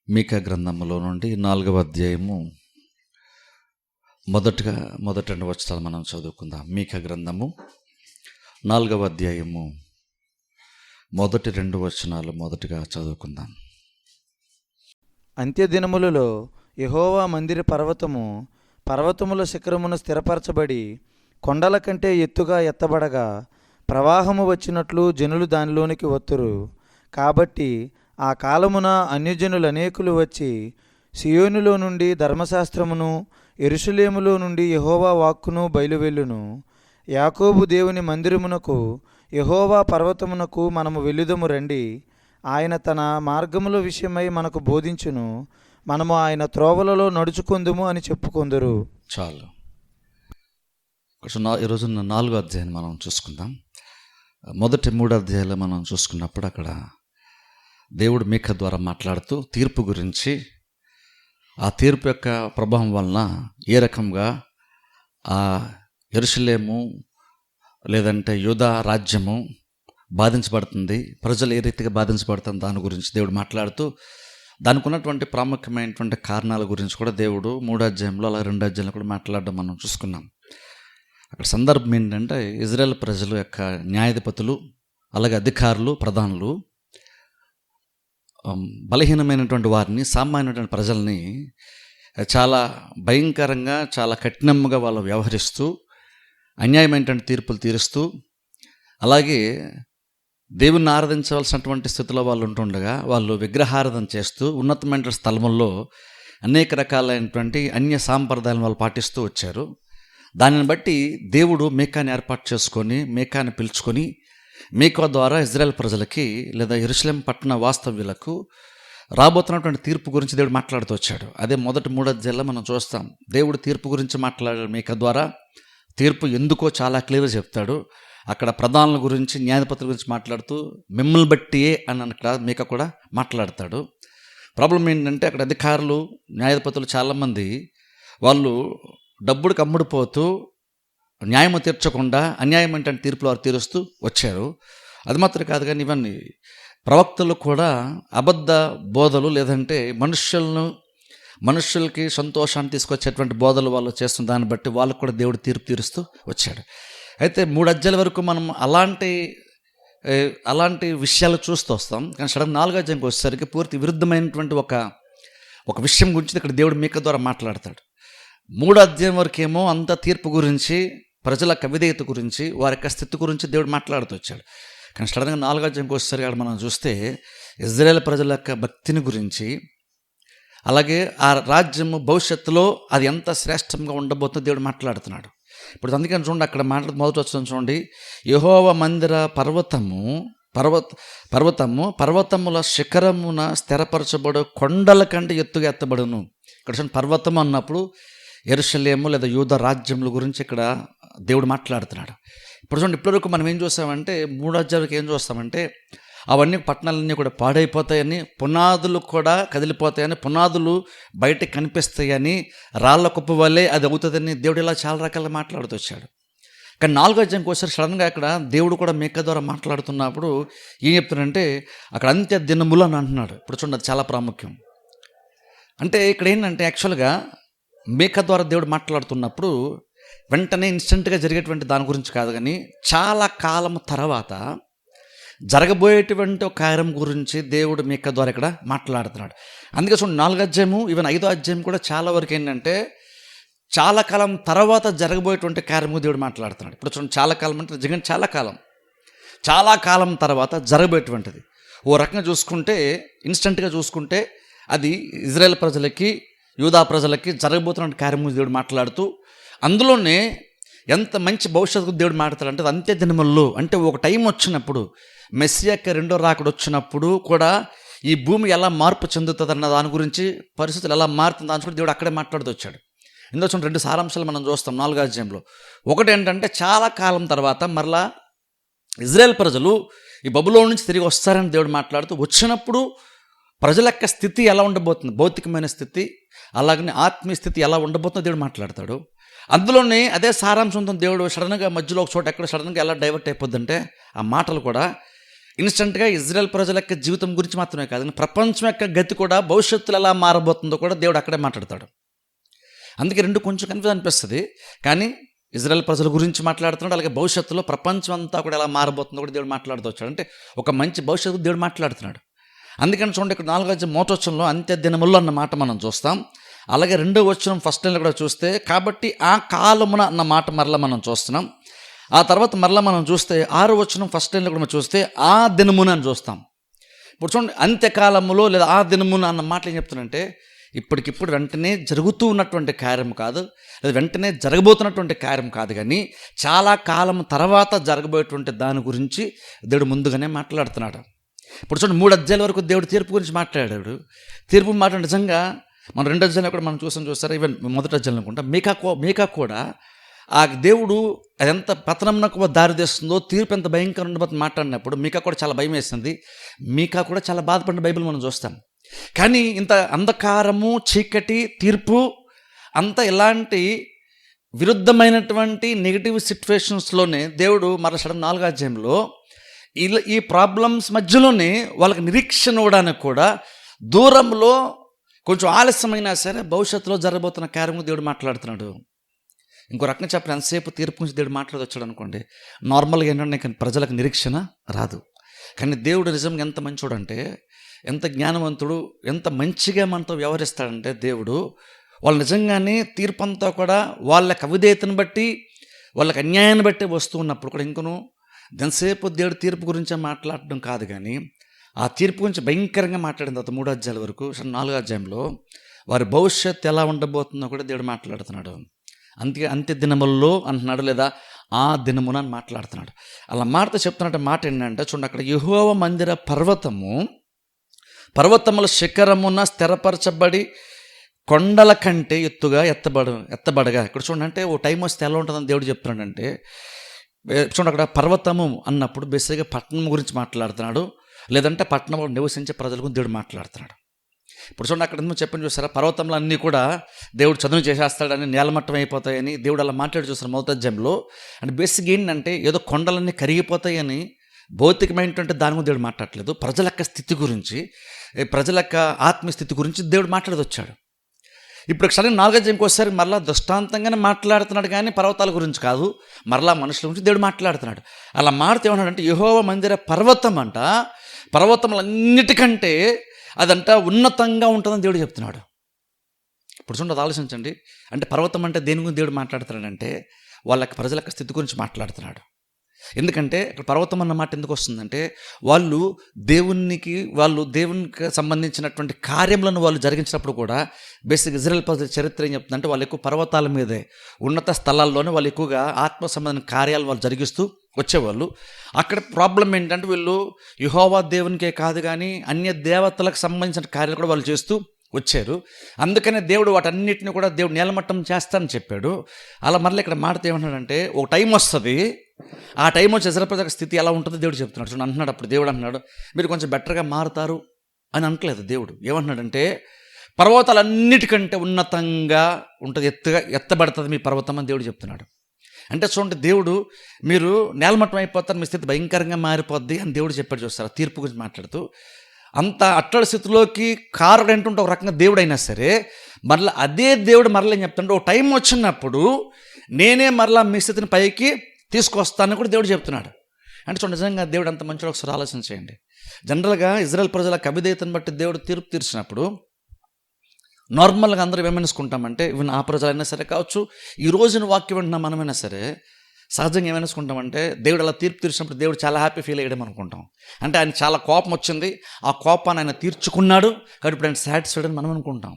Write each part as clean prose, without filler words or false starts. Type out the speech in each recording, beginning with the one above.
మీకా గ్రంథములో నుండి 4వ అధ్యాయము మొదటి 2 వచనాలు మనం చదువుకుందాం. మీకా గ్రంథము 4వ అధ్యాయము మొదటి 2 వచనాలు మొదటిగా చదువుకుందాం. అంత్యదినములలో యెహోవా మందిర పర్వతముల శిఖరమున స్థిరపరచబడి కొండల కంటే ఎత్తుగా ఎత్తబడగా ప్రవాహము వచ్చినట్లు జనులు దానిలోనికి వత్తురు. కాబట్టి ఆ కాలమున అన్యజనులు అనేకులు వచ్చి సియోనులో నుండి ధర్మశాస్త్రమును, యెరూషలేములో నుండి యెహోవా వాక్కును బయలువెళ్ళును. యాకోబు దేవుని మందిరమునకు, యెహోవా పర్వతమునకు మనము వెళ్ళుదము రండి. ఆయన తన మార్గముల విషయమై మనకు బోధించును. మనము ఆయన త్రోవలలో నడుచుకుందుము అని చెప్పుకొందురు. చాలు. ఈరోజు 4వ అధ్యాయం మనం చూసుకుందాం. మొదటి 3 అధ్యాయాలు మనం చూసుకున్నప్పుడు అక్కడ దేవుడు మీకా ద్వారా మాట్లాడుతూ తీర్పు గురించి, ఆ తీర్పు యొక్క ప్రభావం వలన ఏ రకంగా ఆ యెరూషలేము లేదంటే యూదా రాజ్యము బాధించబడుతుంది, ప్రజలు ఏ రీతిగా బాధించబడుతుంది దాని గురించి దేవుడు మాట్లాడుతూ దానికి ఉన్నటువంటి ప్రాముఖ్యమైనటువంటి కారణాల గురించి కూడా దేవుడు 3వ అధ్యాయంలో అలాగే 2వ అధ్యాయంలో కూడా మాట్లాడడం మనం చూసుకున్నాం. అక్కడ సందర్భం ఏంటంటే ఇజ్రాయెల్ ప్రజల యొక్క న్యాయాధిపతులు అలాగే అధికారులు, ప్రధానులు బలహీనమైనటువంటి వారిని, సామాన్యమైనటువంటి ప్రజల్ని చాలా భయంకరంగా, చాలా కఠినంగా వాళ్ళు వ్యవహరిస్తూ అన్యాయమైనటువంటి తీర్పులు తీరుస్తూ, అలాగే దేవుణ్ణి ఆరాధించవలసినటువంటి స్థితిలో వాళ్ళు ఉంటుండగా వాళ్ళు విగ్రహారాధన చేస్తూ ఉన్నతమైన స్థలముల్లో అనేక రకాలైనటువంటి అన్య సాంప్రదాయాలను వాళ్ళు పాటిస్తూ వచ్చారు. దానిని బట్టి దేవుడు మీకాని ఏర్పాటు చేసుకొని, మీకాని పిలుచుకొని, మీకా ద్వారా ఇజ్రాయెల్ ప్రజలకి లేదా యెరూషలేము పట్టణ వాస్తవ్యులకు రాబోతున్నటువంటి తీర్పు గురించి దేవుడు మాట్లాడుతూ వచ్చాడు. అదే మొదటి 3 అధ్యాయాల్లో మనం చూస్తాం. దేవుడు తీర్పు గురించి మాట్లాడాడు. మీకా ద్వారా తీర్పు ఎందుకో చాలా క్లియర్గా చెప్తాడు. అక్కడ ప్రధానుల గురించి, న్యాయాధిపతుల గురించి మాట్లాడుతూ మిమ్మల్ని బట్టియే అని అక్కడ మీకా కూడా మాట్లాడతాడు. ప్రాబ్లం ఏంటంటే అక్కడ అధికారులు, న్యాయాధిపతులు చాలామంది వాళ్ళు డబ్బుడికి అమ్ముడుపోతూ న్యాయము తీర్చకుండా అన్యాయమైన తీర్పులు వారు తీరుస్తూ వచ్చారు. అది మాత్రం కాదు, కానీ ఇవన్నీ ప్రవక్తలు కూడా అబద్ధ బోధలు లేదంటే మనుషులకి సంతోషాన్ని తీసుకొచ్చేటువంటి బోధలు వాళ్ళు చేస్తున్న దాన్ని బట్టి వాళ్ళకు కూడా దేవుడు తీర్పు తీరుస్తూ వచ్చాడు. అయితే 3 అధ్యాయాల వరకు మనం అలాంటి విషయాలు చూస్తూ వస్తాం. కానీ సడన్ 4వ అధ్యాయంకి వచ్చేసరికి పూర్తి విరుద్ధమైనటువంటి ఒక విషయం గురించి ఇక్కడ దేవుడు మీకా ద్వారా మాట్లాడతాడు. 3వ అధ్యాయం వరకేమో అంత తీర్పు గురించి, ప్రజల అవిధేయత గురించి, వారి యొక్క స్థితి గురించి దేవుడు మాట్లాడుతూ వచ్చాడు. కానీ సడన్గా 4వ అధ్యాయంకి వచ్చేసరికి అక్కడ మనం చూస్తే ఇజ్రాయెల్ ప్రజల యొక్క భక్తిని గురించి, అలాగే ఆ రాజ్యము భవిష్యత్తులో అది ఎంత శ్రేష్టంగా ఉండబోతుందో దేవుడు మాట్లాడుతున్నాడు. ఇప్పుడు అందుకని చూడండి, అక్కడ మొదటి వచ్చిన చూడండి, యెహోవా మందిర పర్వతముల శిఖరమున స్థిరపరచబడు కొండల కంటే ఎత్తుగా ఎత్తబడును. ఇక్కడ చూడండి, పర్వతం అన్నప్పుడు యెరూషలేము లేదా యూదా రాజ్యముల గురించి ఇక్కడ దేవుడు మాట్లాడుతున్నాడు. ఇప్పుడు చూడండి, ఇప్పటివరకు మనం ఏం చూస్తామంటే 3వ అధ్యాయానికి ఏం చూస్తామంటే అవన్నీ పట్టణాలన్నీ కూడా పాడైపోతాయని, పునాదులు కూడా కదిలిపోతాయని, పునాదులు బయటకు కనిపిస్తాయని, రాళ్ల కుప్ప వల్లే అది అవుతుందని దేవుడు ఇలా చాలా రకాలుగా మాట్లాడుతూ వచ్చాడు. కానీ 4వ అధ్యాయంకి వచ్చేసరికి సడన్గా అక్కడ దేవుడు కూడా మీకా ద్వారా మాట్లాడుతున్నప్పుడు ఏం చెప్తున్నాడంటే అక్కడ అంత్య దినములు అని అంటున్నాడు. ఇప్పుడు చూడండి, అది చాలా ప్రాముఖ్యం. అంటే ఇక్కడ ఏంటంటే యాక్చువల్గా మీకా ద్వారా దేవుడు మాట్లాడుతున్నప్పుడు వెంటనే ఇన్స్టెంట్గా జరిగేటువంటి దాని గురించి కాదు, కానీ చాలా కాలం తర్వాత జరగబోయేటువంటి ఒక కార్యం గురించి దేవుడు మీకా ద్వారా ఇక్కడ మాట్లాడుతున్నాడు. అందుకే చూడండి, 4వ అధ్యాయము ఈవెన్ 5వ అధ్యాయం కూడా చాలా వరకు ఏంటంటే చాలా కాలం తర్వాత జరగబోయేటువంటి కార్యము దేవుడు మాట్లాడుతున్నాడు. ఇప్పుడు చూడండి, చాలా కాలం అంటే నిజంగా చాలా కాలం తర్వాత జరగబోయేటువంటిది. ఓ రకంగా చూసుకుంటే, ఇన్స్టెంట్గా చూసుకుంటే అది ఇజ్రాయెల్ ప్రజలకి, యూదా ప్రజలకి జరగబోతున్న కార్యము దేవుడు మాట్లాడుతూ, అందులోనే ఎంత మంచి భవిష్యత్తు దేవుడు మాట్లాడతాడంటే అది అంత్య దినముల్లో, అంటే ఒక టైం వచ్చినప్పుడు, మెస్సియా యొక్క 2వ రాకడ వచ్చినప్పుడు కూడా ఈ భూమి ఎలా మార్పు చెందుతుంది అన్న దాని గురించి, పరిస్థితులు ఎలా మారుతుంది దాని గురించి దేవుడు అక్కడే మాట్లాడుతూ వచ్చాడు. ఇందులో చూడండి, 2 సారాంశాలు మనం చూస్తాం 4వ అధ్యాయంలో. ఒకటి ఏంటంటే చాలా కాలం తర్వాత మరలా ఇజ్రాయెల్ ప్రజలు ఈ బబులోను నుంచి తిరిగి వస్తారని దేవుడు మాట్లాడుతూ, వచ్చినప్పుడు ప్రజల యొక్క స్థితి ఎలా ఉండబోతుంది, భౌతికమైన స్థితి అలాగనే ఆత్మీయ స్థితి ఎలా ఉండబోతుందో దేవుడు మాట్లాడతాడు. అందులోనే అదే సారాంశంతో దేవుడు సడన్గా మధ్యలో ఒక చోట ఎక్కడ సడన్గా ఎలా డైవర్ట్ అయిపోద్దంటే ఆ మాటలు కూడా ఇన్స్టెంట్గా ఇజ్రాయెల్ ప్రజల యొక్క జీవితం గురించి మాత్రమే కాదు, ప్రపంచం యొక్క గతి కూడా భవిష్యత్తులో ఎలా మారబోతుందో కూడా దేవుడు అక్కడే మాట్లాడతాడు. అందుకే రెండు కొంచెం కన్ఫ్యూజ్ అనిపిస్తుంది. కానీ ఇజ్రాయెల్ ప్రజల గురించి మాట్లాడుతున్నాడు, అలాగే భవిష్యత్తులో ప్రపంచం అంతా కూడా ఎలా మారబోతుందో కూడా దేవుడు మాట్లాడుతూ వచ్చాడు. అంటే ఒక మంచి భవిష్యత్తు దేవుడు మాట్లాడుతున్నాడు. అందుకని చూడండి, ఇక్కడ 4వ మొదటి అంత్య దినముల్లో అన్న మాట మనం చూస్తాం. అలాగే 2వ వచనం ఫస్ట్ లైన్లో కూడా చూస్తే కాబట్టి ఆ కాలమున అన్న మాట మరలా మనం చూస్తున్నాం. ఆ తర్వాత మరలా మనం చూస్తే 6వ వచనం ఫస్ట్ లైన్లో కూడా మనం చూస్తే ఆ దినమున అని చూస్తాం. ఇప్పుడు చూడండి, అంత్యకాలములో లేదా ఆ దినమున అన్న మాటలు ఏం చెప్తున్నానంటే ఇప్పటికిప్పుడు వెంటనే జరుగుతూ ఉన్నటువంటి కార్యం కాదు, లేదా వెంటనే జరగబోతున్నటువంటి కార్యం కాదు, కానీ చాలా కాలం తర్వాత జరగబోయేటువంటి దాని గురించి దేవుడు ముందుగానే మాట్లాడుతున్నాడు. ఇప్పుడు చూడండి, 3 అధ్యాయాల వరకు దేవుడు తీర్పు గురించి మాట్లాడాడు. తీర్పు మాట నిజంగా మనం 2 అధ్యాయాలు కూడా మనం చూస్తారా, ఈవెన్ మొదటి అధ్యాయం అనుకుంటా మీకా కూడా ఆ దేవుడు ఎంత పతనంకు దారితీస్తుందో, తీర్పు ఎంత భయంకరంగా ఉండబోతుంది మాట్లాడినప్పుడు మీకా కూడా చాలా భయం వేస్తుంది. మీకా కూడా చాలా బాధపడిన బైబిల్ మనం చూస్తాం. కానీ ఇంత అంధకారము, చీకటి, తీర్పు అంతా ఇలాంటి విరుద్ధమైనటువంటి నెగిటివ్ సిచ్యువేషన్స్లోనే దేవుడు మరల సడన్ 4వ అధ్యాయంలో ఈ ప్రాబ్లమ్స్ మధ్యలోనే వాళ్ళకి నిరీక్షణ ఇవ్వడానికి కూడా దూరంలో కొంచెం ఆలస్యమైనా సరే భవిష్యత్తులో జరగబోతున్న కార్యము దేవుడు మాట్లాడుతున్నాడు. ఇంకో రకంగా చెప్పిన ఎంతసేపు తీర్పు నుంచి దేవుడు మాట్లాడొచ్చాడు అనుకోండి, నార్మల్గా ఏంటంటే ప్రజలకు నిరీక్షణ రాదు. కానీ దేవుడు నిజంగా ఎంత మంచోడు అంటే, ఎంత జ్ఞానవంతుడు, ఎంత మంచిగా మనతో వ్యవహరిస్తాడంటే దేవుడు వాళ్ళు నిజంగానే తీర్పు అంతా కూడా వాళ్ళకి అవిధేయతను బట్టి, వాళ్ళకి అన్యాయాన్ని బట్టి వస్తూ ఉన్నప్పుడు కూడా ఇంకను ఎంతసేపు దేవుడు తీర్పు గురించే మాట్లాడడం కాదు, కానీ ఆ తీర్పు గురించి భయంకరంగా మాట్లాడిన తర్వాత 3 అధ్యాయాల వరకు 4వ అధ్యాయంలో వారి భవిష్యత్తు ఎలా ఉండబోతుందో కూడా దేవుడు మాట్లాడుతున్నాడు. అందుకే అంత్య దినముల్లో అంటున్నాడు, లేదా ఆ దినమున అని మాట్లాడుతున్నాడు. అలా మాటతో చెప్తున్నట్టు మాట ఏంటంటే చూడండి, అక్కడ యెహోవా మందిర పర్వతముల శిఖరమున స్థిరపరచబడి కొండల కంటే ఎత్తుగా ఎత్తబడగా. ఇక్కడ చూడండి, అంటే ఓ టైం వస్తే ఎలా ఉంటుందని దేవుడు చెప్తున్నాడంటే, చూడండి అక్కడ పర్వతము అన్నప్పుడు బేసిక్గా పట్టణం గురించి మాట్లాడుతున్నాడు, లేదంటే పట్టణంలో నివసించే ప్రజల గురించి దేవుడు మాట్లాడుతున్నాడు. ఇప్పుడు చూడండి, అక్కడ ఎందుకు చెప్పని చూస్తారా, పర్వతంలో అన్నీ కూడా దేవుడు చదును చేసేస్తాడని, నేలమట్టం అయిపోతాయని దేవుడు అలా మాట్లాడి చూస్తారు మొదటి అధ్యాయంలో. అంటే బేసిక్ ఏంటంటే ఏదో కొండలన్నీ కరిగిపోతాయని భౌతికమైనటువంటి దాని గురించి దేవుడు మాట్లాడలేదు, ప్రజల యొక్క స్థితి గురించి, ప్రజల యొక్క ఆత్మస్థితి గురించి దేవుడు మాట్లాడి వచ్చాడు. ఇప్పుడు ఒకసారి 4వ అధ్యాయంకి ఒకసారి మరలా దృష్టాంతంగానే మాట్లాడుతున్నాడు, కానీ పర్వతాల గురించి కాదు, మరలా మనుషుల గురించి దేవుడు మాట్లాడుతున్నాడు. అలా మాట్లాడితే ఏమన్నాడంటే యెహోవా మందిర పర్వతం అంట, పర్వతములన్నిటికంటే అదంట ఉన్నతంగా ఉంటుందని దేవుడు చెప్తున్నాడు. ఇప్పుడు చూడండి, ఆలోచించండి, అంటే పర్వతం అంటే దేని గురించి దేవుడు మాట్లాడుతున్నాడంటే వాళ్ళకి ప్రజల యొక్క స్థితి గురించి మాట్లాడుతున్నాడు. ఎందుకంటే ఇక్కడ పర్వతం అన్న మాట ఎందుకు వస్తుందంటే వాళ్ళు దేవునికి సంబంధించినటువంటి కార్యములను వాళ్ళు జరిగించినప్పుడు కూడా బేసిక్ ఇజ్రాయెల్ ప్రజల చరిత్ర ఏం చెప్తుందంటే వాళ్ళు ఎక్కువ పర్వతాల మీదే, ఉన్నత స్థలాల్లోనే వాళ్ళు ఎక్కువగా ఆత్మ సంబంధించిన కార్యాలు వాళ్ళు జరిగిస్తూ వచ్చేవాళ్ళు. అక్కడ ప్రాబ్లం ఏంటంటే వీళ్ళు యెహోవా దేవునికే కాదు కానీ అన్య దేవతలకు సంబంధించిన కార్యాలు కూడా వాళ్ళు చేస్తూ వచ్చారు. అందుకనే దేవుడు వాటన్నిటిని కూడా దేవుడు నేలమట్టం చేస్తానని చెప్పాడు. అలా మళ్ళీ ఇక్కడ మాటతో ఏమంటున్నాడంటే ఒక టైం వస్తుంది, ఆ టైం వచ్చి ఇజ్రాయెల్ ప్రజల స్థితి ఎలా ఉంటుందో దేవుడు చెప్తున్నాడు. చూడండి అంటున్నాడు, అప్పుడు దేవుడు అంటున్నాడు మీరు కొంచెం బెటర్గా మారుతారు అని అనట్లేదు. దేవుడు ఏమంటున్నాడంటే పర్వతాలన్నిటికంటే ఉన్నతంగా ఉంటుంది, ఎత్తబడుతుంది మీ పర్వతం అని దేవుడు చెప్తున్నాడు. అంటే చూడండి, దేవుడు మీరు నేలమట్టం అయిపోతారు, మీ స్థితి భయంకరంగా మారిపోద్ది అని దేవుడు చెప్పాడు. చూస్తారు తీర్పు గురించి మాట్లాడుతూ అంత అట్టడి స్థితిలోకి కారుడు అంటుంటే ఒక రకంగా దేవుడు అయినా సరే, మరలా అదే దేవుడు మరలా ఏం చెప్తుంటే ఒక టైం వచ్చినప్పుడు నేనే మరలా మీ స్థితిని పైకి తీసుకొస్తానని కూడా దేవుడు చెప్తున్నాడు. అంటే చూడండి, నిజంగా దేవుడు అంత మంచిగా ఒకసారి ఆలోచన చేయండి. జనరల్గా ఇజ్రాయెల్ ప్రజల అవిధేయతను బట్టి దేవుడు తీర్పు తీర్చినప్పుడు నార్మల్గా అందరూ ఏమనుకుంటామంటే, ఈవెన్ ఆ ప్రజలైనా సరే కావచ్చు, ఈ రోజున వాక్యం వింటున్నా మనమైనా సరే సహజంగా ఏమనుకుంటామంటే దేవుడు అలా తీర్పు తీర్చినప్పుడు దేవుడు చాలా హ్యాపీ ఫీల్ అయ్యడం అనుకుంటాం. అంటే ఆయన చాలా కోపం వచ్చింది, ఆ కోపాన్ని ఆయన తీర్చుకున్నాడు కాబట్టి ఇప్పుడు ఆయన సాటిస్ఫైడ్ అని మనం అనుకుంటాం.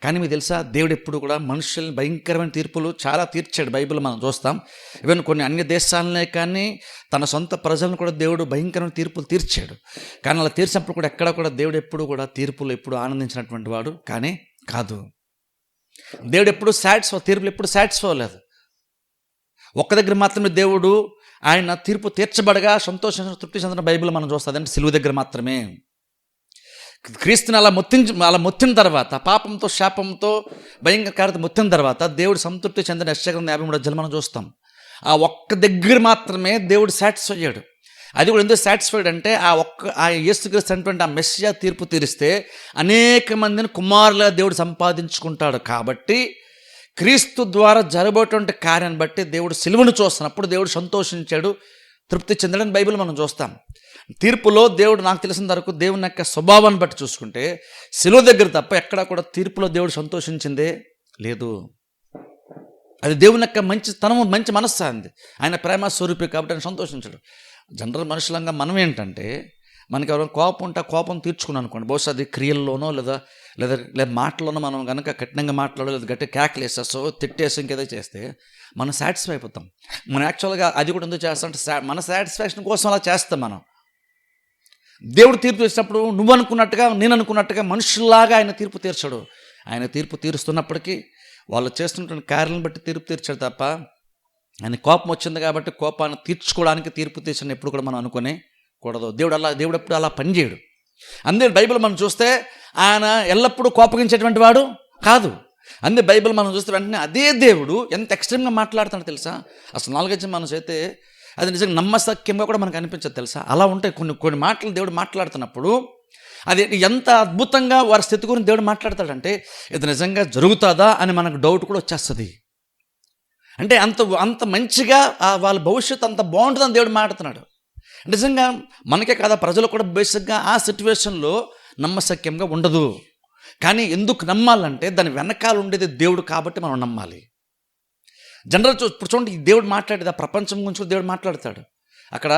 కానీ మీకు తెలుసా, దేవుడు ఎప్పుడు కూడా మనుషుల్ని భయంకరమైన తీర్పులు చాలా తీర్చాడు. బైబిల్ మనం చూస్తాం. ఈవెన్ కొన్ని అన్య దేశాలనే కానీ తన సొంత ప్రజలను కూడా దేవుడు భయంకరమైన తీర్పులు తీర్చాడు. కానీ అలా తీర్చినప్పుడు కూడా ఎక్కడ కూడా దేవుడు ఎప్పుడు కూడా తీర్పులు ఎప్పుడు ఆనందించినటువంటి వాడు కానీ కాదు. దేవుడు ఎప్పుడు తీర్పులు ఎప్పుడు సాటిస్ఫై అవ్వలేదు. ఒక్క దగ్గర మాత్రమే దేవుడు ఆయన తీర్పు తీర్చబడగా సంతోషం తృప్తి చెందిన బైబిల్ మనం చూస్తాం. అంటే సిలువ దగ్గర మాత్రమే క్రీస్తుని అలా మొత్తిన తర్వాత, పాపంతో శాపంతో భయంకరత మొత్తిన తర్వాత దేవుడు సంతృప్తి చెందిన యెషయా 53 మనం చూస్తాం. ఆ ఒక్క దగ్గర మాత్రమే దేవుడు సాటిస్ఫై అయ్యాడు. అది కూడా ఎందుకు సాటిస్ఫైడ్ అంటే ఆ యేసుక్రీస్తు అనేటువంటి ఆ మెస్సియా తీర్పు తీరిస్తే అనేక మందిని కుమారులుగా దేవుడు సంపాదించుకుంటాడు. కాబట్టి క్రీస్తు ద్వారా జరగబోయేటువంటి కార్యాన్ని బట్టి దేవుడు సిలువను చూస్తున్నప్పుడు దేవుడు సంతోషించాడు, తృప్తి చెందడని బైబిల్ మనం చూస్తాం. తీర్పులో దేవుడు, నాకు తెలిసిన వరకు దేవుని యొక్క స్వభావాన్ని బట్టి చూసుకుంటే సిలువ దగ్గర తప్ప ఎక్కడా కూడా తీర్పులో దేవుడు సంతోషించిందే లేదు. అది దేవుని యొక్క మంచి మనస్సు అంది. ఆయన ప్రేమ స్వరూపి కాబట్టి ఆయన సంతోషించాడు. జనరల్ మనుషులంగా మనం ఏంటంటే, మనకి ఎవరైనా కోపం ఉంటే కోపం తీర్చుకున్నాం అనుకోండి, బహుశా అది క్రియల్లోనో లేదా మాటల్లోనో మనం కనుక కఠినంగా మాట్లాడో లేదా గట్టి కేకలు వేసేసో తిట్టేసి ఇంకేదో చేస్తే మనం సాటిస్ఫై అయిపోతాం. మనం యాక్చువల్గా అది కూడా ఎందుకు చేస్తాం అంటే మన సాటిస్ఫాక్షన్ కోసం అలా చేస్తాం. మనం దేవుడు తీర్పు తీర్చినప్పుడు నువ్వు అనుకున్నట్టుగా నేను అనుకున్నట్టుగా మనుషుల్లాగా ఆయన తీర్పు తీర్చాడు. ఆయన తీర్పు తీరుస్తున్నప్పటికీ వాళ్ళు చేస్తున్న కార్యాలను బట్టి తీర్పు తీర్చాడు తప్ప ఆయన కోపం వచ్చింది కాబట్టి కోపాన్ని తీర్చుకోవడానికి తీర్పు తీర్చని ఎప్పుడు కూడా మనం అనుకునే కూడదు. దేవుడు ఎప్పుడు అలా పనిచేయడు. అందుకే బైబిల్ మనం చూస్తే ఆయన ఎల్లప్పుడూ కోపగించేటువంటి వాడు కాదు. అందుకే బైబిల్ మనం చూస్తే వెంటనే అదే దేవుడు ఎంత ఎక్స్ట్రీమ్గా మాట్లాడుతాడో తెలుసా? అసలు 4 మనం చేస్తే అది నిజంగా నమ్మశక్యంగా కూడా మనకు అనిపించదు తెలుసా? అలా ఉంటాయి కొన్ని మాటలు దేవుడు మాట్లాడుతున్నప్పుడు అది ఎంత అద్భుతంగా వారి స్థితి గురించి దేవుడు మాట్లాడతాడంటే ఇది నిజంగా జరుగుతుందా అని మనకు డౌట్ కూడా వచ్చేస్తుంది. అంటే అంత మంచిగా వాళ్ళ భవిష్యత్తు అంత బాగుంటుందని దేవుడు మాట్లాడుతున్నాడు. నిజంగా మనకే కాదా, ప్రజలు కూడా బేసిక్గా ఆ సిచ్యువేషన్లో నమ్మశక్యంగా ఉండదు. కానీ ఎందుకు నమ్మాలంటే దాని వెనకాల ఉండేది దేవుడు కాబట్టి మనం నమ్మాలి. జనరల్ ఇప్పుడు చూడండి, దేవుడు మాట్లాడేది ఆ ప్రపంచం గురించి కూడా దేవుడు మాట్లాడతాడు. అక్కడ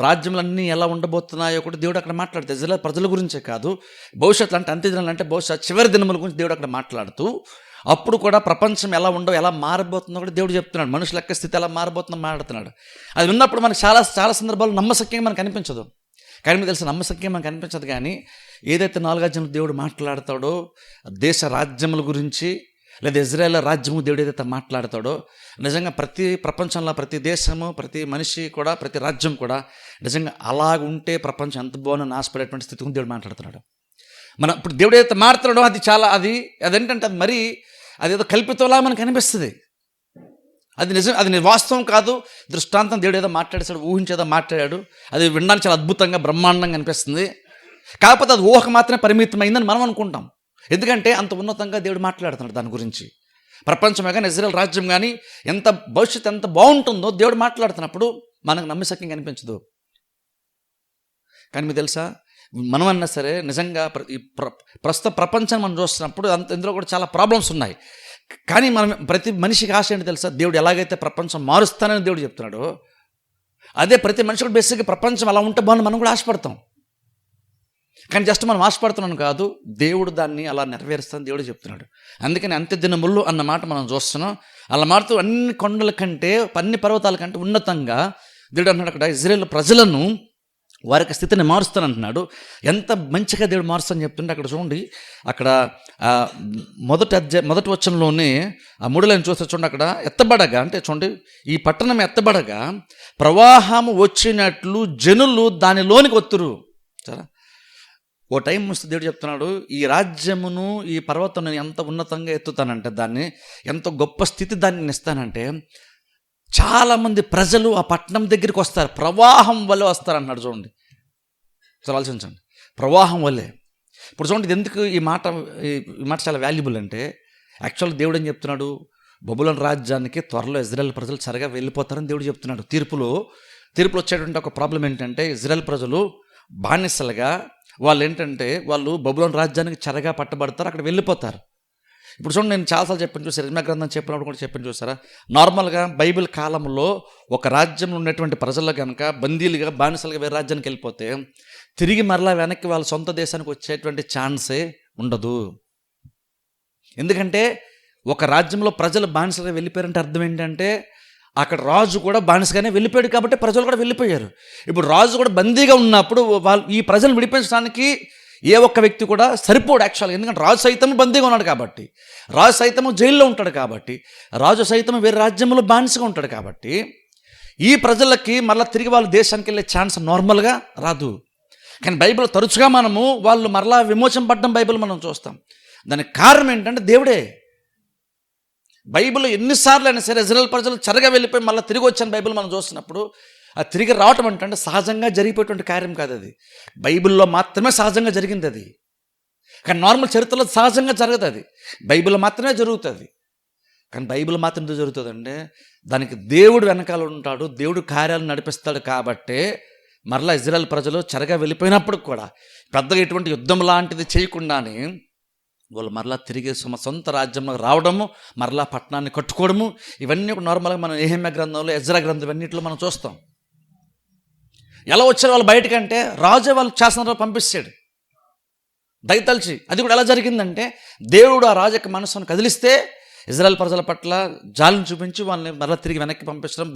రాజ్యములన్నీ ఎలా ఉండబోతున్నాయో కూడా దేవుడు అక్కడ మాట్లాడతాడు. ఇజ్రాయేల్ ప్రజల గురించే కాదు, భవిష్యత్తు అంటే అంత్యదినాలు అంటే భవిష్యత్ చివరి దినముల గురించి దేవుడు అక్కడ మాట్లాడుతూ అప్పుడు కూడా ప్రపంచం ఎలా ఉండవు, ఎలా మారబోతుందో కూడా దేవుడు చెప్తున్నాడు. మనుషుల యొక్క స్థితి ఎలా మారబోతుందో మాట్లాడుతున్నాడు. అది విన్నప్పుడు మనకు చాలా సందర్భాలు నమ్మశక్యంగా మనకు అనిపించదు. కానీ మీకు తెలిసిన నమ్మశక్యంగా మనకు అనిపించదు. కానీ ఏదైతే 4 అధ్యాయంలో దేవుడు మాట్లాడతాడో దేశ రాజ్యముల గురించి లేదా ఇజ్రాయేల్ రాజ్యము దేవుడు ఏదైతే మాట్లాడతాడో నిజంగా ప్రపంచంలో ప్రతి దేశము, ప్రతి మనిషి కూడా, ప్రతి రాజ్యం కూడా నిజంగా అలాగుంటే ప్రపంచం ఎంత బాగుందని ఆశపడేటువంటి స్థితి గురించి దేవుడు మాట్లాడుతున్నాడు. మనం ఇప్పుడు దేవుడు ఏదైతే మాట్లాడో అదేంటంటే అది మరీ అదేదో కల్పితంలా మనకు అనిపిస్తుంది. అది నిజం, అది వాస్తవం కాదు. దృష్టాంతం దేవుడు ఏదో మాట్లాడేశాడు, ఊహించేదో మాట్లాడాడు, అది వినడానికి చాలా అద్భుతంగా బ్రహ్మాండంగా అనిపిస్తుంది. కాకపోతే అది ఊహకు మాత్రమే పరిమితమైందని మనం అనుకుంటాం. ఎందుకంటే అంత ఉన్నతంగా దేవుడు మాట్లాడుతున్నాడు దాని గురించి. ప్రపంచమే కానీ ఇజ్రాయేల్ రాజ్యం కానీ ఎంత భవిష్యత్తు ఎంత బాగుంటుందో దేవుడు మాట్లాడుతున్నప్పుడు మనకు నమ్మశక్యంగా అనిపించదు. కానీ మీకు తెలుసా, మనం అన్నా సరే నిజంగా ప్రస్తుత ప్రపంచాన్ని మనం చూస్తున్నప్పుడు ఇందులో కూడా చాలా ప్రాబ్లమ్స్ ఉన్నాయి. కానీ మనం ప్రతి మనిషికి ఆశ ఏంటి తెలుసా? దేవుడు ఎలాగైతే ప్రపంచం మారుస్తానని దేవుడు చెప్తున్నాడో అదే ప్రతి మనిషి కూడా బేసిక్గా ప్రపంచం అలా ఉంటే బాగుంది మనం కూడా ఆశపడతాం. కానీ జస్ట్ మనం ఆశపడుతున్నాను కాదు, దేవుడు దాన్ని అలా నెరవేరుస్తానని దేవుడు చెప్తున్నాడు. అందుకని అంత్యదినములు అన్న మాట మనం చూస్తున్నాం. అలా మారుతూ అన్ని కొండల కంటే, అన్ని పర్వతాల కంటే ఉన్నతంగా దేవుడు అన్నాడు అక్కడ ఇజ్రాయేల్ ప్రజలను వారి యొక్క స్థితిని మారుస్తానంటున్నాడు. ఎంత మంచిగా దేవుడు మారుస్తానని చెప్తుంటే అక్కడ చూడండి, అక్కడ మొదటి వచనంలోనే ఆ 3 లైన్ చూస్తే చూడండి, అక్కడ ఎత్తబడగా అంటే చూడండి, ఈ పట్టణం ఎత్తబడగా ప్రవాహము వచ్చినట్లు జనులు దానిలోనికి వత్తురు. సరే, ఓ టైం వస్తే దేవుడు చెప్తున్నాడు, ఈ రాజ్యమును ఈ పర్వతం నేను ఎంత ఉన్నతంగా ఎత్తుతానంటే, దాన్ని ఎంత గొప్ప స్థితి దాన్ని ఇస్తానంటే చాలామంది ప్రజలు ఆ పట్టణం దగ్గరికి వస్తారు, ప్రవాహం వల్లే వస్తారన్నాడు. చూడండి, చాలా ఆలోచించండి, ప్రవాహం వల్లే. ఇప్పుడు చూడండి, ఇది ఎందుకు ఈ మాట చాలా వాల్యుబుల్ అంటే, యాక్చువల్గా దేవుడు ఏం చెప్తున్నాడు, బబులోను రాజ్యానికి త్వరలో ఇజ్రాయేల్ ప్రజలు సరిగా వెళ్ళిపోతారని దేవుడు చెప్తున్నాడు. తీర్పులో వచ్చేటువంటి ఒక ప్రాబ్లం ఏంటంటే, ఇజ్రాయేల్ ప్రజలు బానిసలుగా వాళ్ళు బబులోను రాజ్యానికి చెరగా పట్టబడతారు, అక్కడ వెళ్ళిపోతారు. ఇప్పుడు చూడండి, నేను చాలాసార్లు చెప్పాను చూసారు, ఇర్మీయా గ్రంథం చెప్పినప్పుడు కూడా చెప్పాను చూసారా, నార్మల్గా బైబిల్ కాలంలో ఒక రాజ్యంలో ఉన్నటువంటి ప్రజలు కనుక బందీలుగా బానిసలుగా వేరే రాజ్యానికి వెళ్ళిపోతే తిరిగి మరలా వెనక్కి వాళ్ళ సొంత దేశానికి వచ్చేటువంటి ఛాన్సే ఉండదు. ఎందుకంటే ఒక రాజ్యంలో ప్రజలు బానిసలుగా వెళ్ళిపోయారంటే అర్థం ఏంటంటే అక్కడ రాజు కూడా బానిసగానే వెళ్ళిపోయాడు కాబట్టి ప్రజలు కూడా వెళ్ళిపోయారు. ఇప్పుడు రాజు కూడా బందీగా ఉన్నప్పుడు ఈ ప్రజలు విడిపించడానికి ఏ ఒక్క వ్యక్తి కూడా సరిపోడు యాక్చువల్గా. ఎందుకంటే రాజు సైతం బందీగా ఉన్నాడు కాబట్టి, రాజు సైతము జైల్లో ఉంటాడు కాబట్టి, రాజు సైతం వేరే రాజ్యంలో బానిసగా ఉంటాడు కాబట్టి ఈ ప్రజలకి మళ్ళీ తిరిగి వాళ్ళ దేశానికి వెళ్ళే ఛాన్స్ నార్మల్గా రాదు. కానీ బైబిల్ తరచుగా వాళ్ళు మరలా విమోచన పడ్డం బైబిల్ మనం చూస్తాం. దానికి కారణం ఏంటంటే దేవుడే. బైబిల్ ఎన్నిసార్లు అయినా సరే ఇజ్రాయేల్ ప్రజలు చెరగా వెళ్ళిపోయి మళ్ళీ తిరిగి వచ్చాను బైబిల్ మనం చూస్తున్నప్పుడు అది తిరిగి రావటం అంటే సహజంగా జరిగిపోయేటువంటి కార్యం కాదు అది. బైబిల్లో మాత్రమే సహజంగా జరిగింది అది. కానీ నార్మల్ చరిత్రలో సహజంగా జరగదు అది. బైబిల్లో మాత్రమే జరుగుతుంది. కానీ బైబిల్ మాత్రం ఎందుకు జరుగుతుందంటే దానికి దేవుడు వెనకాల ఉంటాడు, దేవుడు కార్యాలు నడిపిస్తాడు. కాబట్టే మరలా ఇజ్రాయెల్ ప్రజలు చెరగా వెళ్ళిపోయినప్పుడు కూడా పెద్దగా ఎటువంటి యుద్ధం లాంటిది చేయకుండానే వాళ్ళు మరలా తిరిగి సొంత రాజ్యంలో రావడము, మరలా పట్టణాన్ని కట్టుకోవడము, ఇవన్నీ కూడా నార్మల్గా మనం నెహెమ్యా గ్రంథంలో, ఎజ్రా గ్రంథం ఇవన్నింటిలో మనం చూస్తాం. ఎలా వచ్చారు వాళ్ళు బయటకంటే రాజు వాళ్ళు శాసనరావు పంపిస్తాడు దయతలిచి. అది కూడా ఎలా జరిగిందంటే దేవుడు ఆ రాజు యొక్క మనసును కదిలిస్తే ఇజ్రాయెల్ ప్రజల పట్ల జాలిని చూపించి వాళ్ళని మరలా తిరిగి వెనక్కి పంపించడం,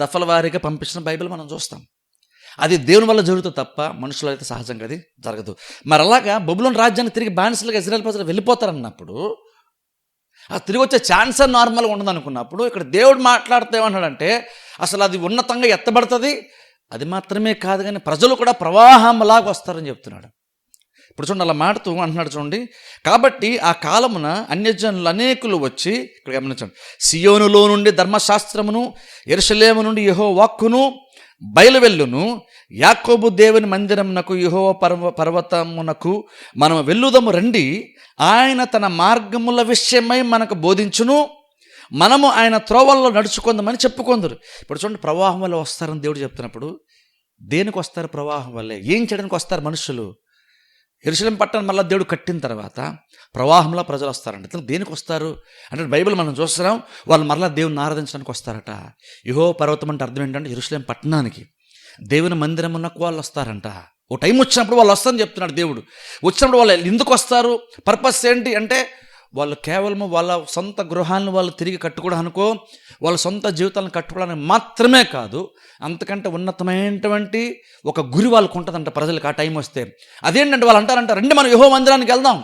దఫల వారీగా పంపించడం బైబిల్ మనం చూస్తాం. అది దేవుని వల్ల జరుగుతుంది తప్ప మనుషులు అయితే సహజంగా అది జరగదు. మరి అలాగా బబులోను రాజ్యాన్ని తిరిగి బానిసలుగా ఇజ్రాయెల్ ప్రజలు వెళ్ళిపోతారన్నప్పుడు ఆ తిరిగి వచ్చే ఛాన్సర్ నార్మల్గా ఉండదు అనుకున్నప్పుడు ఇక్కడ దేవుడు మాట్లాడితే ఏమన్నాడంటే అసలు అది ఉన్నతంగా ఎత్తబడుతుంది. అది మాత్రమే కాదు కానీ ప్రజలు కూడా ప్రవాహంలాగా వస్తారని చెప్తున్నాడు. ఇప్పుడు చూడండి అలా మాడుతూ అంటున్నాడు చూడండి. కాబట్టి ఆ కాలమున అన్యజనులు అనేకులు వచ్చి, ఇక్కడ గమనించండి, సియోనులో నుండి ధర్మశాస్త్రమును, యెరూషలేము నుండి యెహోవా వాక్కును బయలువెల్లును, యాకోబు దేవుని మందిరమునకు యెహోవా పర్వతమునకు మనం వెళ్ళుదము రండి, ఆయన తన మార్గముల విషయమై మనకు బోధించును, మనము ఆయన త్రోవల్లో నడుచుకుందామని చెప్పుకుందరు. ఇప్పుడు చూడండి, ప్రవాహం వల్ల వస్తారని దేవుడు చెప్తున్నప్పుడు దేనికి వస్తారు? ప్రవాహం వల్లే. ఏం చేయడానికి వస్తారు మనుషులు? యెరూషలేము పట్టణం మళ్ళీ దేవుడు కట్టిన తర్వాత ప్రవాహంలో ప్రజలు వస్తారంట. దేనికి వస్తారు అంటే బైబిల్ మనం చూస్తున్నాం, వాళ్ళు మరలా దేవుని ఆరాధించడానికి వస్తారట. యెహోవా పర్వతం అంటే అర్థం ఏంటంటే యెరూషలేము పట్టణానికి, దేవుని మందిరం ఉన్నకు వాళ్ళు వస్తారంట. ఓ టైం వచ్చినప్పుడు వాళ్ళు వస్తారని చెప్తున్నాడు దేవుడు. వచ్చినప్పుడు వాళ్ళు ఎందుకు వస్తారు? పర్పస్ ఏంటి అంటే వాళ్ళు కేవలము వాళ్ళ సొంత గృహాలను వాళ్ళు తిరిగి కట్టుకోవడానికో, వాళ్ళ సొంత జీవితాలను కట్టుకోవడానికి మాత్రమే కాదు, అంతకంటే ఉన్నతమైనటువంటి ఒక గురి వాళ్ళకు ఉంటుందంట ప్రజలకు ఆ టైం వస్తే. అదేంటంటే వాళ్ళు అంటారంట, రండి మనం యెహోవా మందిరానికి వెళ్దాం,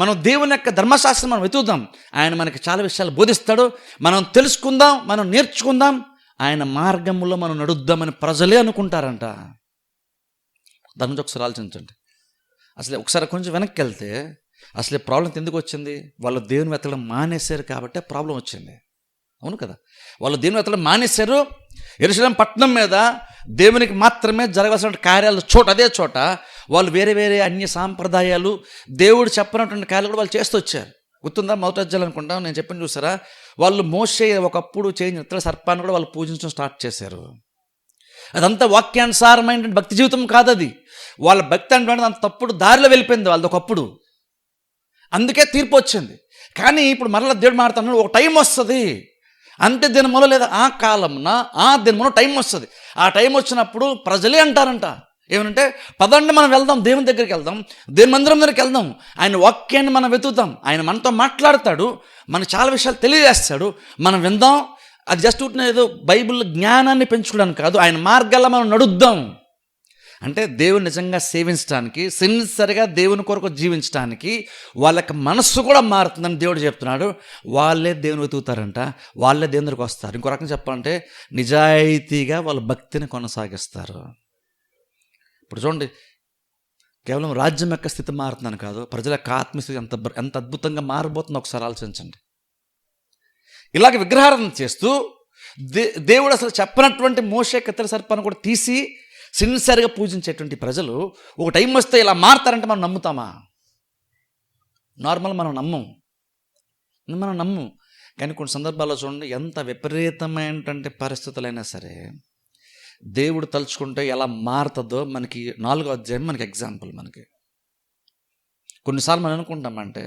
మనం దేవుని యొక్క ధర్మశాస్త్రం మనం వెతుకుదాం, ఆయన మనకి చాలా విషయాలు బోధిస్తాడు, మనం తెలుసుకుందాం, మనం నేర్చుకుందాం, ఆయన మార్గంలో మనం నడుద్దామని ప్రజలే అనుకుంటారంట. దాని నుంచి ఒకసారి ఆలోచించండి. అసలు ఒకసారి కొంచెం వెనక్కి వెళ్తే అసలు ప్రాబ్లం ఎందుకు వచ్చింది? వాళ్ళు దేవుని వెతకడం మానేశారు కాబట్టి ప్రాబ్లం వచ్చింది. అవును కదా, వాళ్ళు దేవుని వెతకడం మానేశారు. యెరూషలేము పట్టణం మీద దేవునికి మాత్రమే జరగాల్సిన కార్యాలు అదే చోట వాళ్ళు వేరే వేరే అన్య సాంప్రదాయాలు, దేవుడు చెప్పినటువంటి కార్యాలు కూడా వాళ్ళు చేస్తూ వచ్చారు. గుర్తుందా? మొదటి అధ్యాయం అనుకుంటాం నేను చెప్పిన చూసారా, వాళ్ళు మోషే ఒకప్పుడు చేయించిన ఇతర సర్పాన్ని కూడా వాళ్ళు పూజించడం స్టార్ట్ చేశారు. అదంతా వాక్యానుసారమైన భక్తి జీవితం కాదు. అది వాళ్ళ భక్తి అంటే అంత తప్పుడు దారిలో వెళ్ళిపోయింది వాళ్ళది ఒకప్పుడు. అందుకే తీర్పు వచ్చింది. కానీ ఇప్పుడు మరలా దేవుడు మాట్లాడుతున్నాడు, ఒక టైం వస్తుంది, అంతే దినములో లేదా ఆ కాలంన ఆ దినములో టైం వస్తుంది. ఆ టైం వచ్చినప్పుడు ప్రజలే అంటారంట ఏమనంటే, పదండి మనం వెళ్దాం, దేవుని దగ్గరికి వెళ్దాం, దేవుని మందిరం దగ్గరికి వెళ్దాం, ఆయన వాక్యాన్ని మనం వెతుకుతాం, ఆయన మనతో మాట్లాడతాడు, మనకు చాలా విషయాలు తెలియజేస్తాడు, మనం విందాం. అది జస్ట్ ఏదో బైబిల్ జ్ఞానాన్ని పెంచుకోవడానికి కాదు, ఆయన మార్గాల్లో మనం నడుద్దాం. అంటే దేవుని నిజంగా సేవించడానికి, సిన్సియర్గా దేవుని కొరకు జీవించడానికి వాళ్ళకి మనస్సు కూడా మారుతుందని దేవుడు చెప్తున్నాడు. వాళ్ళే దేవుని వెతుకుతారంట, వాళ్ళే దేవుని దగ్గరికి వస్తారు. ఇంకో రకంగా చెప్పాలంటే నిజాయితీగా వాళ్ళ భక్తిని కొనసాగిస్తారు. ఇప్పుడు చూడండి, కేవలం రాజ్యం యొక్క స్థితి మారుతుందని కాదు, ప్రజల యొక్క ఆత్మస్థితి ఎంత అద్భుతంగా మారబోతుందో ఒకసారి ఆలోచించండి. ఇలాగ విగ్రహారాధన చేస్తూ దేవుడు అసలు చెప్పనటువంటి మోషే కత్తెర సర్పాన్ని కూడా తీసి సిన్సియర్గా పూజించేటువంటి ప్రజలు ఒక టైం వస్తే ఇలా మారుతారంటే మనం నమ్ముతామా? నార్మల్ మనం నమ్ము. కానీ కొన్ని సందర్భాల్లో చూడండి, ఎంత విపరీతమైనటువంటి పరిస్థితులైనా సరే దేవుడు తలుచుకుంటే ఎలా మారుతుందో మనకి 4వ అధ్యాయం మనకి ఎగ్జాంపుల్. మనకి కొన్నిసార్లు మనం అనుకుంటామంటే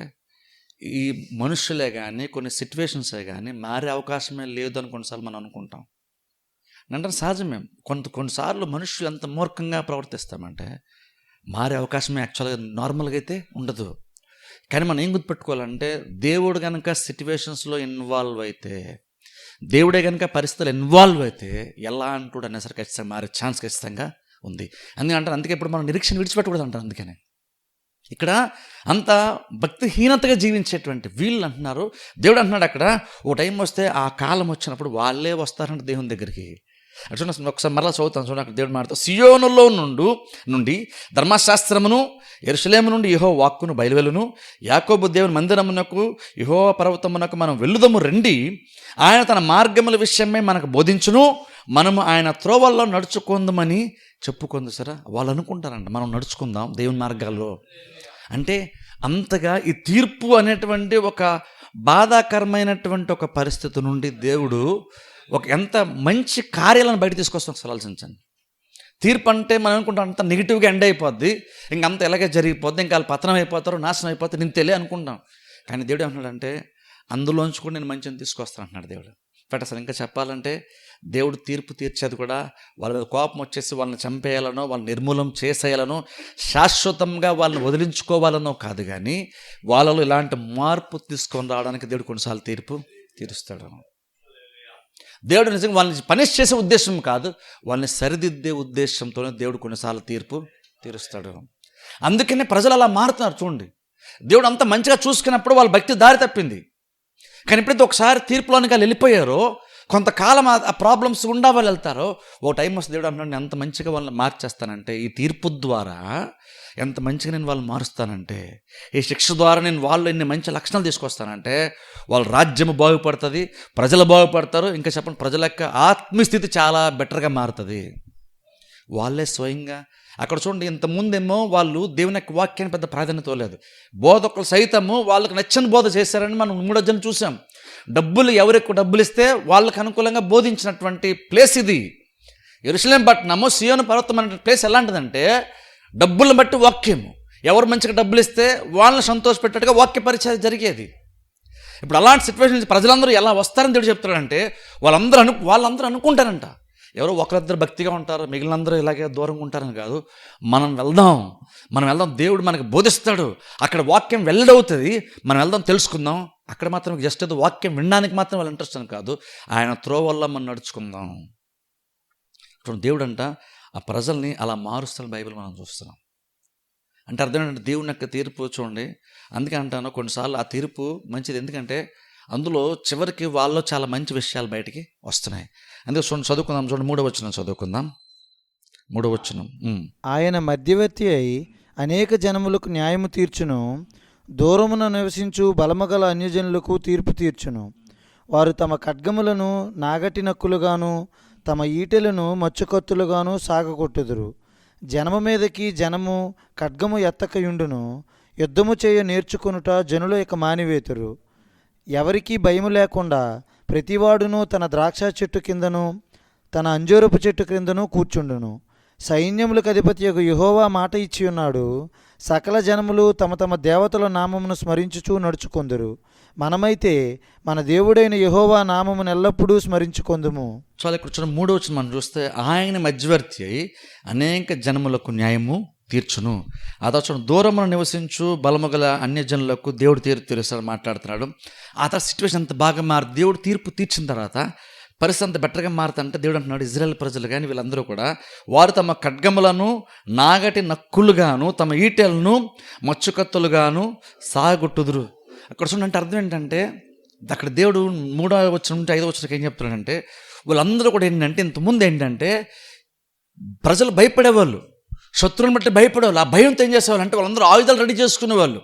ఈ మనుషులే కానీ కొన్ని సిచ్యువేషన్సే కానీ మారే అవకాశమే లేదు అని కొన్నిసార్లు మనం అనుకుంటాం. అంటే సహజమే. కొన్నిసార్లు మనుషులు ఎంత మూర్ఖంగా ప్రవర్తిస్తామంటే మారే అవకాశమే యాక్చువల్గా నార్మల్గా అయితే ఉండదు. కానీ మనం ఏం గుర్తుపెట్టుకోవాలంటే, దేవుడు కనుక సిచ్యువేషన్స్లో ఇన్వాల్వ్ అయితే, దేవుడే కనుక పరిస్థితులు ఇన్వాల్వ్ అయితే ఎలాంటి అనే సరే ఖచ్చితంగా మారే ఛాన్స్ ఖచ్చితంగా ఉంది. అందుకే ఇప్పుడు మనం నిరీక్షణ విడిచిపెట్టకూడదు అంటారు. అందుకనే ఇక్కడ అంత భక్తిహీనతగా జీవించేటువంటి వీళ్ళు అంటున్నారు, దేవుడు అంటున్నాడు అక్కడ ఓ టైం వస్తే ఆ కాలం వచ్చినప్పుడు వాళ్ళే వస్తారంట దేవుని దగ్గరికి. అట్లా ఒకసారి మరలా చదువుతాను చూడండి. అక్కడ దేవుడు మాట్లాడుతూ, సియోనులో నుండి ధర్మశాస్త్రమును, యెరూషలేము నుండి యెహోవా వాక్కును బయలువెలును, యాకోబు దేవుని మందిరమునకు యెహోవా పర్వతమునకు మనం వెళ్ళుదము రండి, ఆయన తన మార్గముల విషయమై మనకు బోధించును, మనము ఆయన త్రోవల్లో నడుచుకుందామని చెప్పుకుంది సరే. వాళ్ళు అనుకుంటారంట మనం నడుచుకుందాం దేవుని మార్గాల్లో. అంటే అంతగా ఈ తీర్పు అనేటువంటి ఒక బాధాకరమైనటువంటి ఒక పరిస్థితి నుండి దేవుడు ఒక ఎంత మంచి కార్యాలను బయట తీసుకొస్తాం ఒకసారి ఆలోచించండి. తీర్పు అంటే మనం అనుకుంటాం అంత నెగిటివ్గా ఎండ్ అయిపోద్ది, ఇంకంత ఎలాగే జరిగిపోద్ది, ఇంకా వాళ్ళు పతనం అయిపోతారు, నాశనం అయిపోతారు, నేను తెలియ అనుకుంటాం. కానీ దేవుడు ఏమంటున్నాడంటే అందులోంచి కూడా నేను మంచిని తీసుకొస్తాను అంటున్నాడు దేవుడు. బట్ అసలు ఇంకా చెప్పాలంటే దేవుడు తీర్పు తీర్చేది కూడా వాళ్ళ మీద కోపం వచ్చేసి వాళ్ళని చంపేయాలనో వాళ్ళని నిర్మూలం చేసేయాలనో శాశ్వతంగా వాళ్ళని వదిలించుకోవాలనో కాదు, కానీ వాళ్ళలో ఇలాంటి మార్పు తీసుకొని రావడానికి దేవుడు కొన్నిసార్లు తీర్పు తీరుస్తాడు. దేవుడు నిజంగా వాళ్ళని పనిష్ చేసే ఉద్దేశం కాదు, వాళ్ళని సరిదిద్దే ఉద్దేశంతోనే దేవుడు కొన్నిసార్లు తీర్పు తీరుస్తాడు. అందుకనే ప్రజలు అలా మారుతున్నారు. చూడండి, దేవుడు అంత మంచిగా చూసుకున్నప్పుడు వాళ్ళ భక్తి దారి తప్పింది. కానీ ఎప్పుడైతే ఒకసారి తీర్పులోనికి వాళ్ళు వెళ్ళిపోయారో, కొంతకాలం ఆ ప్రాబ్లమ్స్ గుండా వాళ్ళు వెళ్తారో, ఓ టైం వస్తే దేవుడు అంటున్నాడు నేను ఎంత మంచిగా వాళ్ళని మార్చేస్తానంటే, ఈ తీర్పు ద్వారా ఎంత మంచిగా నేను వాళ్ళని మారుస్తానంటే, ఈ శిక్ష ద్వారా నేను వాళ్ళు ఎన్ని మంచి లక్షణాలు తీసుకొస్తానంటే వాళ్ళ రాజ్యం బాగుపడుతుంది, ప్రజలు బాగుపడతారు. ఇంకా చెప్పండి, ప్రజల యొక్క ఆత్మస్థితి చాలా బెటర్గా మారుతుంది. వాళ్ళే స్వయంగా అక్కడ చూడండి, ఇంతకుముందేమో వాళ్ళు దేవుని యొక్క వాక్యాన్ని పెద్ద ప్రాధాన్యత లేదు, బోధకులు సైతము వాళ్ళకి నచ్చని బోధ చేశారని మనం 3వ అధ్యాయం చూసాం. డబ్బులు ఎవరెక్కువ డబ్బులు ఇస్తే వాళ్ళకి అనుకూలంగా బోధించినటువంటి ప్లేస్ ఇది. యెరూషలేం పట్టణము సీయోను పర్వతం అనే ప్లేస్ ఎలాంటిదంటే డబ్బులను బట్టి వాక్యము, ఎవరు మంచిగా డబ్బులు ఇస్తే వాళ్ళని సంతోషపెట్టేట్టుగా వాక్య పరిచయం జరిగేది. ఇప్పుడు అలాంటి సిచ్యువేషన్ ప్రజలందరూ ఎలా వస్తారని దేవుడు చెప్తాడంటే వాళ్ళందరూ అనుకుంటారంట ఎవరో ఒకరిద్దరు భక్తిగా ఉంటారు, మిగిలినందరూ ఇలాగే దూరంగా ఉంటారని కాదు. మనం వెళ్దాం, దేవుడు మనకు బోధిస్తాడు, అక్కడ వాక్యం వెల్లడవుతుంది, మనం వెళ్దాం తెలుసుకుందాం. అక్కడ మాత్రం జస్ట్ ఏదో వాక్యం వినడానికి మాత్రం వాళ్ళు ఇంట్రెస్ట్ అని కాదు, ఆయన త్రోవల్ల మనం నడుచుకుందాం. దేవుడు అంట ఆ ప్రజల్ని అలా మారుస్తాడు. బైబిల్ మనం చూస్తున్నాం. అంటే అర్థం ఏంటంటే దేవుని యొక్క తీర్పు చూడండి. అందుకే అంటాను కొన్నిసార్లు ఆ తీర్పు మంచిది, ఎందుకంటే అందులో చివరికి వాళ్ళలో చాలా మంచి విషయాలు బయటికి వస్తున్నాయి. అందుకే చదువుకుందాం. చూడండి 3వ వచనం చదువుకుందాం. 3వ వచనం, ఆయన మధ్యవర్తి అయి అనేక జనములకు న్యాయము తీర్చును, దూరమున నివసించు బలమగల అన్యజనులకు తీర్పు తీర్చును. వారు తమ ఖడ్గములను నాగటి నక్కులుగాను తమ ఈటెలను మచ్చుకత్తులుగాను సాగగొట్టుదురు. జనము మీదకి జనము ఖడ్గము ఎత్తకయుండును, యుద్ధము చేయ నేర్చుకొనుట జనుల యొక్క మానివేతురు. ఎవరికీ భయము లేకుండా ప్రతివాడును తన ద్రాక్ష చెట్టు కిందను తన అంజూరపు చెట్టు క్రిందను కూర్చుండును. సైన్యములకు అధిపతియగు యెహోవా మాట ఇచ్చి ఉన్నాడు, సకల జనములు తమ తమ దేవతల నామమును స్మరించుచూ నడుచుకొందురు. మనమైతే మన దేవుడైన యెహోవా నామమును ఎల్లప్పుడూ స్మరించుకొందుము. చాలా ఇక్కడ చూడండి 3వ వచనం మనం చూస్తే ఆయన మధ్యవర్తి అయి అనేక జనములకు న్యాయము తీర్చును. అదా చూడండి, దూరమున నివసించు బలముగల అన్యజనులకు దేవుడు తీర్పు తీరుస్తాడు మాట్లాడుతున్నాడు. ఆ తర్వాత సిచ్యువేషన్ అంత బాగా దేవుడు తీర్పు తీర్చిన తర్వాత పరిస్థితి అంత బెటర్గా మారుతుంటే దేవుడు అంటున్నాడు ఇజ్రాయేల్ ప్రజలు కానీ వీళ్ళందరూ కూడా వారు తమ ఖడ్గములను నాగటి నక్కులుగాను తమ ఈటెలను మచ్చుకత్తులుగాను సాగొట్టుదురు. అక్కడ చూడండి, అర్థం ఏంటంటే అక్కడ దేవుడు 3వ వచనం నుంచి 5వ వచనంకి ఏం చెప్తున్నాడంటే వాళ్ళందరూ కూడా ఏంటంటే ఇంతకుముందు ఏంటంటే ప్రజలు భయపడేవాళ్ళు, శత్రువులను బట్టి భయపడేవాళ్ళు. ఆ భయంతో ఏం చేసేవాళ్ళు అంటే వాళ్ళందరూ ఆయుధాలు రెడీ చేసుకునేవాళ్ళు,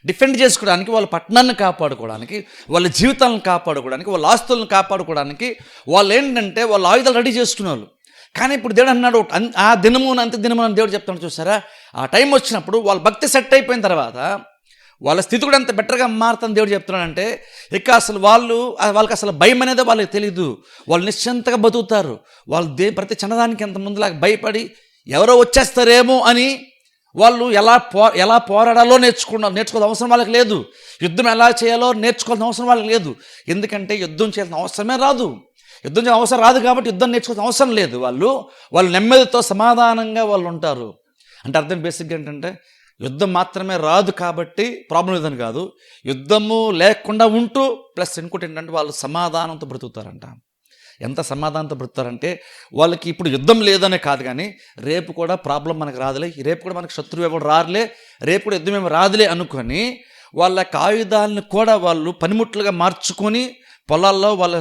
డిఫెండ్ చేసుకోవడానికి, వాళ్ళ పట్టణాన్ని కాపాడుకోవడానికి, వాళ్ళ జీవితాలను కాపాడుకోవడానికి, వాళ్ళ ఆస్తులను కాపాడుకోవడానికి వాళ్ళు ఏంటంటే వాళ్ళ ఆయుధాలు రెడీ చేసుకునేవాళ్ళు. కానీ ఇప్పుడు దేవుడు అన్నాడు ఆ దినము అంత్య దినము అని దేవుడు చెప్తాడు చూసారా. ఆ టైం వచ్చినప్పుడు వాళ్ళ భక్తి సెట్ అయిపోయిన తర్వాత వాళ్ళ స్థితి కూడా ఎంత బెటర్గా మారుతుందని దేవుడు చెప్తున్నాడంటే ఇక అసలు వాళ్ళకి అసలు భయం అనేది వాళ్ళకి తెలియదు, వాళ్ళు నిశ్చింతగా బతుకుతారు. వాళ్ళు ప్రతి చిన్నదానికి ఎంత ముందులాగా భయపడి ఎవరో వచ్చేస్తారేమో అని వాళ్ళు ఎలా పోరాడాలో నేర్చుకోవాల్సిన అవసరం వాళ్ళకి లేదు, యుద్ధం ఎలా చేయాలో నేర్చుకోవాల్సిన అవసరం వాళ్ళకి లేదు. ఎందుకంటే యుద్ధం చేయాల్సిన అవసరమే రాదు, యుద్ధం చేయాల్సిన అవసరం రాదు కాబట్టి యుద్ధం నేర్చుకోవాల్సిన అవసరం లేదు. వాళ్ళు నెమ్మదితో సమాధానంగా వాళ్ళు ఉంటారు. అంటే అర్థం బేసిక్గా ఏంటంటే యుద్ధం మాత్రమే రాదు కాబట్టి ప్రాబ్లం లేదని కాదు, యుద్ధము లేకుండా ఉంటూ ప్లస్ ఇంకోటి ఏంటంటే వాళ్ళు సమాధానంతో బ్రతుకుతారంట. ఎంత సమాధానంతో బ్రతుకుతారంటే వాళ్ళకి ఇప్పుడు యుద్ధం లేదనే కాదు, కానీ రేపు కూడా ప్రాబ్లం మనకు రాదులే, రేపు కూడా మనకు శత్రువు ఎవరు రారులే, రేపు కూడా యుద్ధం ఏమి రాదులే అనుకొని వాళ్ళ ఆయుధాలను కూడా వాళ్ళు పనిముట్లుగా మార్చుకొని పొలాల్లో వాళ్ళ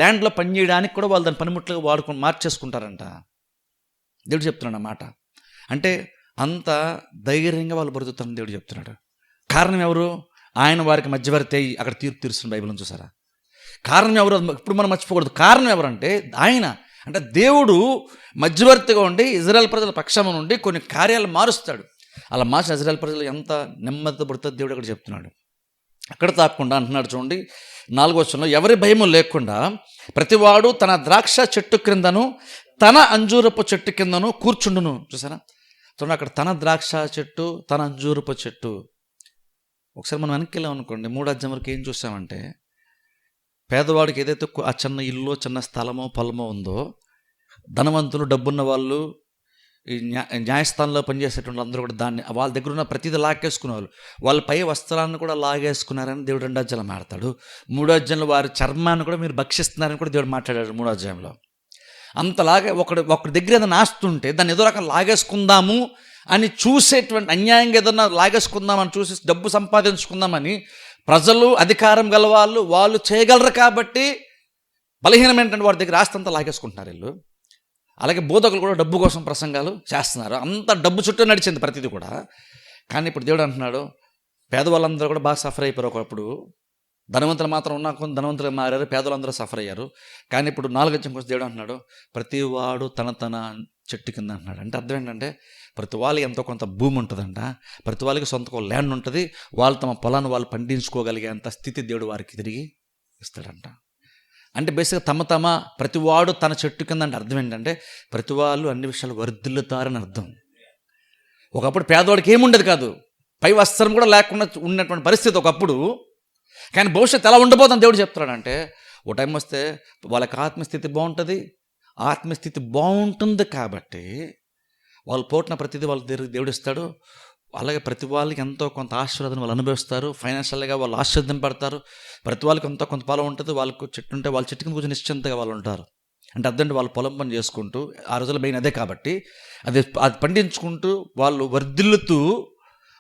ల్యాండ్లో పనిచేయడానికి కూడా వాళ్ళు దాని పనిముట్లుగా మార్చేసుకుంటారంట. దేవుడు చెప్తున్నాడు అన్నమాట. అంటే అంత ధైర్యంగా వాళ్ళు బ్రతుకుతారని దేవుడు చెప్తున్నాడు. కారణం ఎవరు? ఆయన వారికి మధ్యవర్తి అయ్యి అక్కడ తీర్పు తీరుస్తున్న బైబిల్ని చూసారా. కారణం ఎవరు? ఇప్పుడు మనం మర్చిపోకూడదు. కారణం ఎవరంటే అంటే దేవుడు మధ్యవర్తిగా ఉండి ఇజ్రాయెల్ ప్రజల పక్షం నుండి కొన్ని కార్యాలు మారుస్తాడు. అలా మార్చిన ఇజ్రాయెల్ ప్రజలు ఎంత నెమ్మది పడుతుందో దేవుడు అక్కడ చెప్తున్నాడు. అక్కడ తాకుండా అంటున్నాడు చూడండి 4వ వచనంలో, ఎవరి భయము లేకుండా ప్రతివాడు తన ద్రాక్ష చెట్టు క్రిందను తన అంజూరపు చెట్టు కిందను కూర్చుండును. చూసారా చూడండి, అక్కడ తన ద్రాక్ష చెట్టు, తన అంజూరపు చెట్టు. ఒకసారి మనం వెనక్కి వెళ్ళాం అనుకోండి, 3వ అధ్యాయం వరకు ఏం చూసామంటే, పేదవాడికి ఏదైతే ఆ చిన్న ఇల్లు, చిన్న స్థలమో పొలమో ఉందో, ధనవంతులు, డబ్బున్న వాళ్ళు, ఈ న్యాయస్థానంలో పనిచేసేటువంటి అందరూ కూడా దాన్ని వాళ్ళ దగ్గర ఉన్న ప్రతిదీ లాగేసుకునేవాళ్ళు. వాళ్ళ పై వస్త్రాన్ని కూడా లాగేసుకున్నారని దేవుడు 2వ అధ్యాయంలో మాట్లాడు. 3వ అధ్యాయంలో వారి చర్మాన్ని కూడా మీరు భక్షిస్తున్నారని కూడా దేవుడు మాట్లాడాడు 3వ అధ్యాయంలో. అంతలాగా ఒకరి దగ్గర ఏదైనా ఆస్తుంటే దాన్ని ఏదో రకం లాగేసుకుందాము అని చూసేటువంటి, అన్యాయంగా ఏదన్నా లాగేసుకుందామని చూసి డబ్బు సంపాదించుకుందామని ప్రజలు, అధికారం గల వాళ్ళు చేయగలరు కాబట్టి బలహీనమైనటువంటి వారి దగ్గర ఆస్తి అంతా లాగేసుకుంటున్నారు వీళ్ళు. అలాగే బోధకులు కూడా డబ్బు కోసం ప్రసంగాలు చేస్తున్నారు. అంత డబ్బు చుట్టూ నడిచింది ప్రతిదీ కూడా. కానీ ఇప్పుడు దేవుడు అంటున్నాడు, పేదవాళ్ళందరూ కూడా బాగా సఫర్ అయిపోయారు. ఒకప్పుడు ధనవంతులు మాత్రం ఉన్నా కొంత ధనవంతులు మారారు, పేదవాళ్ళందరూ సఫర్ అయ్యారు. కానీ ఇప్పుడు 4వ అధ్యాయం కోసం దేవుడు అంటున్నాడు, ప్రతి వాడు తన చెట్టు కింద అంటున్నాడు. అంటే అర్థం ఏంటంటే, ప్రతి వాళ్ళకి ఎంతో కొంత భూమి ఉంటుందంట, ప్రతి వాళ్ళకి సొంత ల్యాండ్ ఉంటుంది, వాళ్ళు తమ పొలాన్ని వాళ్ళు పండించుకోగలిగేంత స్థితి దేవుడు వారికి తిరిగి ఇస్తాడంట. అంటే బేసిక్గా ప్రతివాడు తన చెట్టు కింద అంటే అర్థం ఏంటంటే, ప్రతి వాళ్ళు అన్ని విషయాలు వర్ధిల్లుతారని అర్థం. ఒకప్పుడు పేదవాడికి ఏముండేది కాదు, పై వస్త్రం కూడా లేకుండా ఉన్నటువంటి పరిస్థితి ఒకప్పుడు. కానీ భవిష్యత్తు ఎలా ఉండబోతుందని దేవుడు చెప్తున్నాడంటే, ఓ టైం వస్తే వాళ్ళకి ఆత్మస్థితి బాగుంటుంది, ఆత్మస్థితి బాగుంటుంది కాబట్టి వాళ్ళు పోటిన ప్రతిదీ వాళ్ళ దేవుడు ఇస్తాడు. అలాగే ప్రతి వాళ్ళకి ఎంతో కొంత ఆశీర్వాదం వాళ్ళు అనుభవిస్తారు, ఫైనాన్షియల్గా వాళ్ళు ఆశీర్వదింపడతారు. ప్రతి వాళ్ళకి ఎంతో కొంత పొలం ఉంటుంది, వాళ్ళకు చెట్టు ఉంటే వాళ్ళ చెట్టుకి కొంచెం నిశ్చింతగా వాళ్ళు ఉంటారు. అంటే అర్థం వాళ్ళు పొలం పని చేసుకుంటూ, ఆ రోజుల్లో మెయిన్ అదే కాబట్టి అది పండించుకుంటూ వాళ్ళు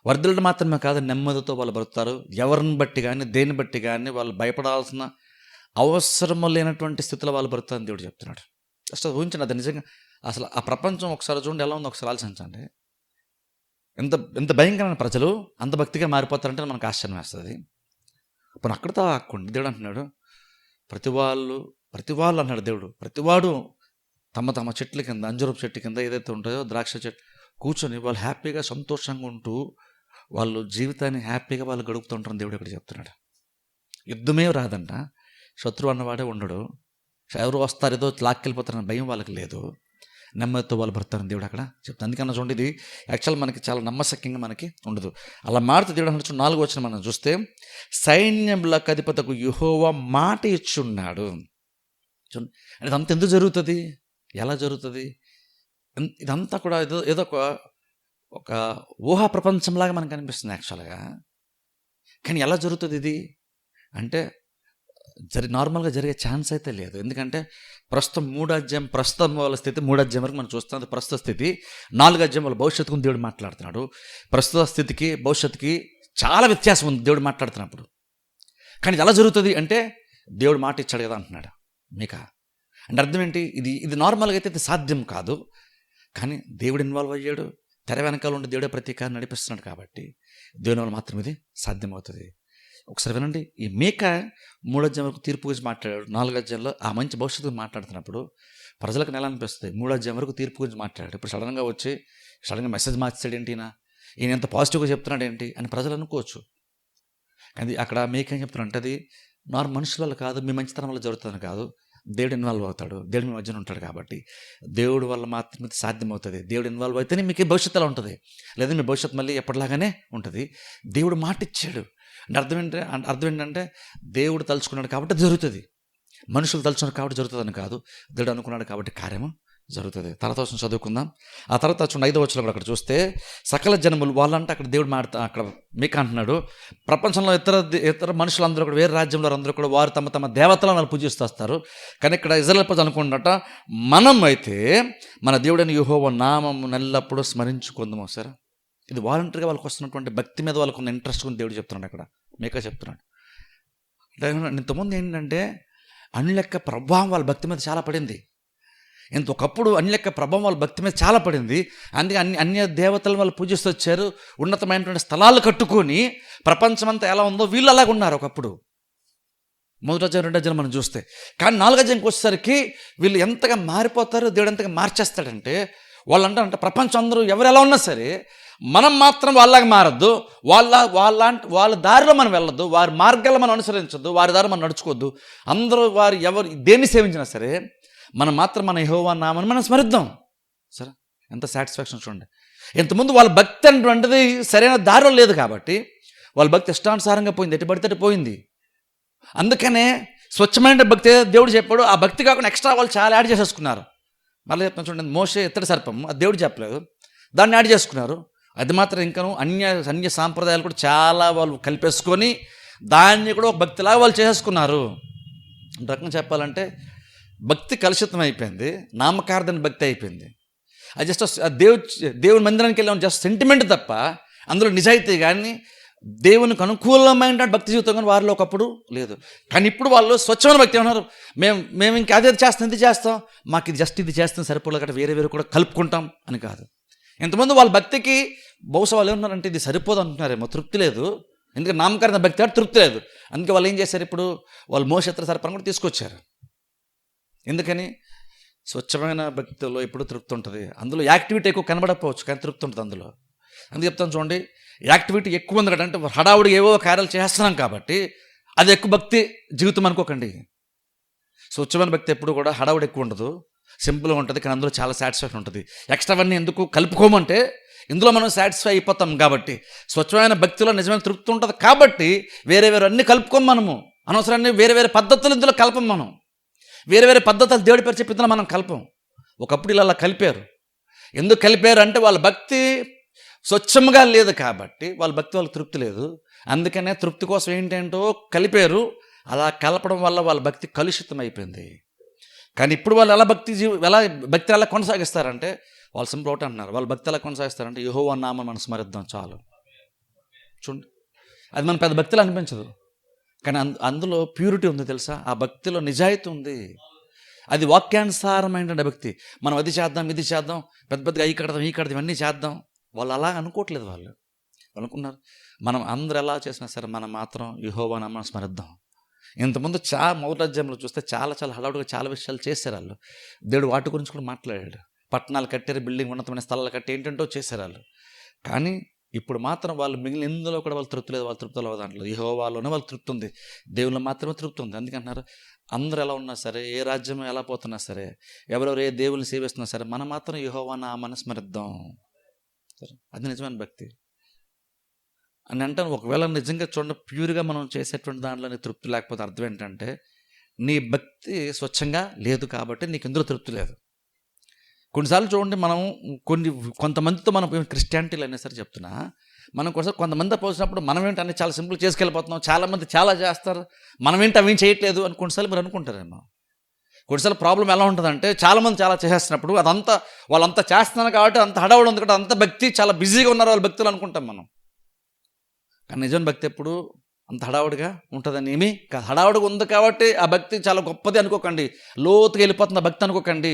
వర్ధిల్లడం మాత్రమే కాదు, నెమ్మదితో వాళ్ళు బ్రతుకుతారు. ఎవరిని బట్టి కానీ దేన్ని బట్టి కానీ వాళ్ళు భయపడాల్సిన అవసరం లేనటువంటి స్థితిలో వాళ్ళు బ్రతుకుతారని దేవుడు చెప్తున్నాడు. అసలు ఊహించండి, అది నిజంగా అసలు ఆ ప్రపంచం ఒకసారి చూడండి ఎలా ఉందో ఒకసారి ఆలోచించండి. ఎంత భయంకరమైన ప్రజలు అంత భక్తిగా మారిపోతారంటే మనకు ఆశ్చర్యం వేస్తుంది. ఇప్పుడు అక్కడితో ఆక్కండి, దేవుడు అంటున్నాడు ప్రతి వాళ్ళు అన్నాడు దేవుడు, ప్రతివాడు తమ చెట్ల కింద, అంజూరపు చెట్టు కింద ఏదైతే ఉంటుందో ద్రాక్ష చెట్టు కూర్చొని వాళ్ళు హ్యాపీగా సంతోషంగా ఉంటూ వాళ్ళు జీవితాన్ని హ్యాపీగా వాళ్ళు గడుపుతుంటారని దేవుడు ఇక్కడ చెప్తున్నాడు. యుద్ధమే రాదంట, శత్రువు అన్నవాడే ఉండడు, ఎవరు వస్తారు ఏదో లాక్కెళ్ళిపోతారని భయం వాళ్ళకి లేదు, నెమ్మదితో వాళ్ళు బ్రతారని దేవుడు అక్కడ చెప్తాను. అందుకన్నా చూడండి, ఇది యాక్చువల్ మనకి చాలా నమ్మశక్యంగా మనకి ఉండదు. అలా మారుతూ దేవుడు అంటే 4వ వచనం మనం చూస్తే, సైన్యములకు అధిపతికు యెహోవా మాట ఇచ్చున్నాడు. అంటే ఇదంతా ఎందుకు జరుగుతుంది, ఎలా జరుగుతుంది, ఇదంతా కూడా ఏదో ఒక ఊహా ప్రపంచంలాగా మనకు అనిపిస్తుంది యాక్చువల్గా. కానీ ఎలా జరుగుతుంది ఇది అంటే నార్మల్గా జరిగే ఛాన్స్ అయితే లేదు. ఎందుకంటే ప్రస్తుతం 3వ అధ్యాయం, ప్రస్తుతం వాళ్ళ స్థితి 3వ అధ్యాయం వరకు మనం చూస్తాం, అది ప్రస్తుత స్థితి. 4వ అధ్యాయం వాళ్ళ భవిష్యత్తుకు దేవుడు మాట్లాడుతున్నాడు. ప్రస్తుత స్థితికి భవిష్యత్తుకి చాలా వ్యత్యాసం ఉంది దేవుడు మాట్లాడుతున్నప్పుడు. కానీ ఇది ఎలా జరుగుతుంది అంటే, దేవుడు మాట ఇచ్చాడు కదా అంటున్నాడు మీకా. అంటే అర్థం ఏంటి, ఇది నార్మల్గా అయితే ఇది సాధ్యం కాదు, కానీ దేవుడు ఇన్వాల్వ్ అయ్యాడు, తెర వెనకాల ఉండి దేవుడే ప్రతీకారం నడిపిస్తున్నాడు కాబట్టి దేవుని వల్ల మాత్రం ఇది సాధ్యమవుతుంది. ఒకసారి వినండి, ఈ మీకా 3వ అధ్యాయం వరకు తీర్పు గురించి మాట్లాడాడు, 4వ అధ్యాయంలో ఆ మంచి భవిష్యత్తు మాట్లాడుతున్నప్పుడు ప్రజలకు నెల అనిపిస్తుంది. 3వ అధ్యాయం వరకు తీర్పు గురించి మాట్లాడాడు, ఇప్పుడు సడన్గా మెసేజ్ మార్చాడు ఏంటి, ఈయన ఎంత పాజిటివ్గా చెప్తున్నాడు ఏంటి అని ప్రజలు అనుకోవచ్చు. కానీ అక్కడ మీకేం చెప్తున్నాడు అంటే, అది మనుషుల వల్ల కాదు, మీ మంచితనం వల్ల జరుగుతుందని కాదు, దేవుడు ఇన్వాల్వ్ అవుతాడు, దేవుడు మీ మధ్యన ఉంటాడు కాబట్టి దేవుడి వల్ల మాత్రమే సాధ్యమవుతుంది. దేవుడు ఇన్వాల్వ్ అయితేనే మీకు భవిష్యత్తు ఎలా ఉంటుంది, లేదా మీ భవిష్యత్తు మళ్ళీ ఎప్పటిలాగానే ఉంటుంది. దేవుడు మాట ఇచ్చాడు అంటే అర్థం ఏంటంటే దేవుడు తలుచుకున్నాడు కాబట్టి జరుగుతుంది, మనుషులు తలుచుకున్నాడు కాబట్టి జరుగుతుందని కాదు, దేవుడు అనుకున్నాడు కాబట్టి కార్యము జరుగుతుంది. తర్వాత చదువుకుందాం. ఆ తర్వాత 5వ వచనంలో కూడా అక్కడ చూస్తే, సకల జనములు వాళ్ళంటే అక్కడ దేవుడు అక్కడ మీకు అంటున్నాడు, ప్రపంచంలో ఇతర మనుషులందరూ కూడా, వేరే రాజ్యంలో అందరూ కూడా వారు తమ దేవతలను వాళ్ళు పూజిస్తూ వస్తారు. కానీ ఇక్కడ ఇజ్రాయేల్ ప్రజలు అనుకున్నట, మనం అయితే మన దేవుడైన యెహోవా నామము ఎల్లప్పుడూ స్మరించుకుందాము. సరే, ఇది వాలంటరీగా వాళ్ళకి వస్తున్నటువంటి భక్తి మీద వాళ్ళకు ఉన్న ఇంట్రెస్ట్ గురించి దేవుడు చెప్తున్నాడు. అక్కడ మీకా చెప్తున్నాడు. ఇంతకుముందు ఏంటంటే అన్లెక్క ప్రభావం వాళ్ళ భక్తి మీద చాలా పడింది. ఒకప్పుడు అన్లెక్క ప్రభావం వాళ్ళ భక్తి మీద చాలా పడింది. అందుకే అన్య దేవతలను వాళ్ళు పూజిస్తూ వచ్చారు, ఉన్నతమైనటువంటి స్థలాలు కట్టుకొని ప్రపంచమంతా ఎలా ఉందో వీళ్ళు అలాగ ఉన్నారు ఒకప్పుడు. మొదటి అధ్యాయం రెండో అధ్యాయం మనం చూస్తే. కానీ నాలుగో అధ్యాయంకి వచ్చేసరికి వీళ్ళు ఎంతగా మారిపోతారో దేవుడు ఎంతగా మార్చేస్తాడంటే, వాళ్ళు అంటారంట ప్రపంచం అందరూ ఎవరు ఎలా ఉన్నా సరే మనం మాత్రం వాళ్ళలాగా మారద్దు, వాళ్ళ దారిలో మనం వెళ్ళొద్దు, వారి మార్గాల్లో మనం అనుసరించొద్దు, వారి దారి మనం నడుచుకోవద్దు. అందరూ వారు ఎవరు దేన్ని సేవించినా సరే మనం మాత్రం మన యెహోవా నామమును మనం స్మరిద్దాం. సరే, ఎంత సాటిస్ఫాక్షన్ చూడండి. ఇంతకుముందు వాళ్ళ భక్తి అనేటువంటిది సరైన దారిలో లేదు కాబట్టి వాళ్ళ భక్తి ఇష్టానుసారంగా పోయింది, ఎటు పడితే అటు పోయింది. అందుకనే స్వచ్ఛమైన భక్తి దేవుడు చెప్పాడు, ఆ భక్తి కాకుండా ఎక్స్ట్రా వాళ్ళు చాలా యాడ్ చేసేసుకున్నారు. మళ్ళీ చెప్తాను చూడండి, మోషే ఎత్తడి సర్పం అది దేవుడు చెప్పలేదు, దాన్ని యాడ్ చేసుకున్నారు. అది మాత్రం ఇంకను అన్య సాంప్రదాయాలు కూడా చాలా వాళ్ళు కలిపేసుకొని దాన్ని కూడా ఒక భక్తిలాగా వాళ్ళు చేసేసుకున్నారు. ఒక రకంగా చెప్పాలంటే భక్తి కలుషితం అయిపోయింది, నామకార్థన భక్తి అయిపోయింది. అది జస్ట్ దేవుని మందిరానికి వెళ్ళాం జస్ట్ సెంటిమెంట్ తప్ప అందులో నిజాయితీ కానీ దేవునికి అనుకూలమైన భక్తి జీవితం కానీ వారిలో ఒకప్పుడు లేదు. కానీ ఇప్పుడు వాళ్ళు స్వచ్ఛమైన భక్తి ఉన్నారు. మేము ఇంకా అదే చేస్తాం, ఇది చేస్తాం, మాకు ఇది జస్ట్ ఇది చేస్తాం సరిపోలే కదా, వేరే వేరే కూడా కలుపుకుంటాం అని కాదు. ఇంతమంది వాళ్ళ భక్తికి బహుశా వాళ్ళు ఏమన్నారంటే ఇది సరిపోదు అంటున్నారేమో, తృప్తి లేదు. ఎందుకంటే నామకరణ భక్తి అంటే తృప్తి లేదు. అందుకే వాళ్ళు ఏం చేశారు, ఇప్పుడు వాళ్ళు మోషే ఎత్తడి సర్పం కూడా తీసుకొచ్చారు. ఎందుకని స్వచ్ఛమైన భక్తిలో ఎప్పుడు తృప్తి ఉంటుంది. అందులో యాక్టివిటీ ఎక్కువ కనబడకపోవచ్చు కానీ తృప్తి ఉంటుంది అందులో. అందుకే చెప్తాను చూడండి, యాక్టివిటీ ఎక్కువ ఉంది అంటే హడావుడిగా ఏవో కార్యాలు చేస్తున్నాం కాబట్టి అది ఎక్కువ భక్తి జీవితం అనుకోకండి. స్వచ్ఛమైన భక్తి ఎప్పుడు కూడా హడావుడి ఎక్కువ ఉండదు, సింపుల్గా ఉంటుంది, కానీ అందులో చాలా సాటిస్ఫాక్షన్ ఉంటుంది. ఎక్స్ట్రావన్నీ ఎందుకు కలుపుకోమంటే ఇందులో మనం సాటిస్ఫై అయిపోతాం కాబట్టి. స్వచ్ఛమైన భక్తిలో నిజమైన తృప్తి ఉంటుంది కాబట్టి వేరే వేరే అన్నీ కలుపుకోం మనము, అనవసరాన్ని వేరే వేరే పద్ధతులు ఇందులో కలపం మనం, వేరే వేరే పద్ధతులు దేవుడి పేరు చెప్పి ఇందులో మనం కలపం. ఒకప్పుడు ఇలా కలిపారు. ఎందుకు కలిపారు అంటే వాళ్ళ భక్తి స్వచ్ఛంగా లేదు కాబట్టి వాళ్ళ భక్తి వాళ్ళకి తృప్తి లేదు. అందుకనే తృప్తి కోసం ఏంటంటో కలిపారు. అలా కలపడం వల్ల వాళ్ళ భక్తి కలుషితం అయిపోయింది. కానీ ఇప్పుడు వాళ్ళు ఎలా భక్తి ఎలా కొనసాగిస్తారంటే వాళ్ళు సింపుల్ ఒకటి అంటున్నారు, వాళ్ళ భక్తి ఎలా కొనసాగిస్తారంటే యెహోవా నామమును మనం స్మరిద్దాం చాలు. చూడండి, అది మన పెద్ద భక్తిలో అనిపించదు కానీ అందులో ప్యూరిటీ ఉంది తెలుసా, ఆ భక్తిలో నిజాయితీ ఉంది. అది వాక్యానుసారమైన భక్తి. మనం అది చేద్దాం ఇది చేద్దాం, పెద్ద పెద్దగా ఈ కడదాం ఇవన్నీ చేద్దాం. వాళ్ళు అలా అనుకోవట్లేదు. వాళ్ళు అనుకున్నారు మనం అందరూ ఎలా చేసినా సరే మనం మాత్రం యెహోవా నామమును స్మరిద్దాం. ఇంతకుముందు మొదటి అధ్యాయంలో చూస్తే చాలా హడావుడిగా చాలా విషయాలు చేశారు వాళ్ళు. దేవుడు వాటి గురించి కూడా మాట్లాడాడు. పట్టణాలు కట్టారు, బిల్డింగ్ ఉన్నతమైన స్థలాలు కట్టి ఏంటంటో చేశారు వాళ్ళు. కానీ ఇప్పుడు మాత్రం వాళ్ళు మిగిలిన ఎందులో కూడా వాళ్ళు తృప్తి లేదు. వాళ్ళ తృప్తిలో దాంట్లో యెహోవాలోనే వాళ్ళు తృప్తి ఉంది, దేవుళ్ళు మాత్రమే తృప్తి ఉంది. అందుకంటున్నారు అందరూ ఎలా ఉన్నా సరే, ఏ రాజ్యం ఎలా పోతున్నా సరే, ఎవరెవరు ఏ దేవుల్ని సేవిస్తున్నా సరే మనం మాత్రం యెహోవా నామమును స్మరిద్దాం. సరే, అది నిజమైన భక్తి అని అంటాను. ఒకవేళ నిజంగా చూడండి ప్యూర్గా మనం చేసేటువంటి దాంట్లో నీ తృప్తి లేకపోతే అర్థం ఏంటంటే నీ భక్తి స్వచ్ఛంగా లేదు కాబట్టి నీకు ఇందులో తృప్తి లేదు. కొన్నిసార్లు చూడండి మనం కొంతమందితో మనం క్రిస్టియానిటీలు అయినా సరే చెప్తున్నా, మనం కోసం కొంతమంది పోసినప్పుడు మనం ఏంటి అన్నీ చాలా సింపుల్ చేసుకెళ్ళిపోతున్నాం, చాలామంది చాలా చేస్తారు, మనం ఏంటి అవి చేయట్లేదు అని కొన్నిసార్లు మీరు అనుకుంటారేమో. కొన్నిసార్లు ప్రాబ్లం ఎలా ఉంటుందంటే చాలామంది చాలా చేసేస్తున్నప్పుడు వాళ్ళంతా చేస్తున్నారు కాబట్టి అంత హడావుడు ఉంది కాబట్టి అంత భక్తి చాలా బిజీగా ఉన్నారు వాళ్ళ భక్తులు అనుకుంటాం మనం. కానీ నిజమైన భక్తి ఎప్పుడు అంత హడావుడిగా ఉంటుందని ఏమీ కాదు. హడావుడిగా ఉంది కాబట్టి ఆ భక్తి చాలా గొప్పది అనుకోకండి, లోతుగా వెళ్ళిపోతుంది ఆ భక్తి అనుకోకండి.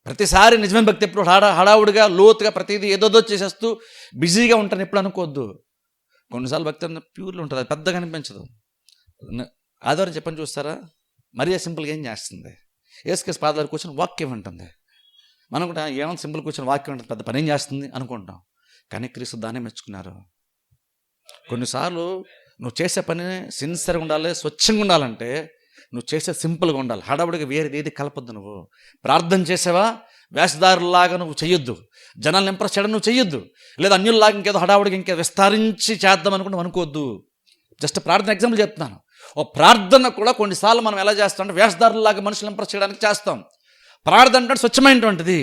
ప్రతిసారి నిజమైన భక్తి ఎప్పుడు హడావుడిగా లోతుగా ప్రతిదీ ఏదోదో చేసేస్తూ బిజీగా ఉంటాను ఎప్పుడు అనుకోవద్దు. కొన్నిసార్లు భక్తి ప్యూర్లో ఉంటుంది, అది పెద్దగా అనిపించదు. ఆదివారం చెప్పని చూస్తారా, మరీ సింపుల్గా ఏం చేస్తుంది, ఏసుకేసి పాదాలు కూర్చొని వాక్యం ఉంటుంది. మనం కూడా ఏమైనా సింపుల్ కూర్చొని వాక్యం ఉంటుంది, పెద్ద పని ఏం చేస్తుంది అనుకుంటాం. కానీ క్రీస్తు దాన్ని మెచ్చుకున్నారు. కొన్నిసార్లు నువ్వు చేసే పని సిన్సియర్గా ఉండాలి, స్వచ్ఛంగా ఉండాలంటే నువ్వు చేసే సింపుల్గా ఉండాలి. హడావుడిగా వేరేది ఏది కలపొద్దు. నువ్వు ప్రార్థన చేసావా వేషధారులాగా నువ్వు చెయ్యొద్దు, జనాలను ఇంప్రెస్ చేయడం నువ్వు చెయ్యొద్దు, లేదా అన్యుల్లాగా ఇంకేదో హడావుడిగా ఇంకేదో విస్తరించి చేద్దాం అనుకుంటే అనుకోవద్దు. జస్ట్ ప్రార్థన ఎగ్జాంపుల్ చెప్తున్నాను. ఓ ప్రార్థన కూడా కొన్నిసార్లు మనం ఎలా చేస్తామంటే వేషధారులాగా మనుషులు ఇంప్రెస్ చేయడానికి చేస్తాం. ప్రార్థన అంటే స్వచ్ఛమైనటువంటిది,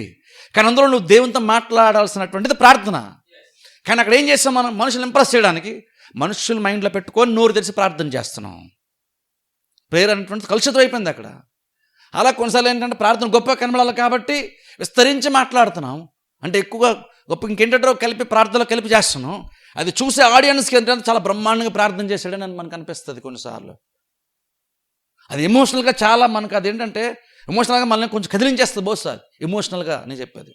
కానీ అందులో నువ్వు దేవునితో మాట్లాడాల్సినటువంటిది ప్రార్థన. కానీ అక్కడ ఏం చేస్తాం, మనం మనుషులు ఇంప్రెస్ చేయడానికి మనుషులు మైండ్లో పెట్టుకొని నోరు తెరిచి ప్రార్థన చేస్తున్నాం. ప్రేయర్ అనేటువంటిది కలుషితం అయిపోయింది అక్కడ. అలా కొన్నిసార్లు ఏంటంటే ప్రార్థన గొప్ప కనబడాలి కాబట్టి విస్తరించి మాట్లాడుతున్నాం, అంటే ఎక్కువగా గొప్ప ఇంకేంటో ప్రార్థనలో కలిపి చేస్తున్నాం. అది చూసే ఆడియన్స్కి ఏంటంటే చాలా బ్రహ్మాండంగా ప్రార్థన చేశాడని మనకు అనిపిస్తుంది కొన్నిసార్లు. అది ఎమోషనల్గా చాలా మనకు అదేంటంటే ఎమోషనల్గా మనల్ని కొంచెం కదిలించేస్తుంది బహుశా ఎమోషనల్గా నేను చెప్పేది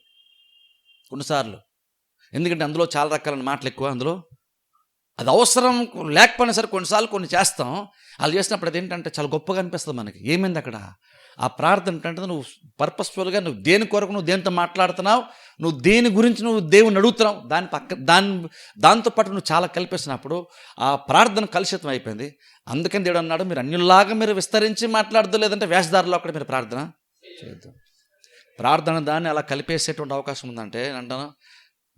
కొన్నిసార్లు. ఎందుకంటే అందులో చాలా రకాలైన మాటలు ఎక్కువ అందులో అది అవసరం లేకపోయినా సరే కొన్నిసార్లు కొన్ని చేస్తాం. అలా చేసినప్పుడు అదేంటంటే చాలా గొప్పగా అనిపిస్తుంది మనకి. ఏమైంది అక్కడ? ఆ ప్రార్థన ఏంటంటే నువ్వు పర్పస్ఫుల్గా నువ్వు దేని కొరకు నువ్వు దేనితో మాట్లాడుతున్నావు, నువ్వు దేని గురించి నువ్వు దేవుని అడుగుతున్నావు, దాంతో పాటు నువ్వు చాలా కల్పిస్తున్నప్పుడు ఆ ప్రార్థన కలుషితం అయిపోయింది. అందుకని దేవుడు అన్నాడు, మీరు అన్యుల్లాగా మీరు విస్తరించి మాట్లాడదు, లేదంటే వేషధారలో అక్కడ మీరు ప్రార్థన చేయొద్దు. ప్రార్థన దాన్ని అలా కలిపేసేటువంటి అవకాశం ఉందంటే అంటాను,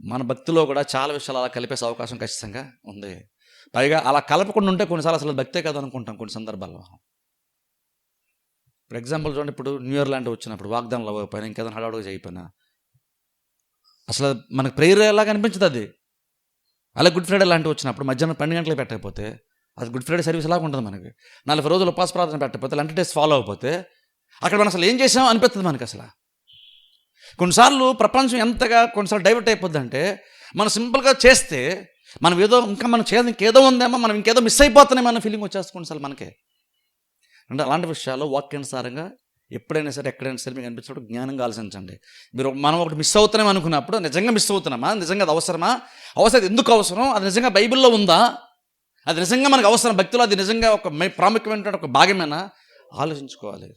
మన భక్తిలో కూడా చాలా విషయాలు అలా కలిపేసే అవకాశం ఖచ్చితంగా ఉంది. పైగా అలా కలపకుండా ఉంటే కొన్నిసార్లు అసలు భక్తే కదా అనుకుంటాం కొన్ని సందర్భాల్లో. ఫర్ ఎగ్జాంపుల్ చూడండి, ఇప్పుడు న్యూ ఇయర్ లాంటివి వచ్చినప్పుడు వాగ్దానాలు అవ్వకపోయినా ఇంకేదైనా హడావుడిగా చేయకపోయినా అసలు మనకు ప్రేయర్ ఎలాగా అనిపించదు అది. అలా గుడ్ ఫ్రైడే లాంటివి వచ్చినప్పుడు మధ్యాహ్నం 12 గంటలకు పెట్టకపోతే అది గుడ్ ఫ్రైడే సర్వీస్ లాగా ఉంటుంది మనకి. 40 రోజులు ఉపవాస ప్రార్థన పెట్టకపోతే, లంటి డేస్ ఫాలో అయిపోతే అక్కడ మనం అసలు ఏం చేసాం అనిపిస్తుంది మనకి. అసలు కొన్నిసార్లు ప్రపంచం ఎంతగా కొన్నిసార్లు డైవర్ట్ అయిపోద్ది అంటే, మనం సింపుల్గా చేస్తే మనం ఏదో ఇంకా మనం చేయాలి ఇంకేదో ఉందేమో, మనం ఇంకేదో మిస్ అయిపోతున్నామో అన్న ఫీలింగ్ వచ్చేస్తుంది కొన్నిసార్లు మనకే. అంటే అలాంటి విషయాల్లో వాక్యానుసారంగా ఎప్పుడైనా సరే ఎక్కడైనా సరే మీకు అనిపించినప్పుడు జ్ఞానంగా ఆలోచించండి. మనం ఒకటి మిస్ అవుతున్నాం అనుకున్నప్పుడు నిజంగా మిస్ అవుతున్నామా, నిజంగా అది అవసరమా, అవసరం ఎందుకు అవసరం, అది నిజంగా బైబిల్లో ఉందా, అది నిజంగా మనకు అవసరం, భక్తిలో అది నిజంగా ఒక ప్రాముఖ్యమైన ఒక భాగమేనా ఆలోచించుకోవాలి.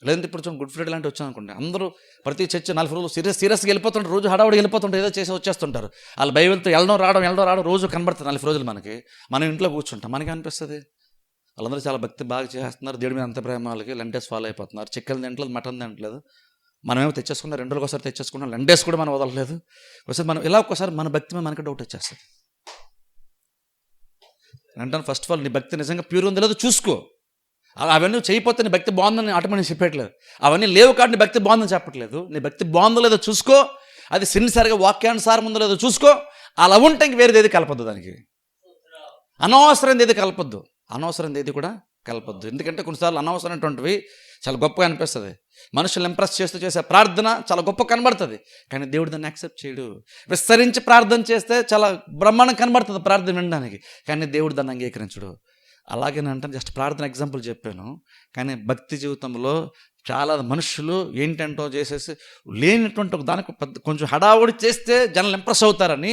లేదంటే ఇప్పుడు గుడ్ ఫ్రైడే లాంటి వచ్చాను అనుకోండి, అందరూ ప్రతి చర్చ 40 రోజులు సీరియస్గా వెళ్ళిపోతుంటారు, రోజు హడావుడి వెళ్ళిపోతుంటారు, ఏదో చేసి వచ్చేస్తుంటారు. వాళ్ళు బైబిల్తో వెళ్ళడం రావడం రోజు కనబడుతుంది 40 రోజులు మనకి. మనం ఇంట్లో కూర్చుంటాం, మనకి అనిపిస్తుంది వాళ్ళందరూ చాలా భక్తి బాగా చేస్తున్నారు, దేవుడి మీద అంత ప్రేమ, వాళ్ళకి లండేస్ ఫాలో అయిపోతున్నారు, చికెన్ తింటలేదు, మటన్ తింటలేదు, మనమేమో తెచ్చేసుకున్నాం, 2 రోజులు ఒకసారి తెచ్చేసుకున్నాం, లండేస్ కూడా మనం వదలలేదు. ఒకసారి మనం ఇలా ఒక్కసారి మన భక్తి మీద మనకి డౌట్ వచ్చేస్తుంది. అంటాను, ఫస్ట్ ఆఫ్ ఆల్ నీ భక్తి నిజంగా ప్యూర్ ఉందో లేదో చూసుకో. అవన్నీ చేయకపోతే నీ భక్తి బాగుందని ఆటోమేటిక్ చెప్పట్లేదు, అవన్నీ లేవు కాబట్టి నీ భక్తి బాగుందని చెప్పట్లేదు. నీ భక్తి బాగుందో లేదో చూసుకో, అది సిన్సియర్గా వాక్యానుసారం ఉందో లేదో చూసుకో. అలా ఉంటే ఇంక వేరేది ఏది కలపద్దు, దానికి అనవసరం ఏది కలపద్దు, అనవసరం ఏది కూడా కలపద్దు. ఎందుకంటే కొన్నిసార్లు అనవసరమైనటువంటివి చాలా గొప్పగా అనిపిస్తుంది. మనుషులు ఇంప్రెస్ చేసే ప్రార్థన చాలా గొప్ప కనబడుతుంది, కానీ దేవుడు దాన్ని యాక్సెప్ట్ చేయడు. విస్తరించి ప్రార్థన చేస్తే చాలా బ్రహ్మాండం కనబడుతుంది ప్రార్థన వినడానికి, కానీ దేవుడు దాన్ని అంగీకరించడు. అలాగే నేను అంటే జస్ట్ ప్రార్థన ఎగ్జాంపుల్ చెప్పాను, కానీ భక్తి జీవితంలో చాలా మనుషులు ఏంటంటో చేసేసి లేనటువంటి ఒక దానికి కొంచెం హడావుడి చేస్తే జనాలు ఇంప్రెస్ అవుతారని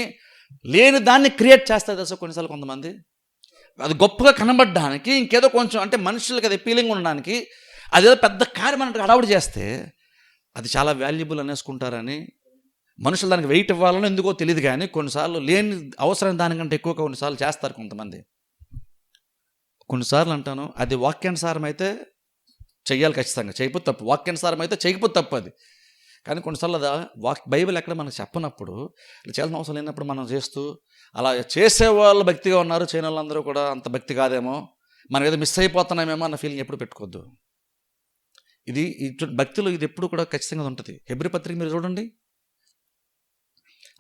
లేని దాన్ని క్రియేట్ చేస్తారు అసలు కొన్నిసార్లు కొంతమంది. అది గొప్పగా కనబడడానికి ఇంకేదో కొంచెం అంటే మనుషులకి అది ఫీలింగ్ ఉండడానికి అదేదో పెద్ద కార్యం అన్నట్టు హడావుడి చేస్తే అది చాలా వాల్యుబుల్ అనేసుకుంటారని, మనుషులు దానికి వెయిట్ ఇవ్వాలని ఎందుకో తెలియదు, కానీ కొన్నిసార్లు లేని అవసరం దానికంటే ఎక్కువగా కొన్నిసార్లు చేస్తారు కొంతమంది. కొన్నిసార్లు అంటాను, అది వాక్యానుసారం అయితే చెయ్యాలి ఖచ్చితంగా, చేయకపోతే తప్పు. వాక్యానుసారం అయితే చేయకపోతే తప్పు అది. కానీ కొన్నిసార్లు అది బైబిల్ ఎక్కడ మనకు చెప్పనప్పుడు, చేయాల్సిన అవసరం లేనప్పుడు మనం చేస్తూ అలా చేసేవాళ్ళు భక్తిగా ఉన్నారు, చేయని వాళ్ళందరూ కూడా అంత భక్తి కాదేమో, మనం ఏదో మిస్ అయిపోతున్నామేమో అన్న ఫీలింగ్ ఎప్పుడు పెట్టుకోవద్దు. ఇది భక్తిలో ఇది ఎప్పుడు కూడా ఖచ్చితంగా ఉంటుంది. హెబ్రీ పత్రిక మీరు చూడండి,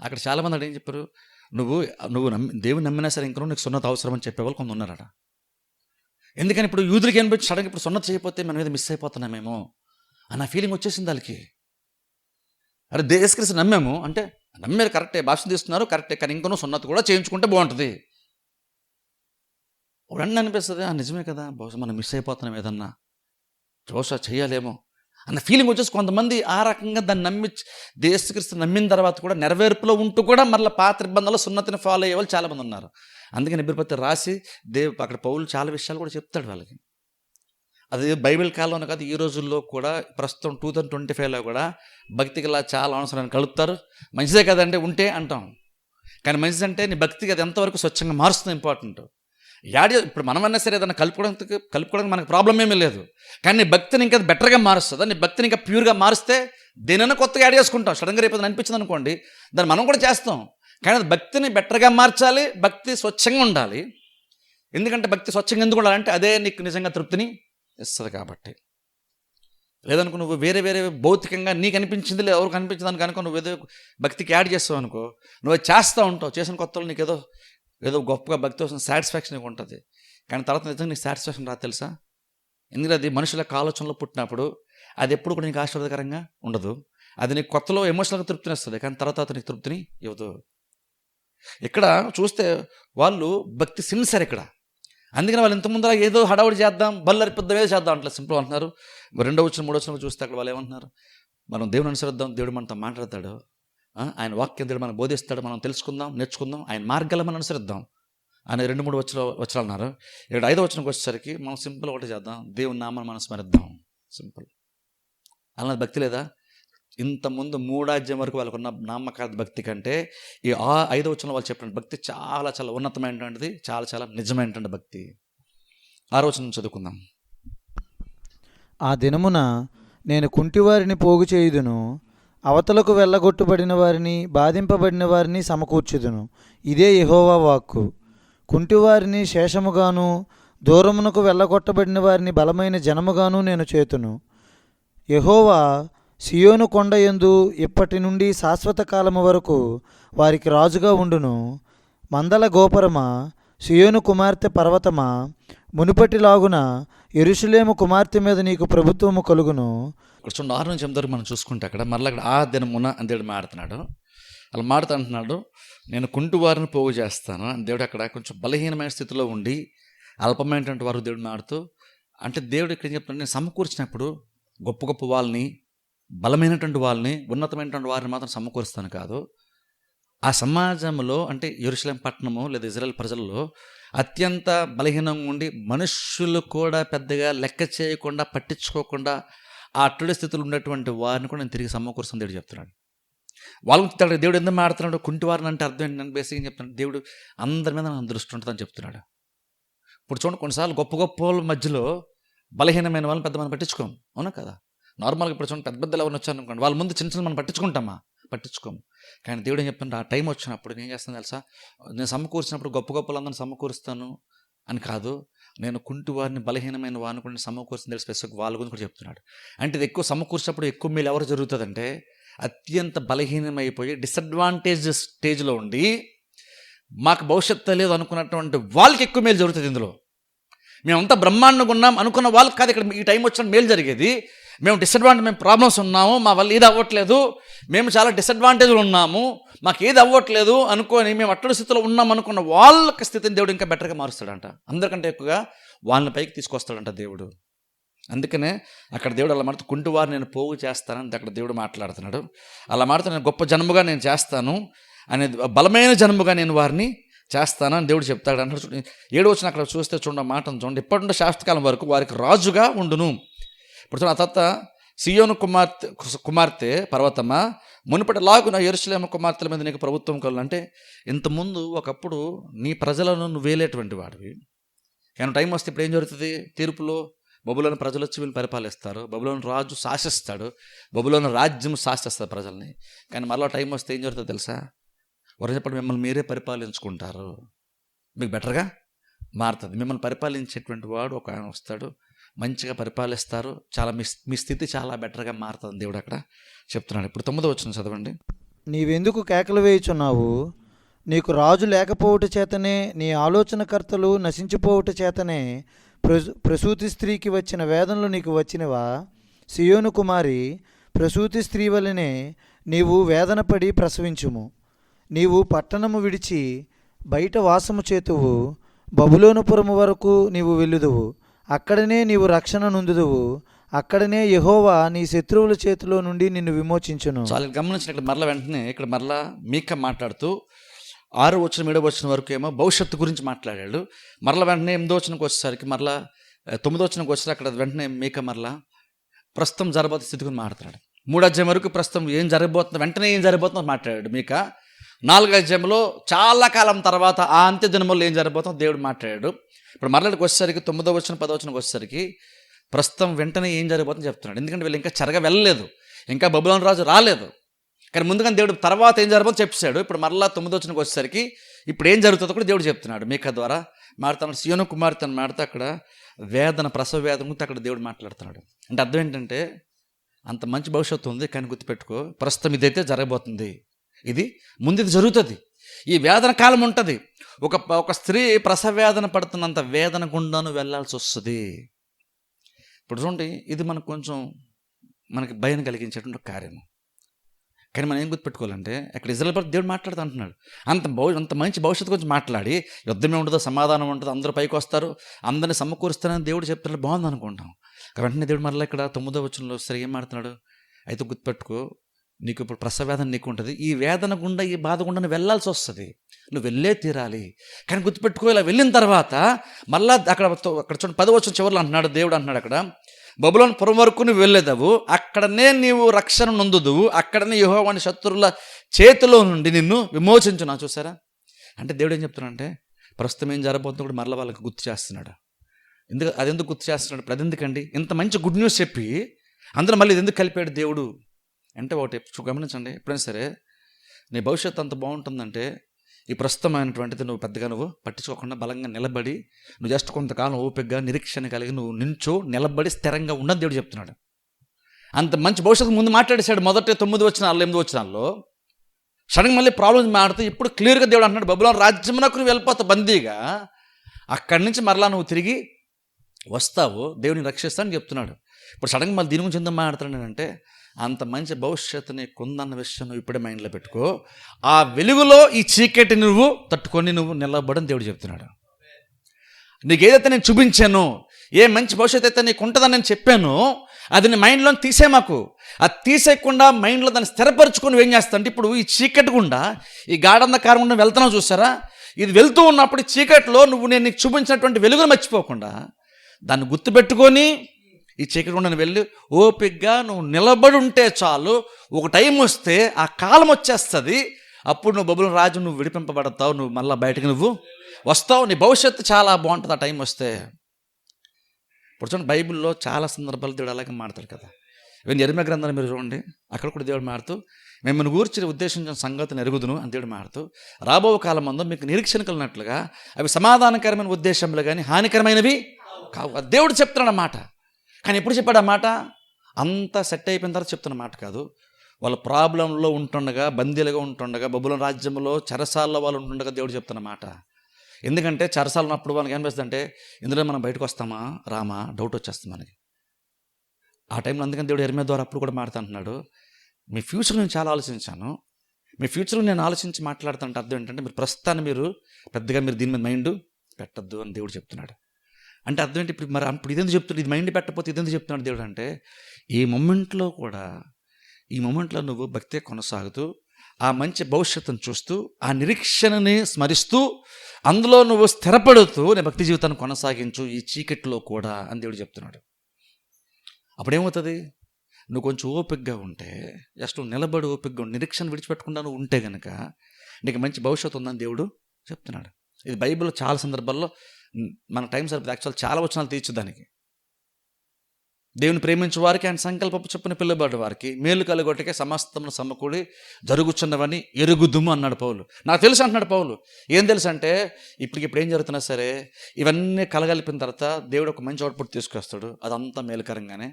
అక్కడ చాలామంది అక్కడ ఏం చెప్పారు, నువ్వు దేవుని నమ్మినా సరే ఇంకా నీకు సున్నత అవసరం అని చెప్పేవాళ్ళు కొంత ఉన్నారట. ఎందుకని ఇప్పుడు యూదులకి అనిపించి సడన్గా ఇప్పుడు సున్నత చేయకపోతే మనం ఏదో మిస్ అయిపోతున్నామేమో అన్న ఫీలింగ్ వచ్చేసింది వాళ్ళకి. అరే యేసుక్రీస్తు నమ్మాము అంటే నమ్మారు కరెక్టే, భాష తీస్తున్నారు కరెక్టే, కానీ ఇంకొన సున్నత కూడా చేయించుకుంటే బాగుంటుంది. ఒకడన్నా అనిపిస్తుంది, నిజమే కదా, బహుశా మనం మిస్ అయిపోతున్నాం ఏదన్నా, బహుశా చేయాలేమో అన్న ఫీలింగ్ వచ్చేసి కొంతమంది ఆ రకంగా దాన్ని నమ్మి యేసుక్రీస్తు నమ్మిన తర్వాత కూడా నెరవేర్పులో ఉంటూ కూడా మళ్ళీ పాత నిబంధనలో సున్నతిని ఫాలో అయ్యే వాళ్ళు చాలామంది ఉన్నారు. అందుకని హెబ్రీ పత్రిక రాసి అక్కడ పౌలు చాలా విషయాలు కూడా చెప్తాడు వాళ్ళకి. అది బైబిల్ కాలంలో కాదు, ఈ రోజుల్లో కూడా ప్రస్తుతం 2025లో కూడా భక్తికి ఇలా చాలా అవసరాన్ని కలుపుతారు. మంచిదే కదంటే ఉంటే అంటాం, కానీ మంచిదంటే నీ భక్తికి అది ఎంతవరకు స్వచ్ఛంగా మారుస్తుంది ఇంపార్టెంట్. ఇప్పుడు మనమన్నా సరే ఏదైనా కలుపుకోవడానికి మనకు ప్రాబ్లం ఏమీ లేదు, కానీ నీ భక్తిని ఇంకా బెటర్గా మారుస్తుందా, నీ భక్తిని ఇంకా ప్యూర్గా మారిస్తే దేనైనా కొత్తగా యాడ్ చేసుకుంటాం. సడన్గా రేపు అనిపించింది అనుకోండి, దాన్ని మనం కూడా చేస్తాం, కానీ అది భక్తిని బెటర్గా మార్చాలి, భక్తి స్వచ్ఛంగా ఉండాలి. ఎందుకంటే భక్తి స్వచ్ఛంగా ఎందుకు ఉండాలంటే అదే నీకు నిజంగా తృప్తిని ఇస్తుంది కాబట్టి. లేదనుకో నువ్వు వేరే భౌతికంగా నీకు అనిపించింది లేదు ఎవరికి అనిపించింది కనుక నువ్వు ఏదో భక్తికి యాడ్ చేస్తావు అనుకో, నువ్వు చేస్తూ ఉంటావు, చేసిన కొత్తలో నీకు ఏదో గొప్పగా భక్తి వస్తుంది, సాటిస్ఫాక్షన్ ఉంటుంది, కానీ తర్వాత నిజంగా నీకు సాటిస్ఫాక్షన్ రాదు తెలుసా. ఎందుకంటే అది మనుషుల ఆలోచనలో పుట్టినప్పుడు అది ఎప్పుడు కూడా నీకు ఆశీర్వాదకరంగా ఉండదు. అది నీకు కొత్తలో ఎమోషనల్గా తృప్తిని ఇస్తుంది, కానీ తర్వాత నీకు తృప్తిని ఇవ్వదు. ఇక్కడ చూస్తే వాళ్ళు భక్తి సిన్సియర్ ఇక్కడ. అందుకని వాళ్ళు ఇంత ముందర ఏదో హడావుడి చేద్దాం, బల్లరిపిద్దాం, ఏదో చేద్దాం అట్లా సింపుల్ అంటున్నారు. 2వ వచనం 3వ వచనం చూస్తే అక్కడ వాళ్ళు ఏమంటున్నారు, మనం దేవుని అనుసరిద్దాం, దేవుడు మనతో మాట్లాడతాడు, ఆయన వాక్యం దేవుడు మనకు బోధిస్తాడు, మనం తెలుసుకుందాం, నేర్చుకుందాం, ఆయన మార్గాలు మనం అనుసరిద్దాం అని 2-3 వచనాలు అన్నారు. ఇక్కడ 5వ వచనంకి వచ్చేసరికి మనం సింపుల్ ఒకటి చేద్దాం, దేవుని నామాన్ని మనం స్మరిద్దాం. సింపుల్. అలా భక్తి లేదా? ఇంతకుముందు 3 అధ్యాయం వరకు వాళ్ళకున్న నామకార్థ భక్తి కంటే ఈ 5వ వచనంలో వాళ్ళు చెప్పిన భక్తి చాలా చాలా ఉన్నతమైనటువంటిది, చాలా చాలా నిజమైనటువంటి భక్తి. 6వ వచనం చదువుకుందాం. ఆ దినమున నేను కుంటివారిని పోగు చేయుదును, అవతలకు వెళ్ళగొట్టుబడిన వారిని, బాధింపబడిన వారిని సమకూర్చుదును. ఇదే యెహోవా వాక్కు. కుంటివారిని శేషముగాను, దూరమునకు వెళ్ళగొట్టబడిన వారిని బలమైన జనముగాను నేను చేతును. యెహోవా సియోను కొండయందు ఇప్పటి నుండి శాశ్వత కాలము వరకు వారికి రాజుగా ఉండును. మందల గోపురమా, సియోను కుమార్తె పర్వతమా, మునుపటిలాగున యెరూషలేము కుమార్తె మీద నీకు ప్రభుత్వము కలుగును. ఇక్కడ చూడండి, 6 నుంచి 8 వరకు మనం చూసుకుంటే అక్కడ మరలా అక్కడ ఆ దినమున అని దేవుడు మాడుతున్నాడు. అలా మాడుతూ అంటున్నాడు, నేను కుంటివారిని పోగు చేస్తాను అని దేవుడు అక్కడ కొంచెం బలహీనమైన స్థితిలో ఉండి అల్పమైనటువంటి వారు దేవుడు మాడుతూ అంటే దేవుడు ఇక్కడ ఏం చెప్తున్నాడు, నేను సమకూర్చినప్పుడు గొప్ప గొప్ప వాళ్ళని, బలమైనటువంటి వాళ్ళని, ఉన్నతమైనటువంటి వారిని మాత్రం సమకూరుస్తాను కాదు, ఆ సమాజంలో అంటే యెరూషలేం పట్టణము లేదా ఇజ్రాయెల్ ప్రజల్లో అత్యంత బలహీనంగా ఉండి మనుష్యులు కూడా పెద్దగా లెక్క చేయకుండా పట్టించుకోకుండా ఆ అట్టడి స్థితిలో ఉన్నటువంటి వారిని కూడా నేను తిరిగి సమకూరుస్తాను దేవుడు చెప్తున్నాడు. వాళ్ళకి దేవుడు ఎందుకు మాడుతున్నాడు, కుంటివారిని అంటే అర్థం ఏంటి? నేను బేసిక్గా చెప్తున్నాడు, దేవుడు అందరి మీద నా దృష్టి ఉంటుందని చెప్తున్నాడు. ఇప్పుడు చూడండి, కొన్నిసార్లు గొప్ప గొప్ప వాళ్ళ మధ్యలో బలహీనమైన వాళ్ళని పెద్ద మనం పట్టించుకోం, అవునా కదా? నార్మల్గా ఇప్పుడు చూడండి, పెద్ద పెద్దలు ఎవరిని వచ్చారు అనుకోండి, వాళ్ళ ముందు చిన్న చిన్న మనం పట్టించుకోము. కానీ దేవుడు ఏం చెప్తుంటే, ఆ టైం వచ్చినప్పుడు నేను చేస్తాను తెలుసా, నేను సమకూర్చినప్పుడు గొప్ప గొప్ప వాళ్ళందరినీ సమకూరుస్తాను అని కాదు, నేను కుంటి వారిని, బలహీనమైన వారిని కూడా సమకూర్చిన తెలిసి స్పెసిఫిక్ వాళ్ళ గురించి కూడా చెప్తున్నాడు. అంటే ఇది ఎక్కువ సమకూర్చినప్పుడు ఎక్కువ మేలు ఎవరు జరుగుతుందంటే, అత్యంత బలహీనమైపోయి డిసడ్వాంటేజ్ స్టేజ్లో ఉండి మాకు భవిష్యత్తు లేదు అనుకున్నటువంటి వాళ్ళకి ఎక్కువ మేలు జరుగుతుంది. ఇందులో మేమంతా బ్రహ్మాండంగా ఉన్నాం అనుకున్న వాళ్ళకి కాదు ఇక్కడ ఈ టైం వచ్చిన మేలు జరిగేది. మేము మేము ప్రాబ్లమ్స్ ఉన్నాము, మా వల్ల ఏది అవ్వట్లేదు, మేము చాలా డిసడ్వాంటేజ్లు ఉన్నాము, మాకు ఏది అవ్వట్లేదు అనుకొని మేము అట్టడి స్థితిలో ఉన్నాం అనుకున్న వాళ్ళకి స్థితిని దేవుడు ఇంకా బెటర్గా మారుస్తాడంట. అందరికంటే ఎక్కువగా వాళ్ళని పైకి తీసుకొస్తాడంట దేవుడు. అందుకనే అక్కడ దేవుడు అలా మాట్లాడుతూ కుంటి వారిని నేను పోగు చేస్తానని అక్కడ దేవుడు మాట్లాడుతున్నాడు. అలా మాట్లాడుతూ నేను గొప్ప జనముగా నేను చేస్తాను అనేది, బలమైన జనముగా నేను వారిని చేస్తానని దేవుడు చెప్తాడు అంటే 7వ వచనం అక్కడ చూస్తే చూడండి, మాటను చూడండి, ఇప్పటి నుండి శాశ్వతకాలం వరకు వారికి రాజుగా ఉండును. ఇప్పుడు ఆ తర్వాత సియోను కుమార్తె పర్వతమా, మునుపటి లాగున యెరూషలేము కుమార్తెల మీద నీకు ప్రభుత్వం కలుగు. అంటే ఇంతకుముందు ఒకప్పుడు నీ ప్రజలను నువ్వు వేలేటువంటి వాడివి, కానీ టైం వస్తే ఇప్పుడు ఏం జరుగుతుంది, తీర్పులో బబులోని ప్రజలు వచ్చి వీళ్ళు పరిపాలిస్తారు, బబులోని రాజు శాసిస్తాడు, బబులోని రాజ్యం శాసిస్తుంది ప్రజల్ని. కానీ మరలా టైం వస్తే ఏం జరుగుతుందో తెలుసా, వారు చెప్పండి, మిమ్మల్ని మీరే పరిపాలించుకుంటారు, మీకు బెటర్గా మారుతుంది. మిమ్మల్ని పరిపాలించేటువంటి వాడు ఒక ఆయన వస్తాడు, మంచిగా పరిపాలిస్తారు, చాలా మీ స్థితి చాలా బెటర్గా మారుతుంది దేవుడు అక్కడ చెప్తున్నాడు. ఇప్పుడు 9వ వచనం చదవండి. నీవెందుకు కేకలు వేయుచున్నావు? నీకు రాజు లేకపోవుట చేతనే, నీ ఆలోచనకర్తలు నశించిపోవుట చేతనే ప్రసూతి స్త్రీకి వచ్చిన వేదనలు నీకు వచ్చినవా? సియోను కుమారి, ప్రసూతి స్త్రీ వలనే నీవు వేదనపడి ప్రసవించుము. నీవు పట్టణము విడిచి బయట వాసము చేతువు, బబులోనుపురము వరకు నీవు వెళ్ళుదువు, అక్కడనే నీవు రక్షణ నొందుదువు, అక్కడనే యెహోవా నీ శత్రువుల చేతిలో నుండి నిన్ను విమోచించును. చాలా గమనించిన మరలా వెంటనే ఇక్కడ మరలా మీకా మాట్లాడుతూ 6వ వచనం 7వ వచనం వరకు ఏమో భవిష్యత్తు గురించి మాట్లాడాడు. మరలా వెంటనే 8వ వచనంకి వచ్చేసరికి మరలా 9వ వచనంకి వచ్చేసరికి అక్కడ వెంటనే మీకా మరలా ప్రస్తుతం జరగబోతున్న స్థితి గురించి మాట్లాడాడు. 3వ అధ్యాయం వరకు ప్రస్తుతం ఏం జరగబోతుందో, వెంటనే ఏం జరగబోతుందో మాట్లాడాడు మీకా. 4వ అధ్యాయంలో చాలా కాలం తర్వాత ఆ అంత్య దినముల్లో ఏం జరగబోతుందో దేవుడు మాట్లాడాడు. ఇప్పుడు మరలాడికి వచ్చేసరికి 9వ వచనం 10వ వచనంకి వచ్చేసరికి ప్రస్తుతం వెంటనే ఏం జరగబోతుందో చెప్తున్నాడు. ఎందుకంటే వీళ్ళు ఇంకా చెరగ వెళ్ళలేదు, ఇంకా బబులోను రాజు రాలేదు, కానీ ముందుగానే దేవుడు తర్వాత ఏం జరగబోతుందో చెప్పాడు. ఇప్పుడు మరలా 9వ వచనంకి వచ్చేసరికి ఇప్పుడు ఏం జరుగుతుందో కూడా దేవుడు చెప్తున్నాడు. మీకా ద్వారా మాట్లాడుతున్నాడు. సియోను కుమార్తె అని మాట్లాడుతూ అక్కడ వేదన, ప్రసవ వేదన గురించి అక్కడ దేవుడు మాట్లాడుతున్నాడు. అంటే అర్థం ఏంటంటే, అంత మంచి భవిష్యత్తు ఉంది, కానీ గుర్తుపెట్టుకో, ప్రస్తుతం ఇదైతే జరగబోతుంది, ఇది ముందు ఇది జరుగుతుంది, ఈ వేదన కాలం ఉంటుంది. ఒక స్త్రీ ప్రసవ వేదన పడుతున్నంత వేదన గుండాను వెళ్ళాల్సి వస్తుంది. ఇప్పుడు చూడండి, ఇది మనకు కొంచెం మనకి భయం కలిగించేటువంటి కార్యము. కానీ మనం ఏం గుర్తుపెట్టుకోవాలంటే, అక్కడ ఇజ్రాయెల్ పట్ల దేవుడు మాట్లాడుతూ అంటున్నాడు. అంత మంచి భవిష్యత్తు గురించి మాట్లాడి యుద్ధమే ఉండదు, సమాధానం ఉంటుంది, అందరూ పైకి వస్తారు, అందరినీ సమకూరుస్తారని దేవుడు చెప్తున్నాడు, బాగుంది అనుకుంటాం. వెంటనే దేవుడు మరలా ఇక్కడ 9వ వచనంలో సరే ఏం మాట్లాడుతున్నాడు, అయితే గుర్తుపెట్టుకో, నీకు ఇప్పుడు ప్రసవ వేదన నీకు ఉంటుంది. ఈ వేదన గుండా ఈ బాధ గుండా నువ్వు వెళ్ళాల్సి వస్తుంది, నువ్వు వెళ్ళే తీరాలి. కానీ గుర్తుపెట్టుకో, ఇలా వెళ్ళిన తర్వాత మళ్ళా అక్కడ చూడండి 10వ వచనం చివరిలో అంటున్నాడు, దేవుడు అంటున్నాడు అక్కడ, బబులోను పురం వరకు నువ్వు వెళ్ళేదవు, అక్కడనే నీవు రక్షణ నొందుదువు, అక్కడనే యెహోవా శత్రువుల చేతిలో నుండి నిన్ను విమోచించునా. చూసారా, అంటే దేవుడు ఏం చెప్తున్నాడంటే ప్రస్తుతం ఏం జరగబోతుందో కూడా మరలా వాళ్ళకి గుర్తు చేస్తున్నాడు. అదెందుకు గుర్తు చేస్తున్నాడు? ఇప్పుడు అదెందుకండి ఇంత మంచి గుడ్ న్యూస్ చెప్పి అందరూ మళ్ళీ ఇది ఎందుకు కలిపాడు దేవుడు అంటే, ఒకటి గమనించండి, ఎప్పుడైనా సరే నీ భవిష్యత్తు అంత బాగుంటుందంటే ఈ ప్రస్తుతమైనటువంటిది నువ్వు పెద్దగా నువ్వు పట్టించుకోకుండా బలంగా నిలబడి, నువ్వు జస్ట్ కొంతకాలం ఓపికగా నిరీక్షణ కలిగి నువ్వు నించో నిలబడి స్థిరంగా ఉండని దేవుడు చెప్తున్నాడు. అంత మంచి భవిష్యత్తు ముందు మాట్లాడేశాడు. మొదటి 9 వచనాల్లో 8 వచనాల్లో సడన్గా మళ్ళీ ప్రాబ్లమ్స్ మాడుతూ ఇప్పుడు క్లియర్గా దేవుడు అంటున్నాడు, బబులోను రాజ్యమునకు నువ్వు వెళ్ళిపోతావు బందీగా, అక్కడి నుంచి మరలా నువ్వు తిరిగి వస్తావు, దేవుని రక్షిస్తానని చెప్తున్నాడు. ఇప్పుడు సడన్గా మళ్ళీ దీని గురించి ఎందుకు మాట్లాడుతున్నాడు అంటే, అంత మంచి భవిష్యత్తుని కొందన్న విషయం నువ్వు ఇప్పుడే మైండ్లో పెట్టుకో, ఆ వెలుగులో ఈ చీకటి నువ్వు తట్టుకొని నువ్వు నిలబడని దేవుడు చెప్తున్నాడు. నీకు ఏదైతే నేను చూపించాను, ఏ మంచి భవిష్యత్తు అయితే నీకు ఉంటుందని నేను చెప్పాను, అది నీ మైండ్లో తీసే మాకు. అది తీసేయకుండా మైండ్లో దాన్ని స్థిరపరచుకొని నువ్వేం చేస్తా అంటే, ఇప్పుడు ఈ చీకటి గుండా ఈ గాఢంధకారం గుండా వెళ్తున్నావు చూసారా, ఇది వెళ్తూ ఉన్నప్పుడు ఈ చీకటిలో నువ్వు నేను నీకు చూపించినటువంటి వెలుగును మర్చిపోకుండా దాన్ని గుర్తుపెట్టుకొని ఈ చీకటి గుండా వెళ్ళి ఓపికగా నువ్వు నిలబడి ఉంటే చాలు, ఒక టైం వస్తే ఆ కాలం వచ్చేస్తుంది, అప్పుడు నువ్వు బబులోను రాజు నువ్వు విడిపింపబడతావు, నువ్వు మళ్ళీ బయటకు నువ్వు వస్తావు, నీ భవిష్యత్తు చాలా బాగుంటుంది ఆ టైం వస్తే. ఇప్పుడు చూడండి, బైబిల్లో చాలా సందర్భాలు దేవుడు అలాగే మాడతాడు కదా. ఇవన్నీ యెరెమీయా గ్రంథాన్ని మీరు చూడండి, అక్కడ కూడా దేవుడు మాడుతూ మిమ్మల్ని గూర్చి ఉద్దేశించిన సంగతిని ఎరుగుదును అని దేవుడు మాడుతూ, రాబో కాలం ముందు మీకు నిరీక్షణ కలిగినట్లుగా అవి సమాధానకరమైన ఉద్దేశంలో కానీ హానికరమైనవి కావు, దేవుడు చెప్తున్నాడు అన్నమాట. కానీ ఎప్పుడు చెప్పాడు ఆ మాట? అంతా సెట్ అయిపోయిన తర్వాత చెప్తున్న మాట కాదు. వాళ్ళ ప్రాబ్లంలో ఉంటుండగా, బందీలుగా ఉంటుండగా, బబులోను రాజ్యంలో చెరసాల్లో వాళ్ళు ఉంటుండగా దేవుడు చెప్తున్న మాట. ఎందుకంటే చెరసాలు ఉన్నప్పుడు వాళ్ళకి అనిపిస్తుంది అంటే, ఇందులో మనం బయటకు వస్తామా రామా డౌట్ వచ్చేస్తుంది మనకి ఆ టైంలో. అందుకని దేవుడు యెరెమీయా ద్వారా అప్పుడు కూడా మాట్లాడుతున్నాడు, మీ ఫ్యూచర్ నేను చాలా ఆలోచించాను, మీ ఫ్యూచర్లో నేను ఆలోచించి మాట్లాడుతానంటే అర్థం ఏంటంటే, మీరు ప్రస్తుతాన్ని మీరు పెద్దగా మీరు దీని మీద మైండ్ పెట్టద్దు అని దేవుడు చెప్తున్నాడు. అంటే అర్థం ఏంటి? ఇప్పుడు మరి అప్పుడు ఇదెందుకు చెప్తున్నాడు, ఇది మైండ్ పెట్టకపోతే ఇదెందుకు చెప్తున్నాడు దేవుడు అంటే, ఈ మొమెంట్లో కూడా ఈ మొమెంట్లో నువ్వు భక్తి కొనసాగుతూ ఆ మంచి భవిష్యత్తును చూస్తూ ఆ నిరీక్షణని స్మరిస్తూ అందులో నువ్వు స్థిరపడుతూ నీ భక్తి జీవితాన్ని కొనసాగించు ఈ చీకటిలో కూడా అని దేవుడు చెప్తున్నాడు. అప్పుడేమవుతుంది? నువ్వు కొంచెం ఓపికగా ఉంటే, జస్ట్ నిలబడి ఓపికగా నిరీక్షణ విడిచిపెట్టకుండా నువ్వు ఉంటే కనుక నీకు మంచి భవిష్యత్తు ఉందని దేవుడు చెప్తున్నాడు. ఇది బైబిల్లో చాలా సందర్భాల్లో మన టైం సరిపోతుంది, యాక్చువల్ చాలా వచనాలు తీర్చు దానికి. దేవుని ప్రేమించే వారికి ఆయన సంకల్పపు చొప్పున పిలువబడ్డ వారికి మేలు కలుగొట్టకే సమస్తమును సమకూడి జరుగుచున్నవని ఎరుగుదుము అన్నాడు పౌలు. నాకు తెలుసు అంటున్నాడు పౌలు. ఏం తెలుసు అంటే, ఇప్పుడు ఏం జరుగుతున్నా సరే ఇవన్నీ కలగలిపిన తర్వాత దేవుడు ఒక మంచి అవుట్పుట్ తీసుకొస్తాడు, అదంతా మేలుకరంగానే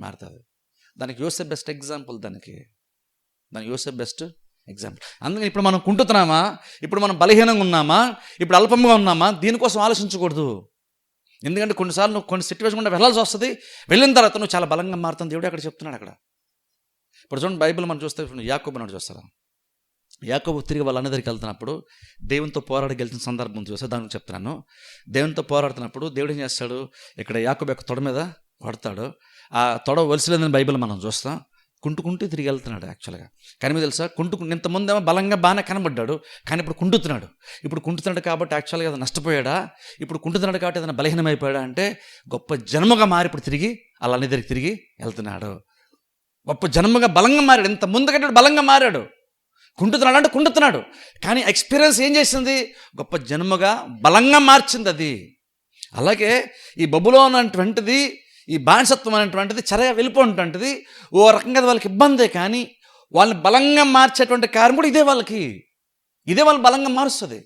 మారుతుంది. దానికి యోసేపు బెస్ట్ ఎగ్జాంపుల్. దానికి యోసేపు బెస్ట్ ఎగ్జాంపుల్. అందుకని ఇప్పుడు మనం కుంటున్నామా, ఇప్పుడు మనం బలహీనంగా ఉన్నామా, ఇప్పుడు అల్పంగా ఉన్నామా, దీనికోసం ఆలోచించకూడదు. ఎందుకంటే కొన్నిసార్లు నువ్వు కొన్ని సిచ్యువేషన్ కూడా వెళ్ళాల్సి వస్తుంది, వెళ్ళిన తర్వాత నువ్వు చాలా బలంగా మారుతుంది దేవుడు అక్కడ చెప్తున్నాడు. అక్కడ ఇప్పుడు చూడండి, బైబిల్ మనం చూస్తే యాకోబు నాడు చూస్తారా, యాకోబు తిరిగి వాళ్ళ అన్న దగ్గరికి వెళ్తున్నప్పుడు దేవునితో పోరాడి గెలిచిన సందర్భం చూస్తే దానికి చెప్తున్నాను. దేవునితో పోరాడుతున్నప్పుడు దేవుడు ఏం చేస్తాడు, ఇక్కడ యాకోబు యొక్క తొడ మీద కొడతాడు. ఆ తొడ వలసలేదని బైబిల్ మనం చూస్తాం. కుంటుకుంటూ తిరిగి వెళ్తున్నాడు యాక్చువల్గా. కానీ మీకు తెలుసా, ఇంతకుముందేమో బలంగా బాగానే కనబడ్డాడు, కానీ ఇప్పుడు కుంటుతున్నాడు కాబట్టి యాక్చువల్గా అది నష్టపోయాడా, ఇప్పుడు కుంటుతున్నాడు కాబట్టి ఏదైనా బలహీనమైపోయాడా అంటే, గొప్ప జన్మగా మారి ఇప్పుడు తిరిగి అలా అన్ని దగ్గరికి తిరిగి వెళ్తున్నాడు. గొప్ప జన్మగా బలంగా మారాడు, ఇంత ముందు కంటే బలంగా మారాడు. కుంటుతున్నాడు అంటే కుంటుతున్నాడు, కానీ ఎక్స్పీరియన్స్ ఏం చేసింది, గొప్ప జన్మగా బలంగా మార్చింది అది. అలాగే ఈ బబులోను అనేటువంటిది, ఈ బానిసత్వం అనేటువంటిది చెరగా వెళ్ళిపోయినటువంటిది ఓ రకంగా వాళ్ళకి ఇబ్బందే, కానీ వాళ్ళని బలంగా మార్చేటువంటి కార్యం కూడా ఇదే వాళ్ళు బలంగా మారుస్తుంది.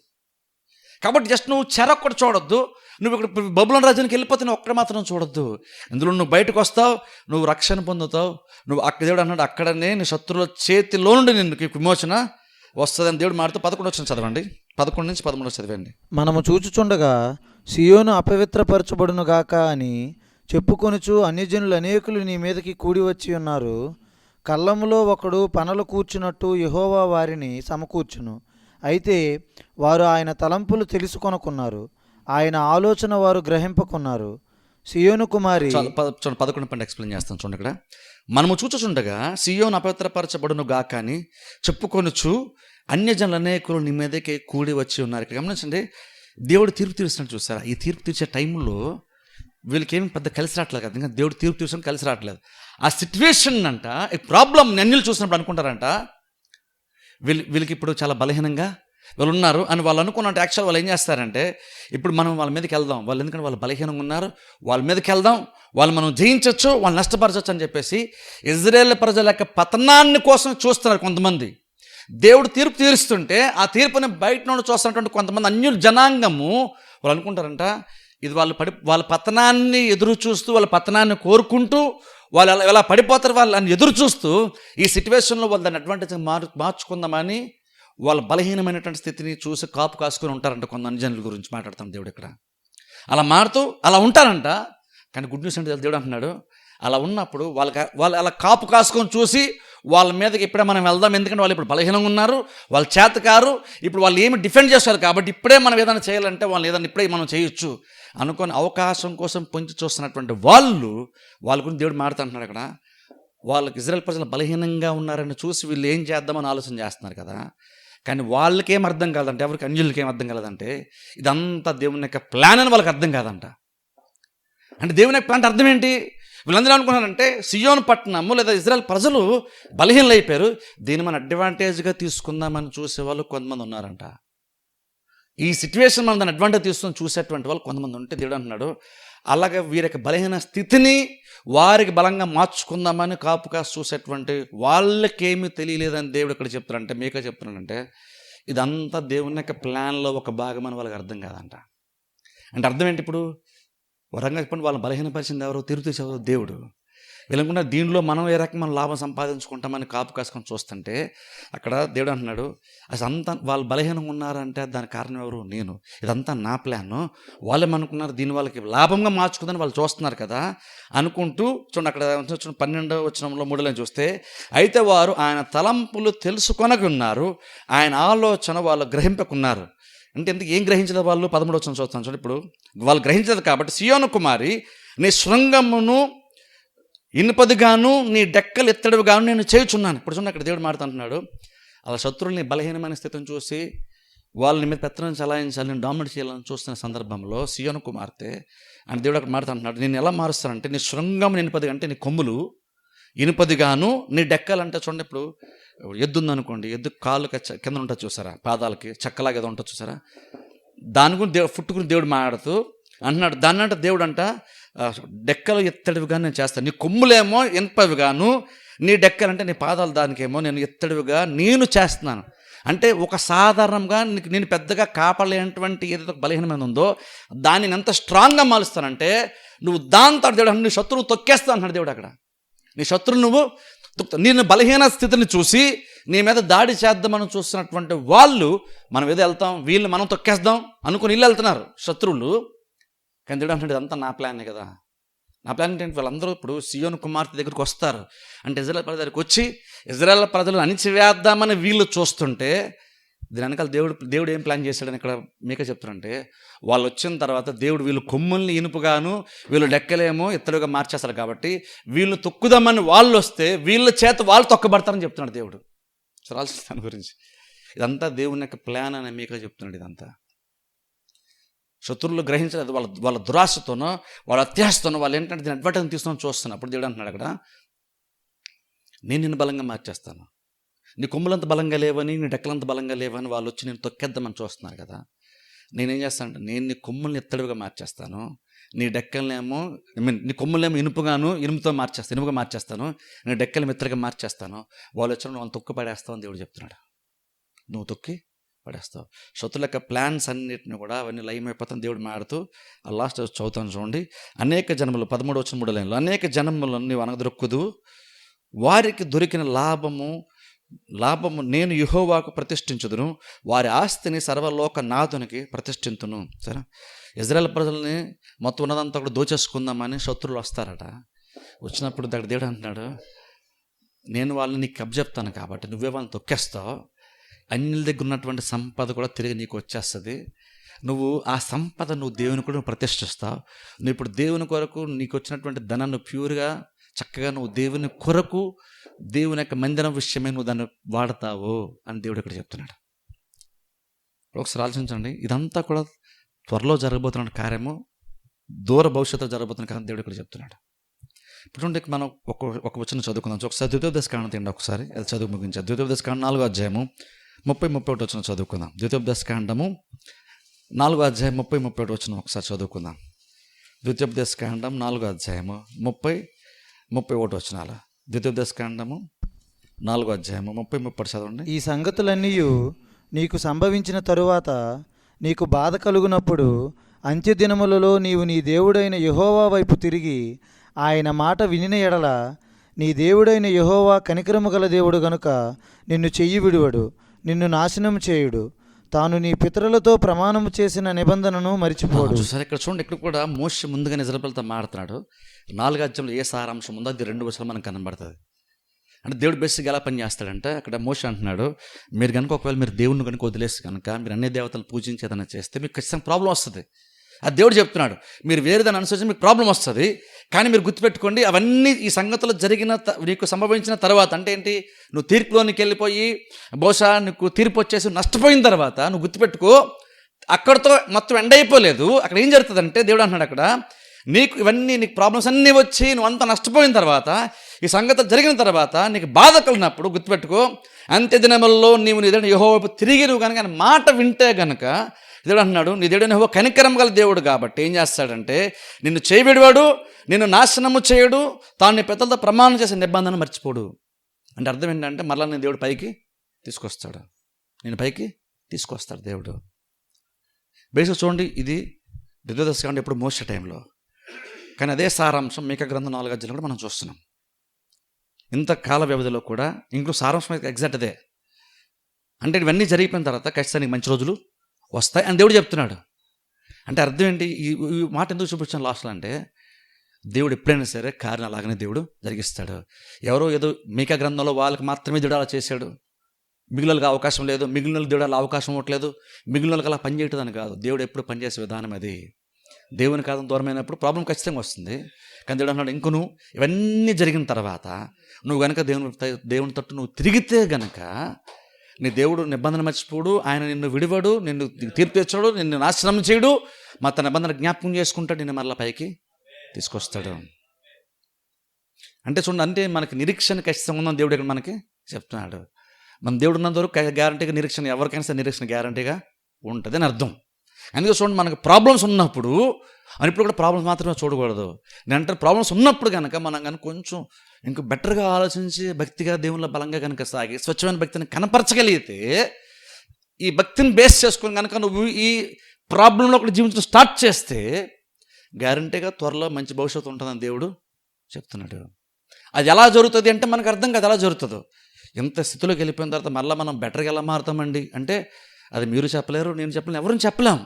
కాబట్టి జస్ట్ నువ్వు చెర ఒక్కటి చూడొద్దు, నువ్వు ఇక్కడ బబులోను రాజ్యానికి వెళ్ళిపోతే నువ్వు ఒక్కటి మాత్రం చూడొద్దు. ఇందులో నువ్వు బయటకు వస్తావు, నువ్వు రక్షణ పొందుతావు, నువ్వు అక్కడ దేవుడు అన్నాడు అక్కడనే నీ శత్రువుల చేతిలో నుండి నిన్ను విమోచన వస్తుందని దేవుడు మారుతూ 11 వచ్చిన చదవండి, 11 నుంచి 13 చదివండి. మనము చూచుచుండగా సియోను అపవిత్రపరచబడును గాక అని చెప్పుకొనుచు అన్యజనులు అనేకులు నీ మీదకి కూడి వచ్చి ఉన్నారు. కళ్ళములో ఒకడు పనలు కూర్చున్నట్టు యెహోవా వారిని సమకూర్చును. అయితే వారు ఆయన తలంపులు తెలుసుకొనుకున్నారు, ఆయన ఆలోచన వారు గ్రహింపకున్నారు. సియోను కుమారి చూడండి 11 పంట ఎక్స్ప్లెయిన్ చేస్తాను చూడండి. ఇక్కడ మనము చూచుచుండగా సియోను అపవిత్రపరచబడును గాక అని చెప్పుకొనుచు అన్యజనులు అనేకులు నీ మీదకే కూడి వచ్చి ఉన్నారు. ఇక్కడ గమనించండి, దేవుడు తీర్పు తీరుస్తున్నట్టు చూస్తారా? ఈ తీర్పు తీర్చే టైంలో వీళ్ళకి ఏమి పెద్ద కలిసి రావట్లేదు కదా, ఇంకా దేవుడు తీర్పు తీర్చడం కలిసి రావట్లేదు. ఆ సిచ్యువేషన్ అంట, ఈ ప్రాబ్లం అన్యులు చూసినప్పుడు అనుకుంటారంట వీళ్ళకి ఇప్పుడు చాలా బలహీనంగా వాళ్ళు ఉన్నారు అని వాళ్ళు అనుకున్నట్టు. యాక్చువల్ వాళ్ళు ఏం చేస్తారంటే, ఇప్పుడు మనం వాళ్ళ మీదకి వెళ్దాం, వాళ్ళు ఎందుకంటే వాళ్ళు బలహీనంగా ఉన్నారు, వాళ్ళ మీదకి వెళ్దాం, వాళ్ళు మనం జయించవచ్చు, వాళ్ళు నష్టపరచవచ్చు అని చెప్పేసి ఇజ్రాయేల్ ప్రజల యొక్క పతనాన్ని కోసం చూస్తున్నారు కొంతమంది. దేవుడు తీర్పు తీరుస్తుంటే ఆ తీర్పుని బయట నుండి చూస్తున్నటువంటి కొంతమంది అన్యుల జనాంగము వాళ్ళు అనుకుంటారంట ఇది వాళ్ళ పతనాన్ని ఎదురు చూస్తూ, వాళ్ళ పతనాన్ని కోరుకుంటూ, వాళ్ళు ఎలా పడిపోతారు వాళ్ళని ఎదురు చూస్తూ, ఈ సిచ్యువేషన్లో వాళ్ళు దాన్ని అడ్వాంటేజ్ మార్చుకుందామని వాళ్ళ బలహీనమైనటువంటి స్థితిని చూసి కాపు కాసుకొని ఉంటారంట. కొంత అన్యజనుల గురించి మాట్లాడతాం దేవుడు ఇక్కడ. అలా మారుతూ అలా ఉంటారంట. కానీ గుడ్ న్యూస్ అంటే దేవుడు అంటున్నాడు, అలా ఉన్నప్పుడు వాళ్ళు అలా కాపు కాసుకొని చూసి వాళ్ళ మీదకి ఇప్పుడే మనం వెళ్దాం, ఎందుకంటే వాళ్ళు ఇప్పుడు బలహీనంగా ఉన్నారు, వాళ్ళు చేతకారు, ఇప్పుడు వాళ్ళు ఏమి డిఫెండ్ చేస్తారు కాబట్టి ఇప్పుడే మనం ఏదైనా చేయాలంటే వాళ్ళు ఏదైనా ఇప్పుడే మనం చేయొచ్చు అనుకొని అవకాశం కోసం పొంచి చూస్తున్నటువంటి వాళ్ళ గురించి దేవుడు మాట్లాడుతున్నాడు అక్కడ. వాళ్ళకి ఇజ్రాయెల్ ప్రజలు బలహీనంగా ఉన్నారని చూసి వీళ్ళు ఏం చేద్దామని ఆలోచన చేస్తున్నారు కదా. కానీ వాళ్ళకేం అర్థం కాదంటే, ఎవరికి అన్యులకి ఏం అర్థం కాలేదంటే ఇదంతా దేవుని యొక్క ప్లాన్ అని వాళ్ళకి అర్థం కాదంట. అంటే దేవుని యొక్క ప్లాన్ అర్థం ఏంటి? వీళ్ళందరూ అనుకున్నారంటే సియోను పట్టణము లేదా ఇజ్రాయెల్ ప్రజలు బలహీనలు అయిపోయారు, దీన్ని మనం అడ్వాంటేజ్గా తీసుకుందామని చూసేవాళ్ళు కొంతమంది ఉన్నారంట. ఈ సిచ్యువేషన్ మనం దాన్ని అడ్వాంటేజ్ తీసుకొని చూసేటువంటి వాళ్ళు కొంతమంది ఉంటే దేవుడు అంటున్నాడు, అలాగే వీరి యొక్క బలహీన స్థితిని వారికి బలంగా మార్చుకుందామని కాపు కాసు చూసేటువంటి వాళ్ళకేమీ తెలియలేదని దేవుడు ఇక్కడ చెప్తున్నాడంటే, మీకే చెప్తున్నాడంటే ఇదంతా దేవుని యొక్క ప్లాన్లో ఒక భాగం అని వాళ్ళకి అర్థం కాదంట. అంటే అర్థం ఏంటి? ఇప్పుడు వరంగా చెప్పండి, వాళ్ళని బలహీనపరిచింది ఎవరు? తీర్పు తీర్చేవారు దేవుడు. వీళ్ళనుకున్న దీనిలో మనం ఏ రకమైన లాభం సంపాదించుకుంటామని కాపు కాసుకొని చూస్తుంటే అక్కడ దేవుడు అంటున్నాడు, అసలు అంతా వాళ్ళు బలహీనంగా ఉన్నారంటే దానికి కారణం ఎవరు? నేను. ఇదంతా నా ప్లాను. వాళ్ళేమనుకున్నారు, దీని వాళ్ళకి లాభంగా మార్చుకుందని వాళ్ళు చూస్తున్నారు కదా అనుకుంటూ చూడండి. అక్కడ 12వ వచనంలో 3 చూస్తే, అయితే వారు ఆయన తలంపులు తెలుసుకొనక ఉన్నారు, ఆయన ఆలోచన వాళ్ళు గ్రహింపకున్నారు. అంటే ఎందుకు ఏం గ్రహించలేదు వాళ్ళు? 13వ వచనం చూస్తాను చూడండి. ఇప్పుడు వాళ్ళు గ్రహించలేదు కాబట్టి, సియోను కుమారి నీ శృంగమును ఇనుపదిగాను నీ డెక్కలు ఎత్తడివిగాను నేను చేయుచున్నాను. ఇప్పుడు చూడండి, అక్కడ దేవుడు మాట్లాడుతున్నాడు, అలా శత్రువుల్ని బలహీనమైన స్థితిని చూసి వాళ్ళని మీద పెత్తనం చలాయించాలి, నేను డామినేట్ చేయాలని చూస్తున్న సందర్భంలో సియోను కుమార్తె అని దేవుడు అక్కడ మాట్లాడుతున్నాడు. నేను ఎలా మారుస్తానంటే, నీ శృంగం ఇనుపదిగా అంటే నీ కొమ్ములు ఇనుపదిగాను, నీ డెక్కలు అంటే చూడండి, ఇప్పుడు ఎద్దు ఉందనుకోండి, ఎద్దు కాళ్ళు కింద ఉంటుంది చూసారా, పాదాలకి చక్కలాగా ఏదో ఉంటుంది చూసారా, దాని గురించి ఫుట్టుకుని దేవుడు మాట్లాడుతూ అంటున్నాడు. దాన్ని అంటే దేవుడు అంట డెక్కలు ఎత్తడివిగా నేను చేస్తాను, నీ కొమ్ములేమో ఇనుపవిగాను, నీ డెక్కలు అంటే నీ పాదాలు దానికేమో నేను ఎత్తడివిగా నేను చేస్తున్నాను. అంటే ఒక సాధారణంగా నేను పెద్దగా కాపాడలేనటువంటి ఏదైతే బలహీనమైన ఉందో దాన్ని నేను ఎంత స్ట్రాంగ్గా మారుస్తానంటే నువ్వు దాంతో దేవుడు నీ శత్రువును తొక్కేస్తా అన్నాడు దేవుడు అక్కడ. నీ శత్రువు నువ్వు నేను బలహీన స్థితిని చూసి నీ మీద దాడి చేద్దామని చూస్తున్నటువంటి వాళ్ళు మనం ఏదో వెళ్తాం, వీళ్ళు మనం తొక్కేద్దాం అనుకుని వీళ్ళు వెళ్తున్నారు శత్రువులు. కానీ దేవుడు అంటున్నాడు, ఇదంతా నా ప్లానే కదా. నా ప్లాన్ ఏంటంటే వాళ్ళందరూ ఇప్పుడు సియోను కుమార్తె దగ్గరికి వస్తారు అంటే ఇజ్రాయెల్ ప్రజల దగ్గరికి వచ్చి ఇజ్రాయెల్ ప్రజలు అణిచివేద్దామని వీళ్ళు చూస్తుంటే దీని వెనకాల దేవుడు ఏం ప్లాన్ చేశాడని ఇక్కడ మీకే చెప్తారంటే, వాళ్ళు వచ్చిన తర్వాత దేవుడు వీళ్ళు కొమ్ముల్ని ఇనుపుగాను వీళ్ళు డెక్కలేమో ఇత్తడిగా మార్చేస్తారు కాబట్టి వీళ్ళు తొక్కుదామని వాళ్ళు వస్తే వీళ్ళ చేత వాళ్ళు తొక్కబడతారని చెప్తున్నాడు దేవుడు. చూడాల్సిన దాని గురించి ఇదంతా దేవుని యొక్క ప్లాన్ అని మీకే చెప్తున్నాడు. ఇదంతా శత్రువులు గ్రహించలేదు, వాళ్ళ దురాశతోనో వాళ్ళ అత్యాశతోనో వాళ్ళు ఏంటంటే దీన్ని అడ్వాంటేజ్ తీసుకొని చూస్తున్నారు. అప్పుడు దేవుడు అంటున్నాడు అక్కడ, నేను నిన్ను బలంగా మార్చేస్తాను, నీ కొమ్ములంత బలంగా లేవని నీ డెక్కలంత బలంగా లేవని వాళ్ళు వచ్చి నేను తొక్కేద్దామని చూస్తున్నారు కదా. నేనేం చేస్తానంటే నేను నీ కొమ్ముల్ని ఎత్తడిగా మార్చేస్తాను, నీ డెక్కలనేమో నీ కొమ్ములేమో ఇనుపుగా మార్చేస్తాను, నీ డెక్కలు మెత్తగా మార్చేస్తాను. వాళ్ళు వచ్చిన వాళ్ళు తొక్కి పడేస్తావు అని దేవుడు చెప్తున్నాడు. నువ్వు తొక్కి పడేస్తావు. శత్రుల యొక్క ప్లాన్స్ అన్నిటిని కూడా అవన్నీ లయమైపోతాను దేవుడు మాడుతూ ఆ లాస్ట్ చదువుతాను చూడండి. అనేక జనములు 13 అనేక జనములను నీవు అనగదొరుకుదు, వారికి దొరికిన లాభము నేను యెహోవాకు ప్రతిష్ఠించుదును, వారి ఆస్తిని సర్వలోక నాథునికి ప్రతిష్ఠింతును. సరే, ఇజ్రాయెల్ ప్రజల్ని మొత్తం ఉన్నదంతా కూడా దోచేసుకుందామని శత్రువులు వస్తారట. వచ్చినప్పుడు దగ్గర దేవుడు అంటున్నాడు, నేను వాళ్ళని నీకు కబ్జెప్తాను కాబట్టి నువ్వే వాళ్ళని తొక్కేస్తావు, అన్యుల దగ్గర ఉన్నటువంటి సంపద కూడా తిరిగి నీకు వచ్చేస్తుంది, నువ్వు ఆ సంపద నువ్వు దేవుని కూడా ప్రతిష్ఠిస్తావు. నువ్వు ఇప్పుడు దేవుని కొరకు నీకు వచ్చినటువంటి ధనాన్ని ప్యూర్గా చక్కగా నువ్వు దేవుని కొరకు దేవుని యొక్క మందిరం విషయమే నువ్వు దాన్ని వాడతావు అని దేవుడు ఇక్కడ చెప్తున్నాడు. ఒకసారి ఆలోచించండి, ఇదంతా కూడా త్వరలో జరగబోతున్న కార్యము, దూర భవిష్యత్తులో జరగబోతున్న కార్యం దేవుడు ఇక్కడ చెప్తున్నాడు. ఇప్పుడు మనం ఒక వచనం చదువుకుందాం. ఒకసారి ద్వితీయోపదేశకాండం తీయండి, ఒకసారి అది చదువు ముగించారు. ద్వితీయోపదేశకాండం 4వ అధ్యాయము 30-31 వచనం చదువుకుందాం. ద్వితీయోపదేశకాండము 4వ అధ్యాయం 30-31 వచనం ఒకసారి చదువుకుందాం. ద్వితీయోపదేశకాండం 4వ అధ్యాయము 30-31 వచనాలు. ద్వితీయోపదేశకాండము 4వ అధ్యాయము 30-31 చదవండి. ఈ సంగతులన్నీ నీకు సంభవించిన తరువాత నీకు బాధ కలుగునప్పుడు అంత్యదినములలో నీవు నీ దేవుడైన యెహోవా వైపు తిరిగి ఆయన మాట వినిన ఎడల నీ దేవుడైన యెహోవా కనికరము గల దేవుడు గనుక నిన్ను చెయ్యి విడువడు, నిన్ను నాశనం చేయుడు. తాను నీ పితరులతో ప్రమాణము చేసిన నిబంధనను మరిచిపోడు. సరే, ఇక్కడ చూడండి, ఇక్కడ కూడా మోషే ముందుగానే ఇశ్రాయేలుతో మాట్లాడుతున్నాడు. 4వ అధ్యాయంలో ఏ సారాంశం ఉందో అది 2 వచనాలు మనకు కనబడుతుంది. అంటే దేవుడు బేసిక్గా ఎలా పని చేస్తాడంటే, అక్కడ మోషే అంటున్నాడు, మీరు కనుక ఒకవేళ మీరు దేవుడిని కనుక వదిలేసి కనుక మీరు అన్ని దేవతలు పూజించేదన్నా చేస్తే మీకు ఖచ్చితంగా ప్రాబ్లం వస్తుంది. అది దేవుడు చెప్తున్నాడు. మీరు వేరే దాన్ని అనుసరించి మీకు ప్రాబ్లం వస్తుంది. కానీ మీరు గుర్తుపెట్టుకోండి, అవన్నీ ఈ సంగతులు జరిగిన నీకు సంభవించిన తర్వాత, అంటే ఏంటి, నువ్వు తీర్పులోనికి వెళ్ళిపోయి బహుశా నీకు తీర్పు వచ్చేసి నష్టపోయిన తర్వాత నువ్వు గుర్తుపెట్టుకో, అక్కడితో మొత్తం ఎండ్ అయిపోలేదు. అక్కడ ఏం జరుగుతుందంటే దేవుడు అంటున్నాడు, అక్కడ నీకు ప్రాబ్లమ్స్ అన్నీ వచ్చి నువ్వు అంతా నష్టపోయిన తర్వాత, ఈ సంగతులు జరిగిన తర్వాత నీకు బాధ కలిగినప్పుడు గుర్తుపెట్టుకో, అంత్యదినములలో నీవు నీ దేవుడైన యెహోవా వైపు తిరిగి నువ్వు కనుక మాట వింటే గనక, దేవుడు అంటున్నాడు, నీ దేవుడైన యెహోవా కనికరం గల దేవుడు కాబట్టి ఏం చేస్తాడంటే నిన్ను చేయబడివాడు, నిన్ను నాశనము చేయడు, తాను నీ పెద్దలతో ప్రమాణం చేసే నిబంధన మర్చిపోడు. అంటే అర్థం ఏంటంటే మరలా నేను దేవుడు పైకి తీసుకొస్తాడు, నేను పైకి తీసుకొస్తాడు దేవుడు. బేసిక్ చూడండి, ఇది ద్వితీయోపదేశకాండం ఎప్పుడు మోసే టైంలో, కానీ అదే సారాంశం మీకా గ్రంథం 4వ అధ్యాయంలో కూడా మనం చూస్తున్నాం. ఇంత కాల వ్యవధిలో కూడా ఇంకో సారాంశం ఎగ్జాక్ట్ అదే. అంటే ఇవన్నీ జరిగిపోయిన తర్వాత ఖచ్చితంగా మంచి రోజులు వస్తాయి అని దేవుడు చెప్తున్నాడు. అంటే అర్థం ఏంటి, ఈ మాట ఎందుకు చూపించాను లాస్ట్లో అంటే, దేవుడు ఎప్పుడైనా సరే కార్యం అలాగనే దేవుడు జరిగిస్తాడు. ఎవరో ఏదో మీకా గ్రంథంలో వాళ్ళకి మాత్రమే దేవుడు అలా చేశాడు, మిగిలినలకు అవకాశం లేదు, మిగిలిన దేవుడు అలా అవకాశం ఇవ్వట్లేదు, మిగిలినలకు అలా పనిచేయటదని కాదు. దేవుడు ఎప్పుడు పనిచేసే విధానం అది. దేవుని కాలం దూరమైనప్పుడు ప్రాబ్లం ఖచ్చితంగా వస్తుంది. కానీ దేవుడు అన్నాడు, ఇంక నువ్వు ఇవన్నీ జరిగిన తర్వాత నువ్వు కనుక దేవుని తట్టు నువ్వు తిరిగితే గనక నీ దేవుడు నిబంధన మర్చిపోడు, ఆయన నిన్ను విడివడు, నిన్ను తీర్పు తెచ్చాడు, నిన్ను నాశనం చేయడు, మా తన నిబంధన జ్ఞాపకం చేసుకుంటాడు, నిన్ను మరలా పైకి తీసుకొస్తాడు. అంటే చూడండి, అంటే మనకి నిరీక్షణ ఖచ్చితంగా ఉందని దేవుడు ఇక్కడ మనకి చెప్తున్నాడు. మన దేవుడు ఉన్నంత వరకు గ్యారంటీగా నిరీక్షణ, ఎవరికైనా సరే నిరీక్షణ గ్యారంటీగా ఉంటుంది అని అర్థం. అందుకే చూడండి, మనకు ప్రాబ్లమ్స్ ఉన్నప్పుడు అని ఇప్పుడు కూడా ప్రాబ్లమ్స్ మాత్రమే చూడకూడదు. నేనంటే ప్రాబ్లమ్స్ ఉన్నప్పుడు కనుక మనం కనుక కొంచెం ఇంకా బెటర్గా ఆలోచించి భక్తిగా దేవుళ్ళ బలంగా కనుక సాగి స్వచ్ఛమైన భక్తిని కనపరచగలిగితే, ఈ భక్తిని బేస్ చేసుకొని కనుక నువ్వు ఈ ప్రాబ్లంలో కూడా జీవించడం స్టార్ట్ చేస్తే గ్యారంటీగా త్వరలో మంచి భవిష్యత్తు ఉంటుందని దేవుడు చెప్తున్నాడు. అది ఎలా జరుగుతుంది అంటే మనకు అర్థం కాదు ఎలా జరుగుతుందో. ఎంత స్థితిలోకి వెళ్ళిపోయిన తర్వాత మళ్ళీ మనం బెటర్గా ఎలా మారుతామండి అంటే అది మీరు చెప్పలేరు, నేను చెప్పలేను, ఎవరిని చెప్పలేం.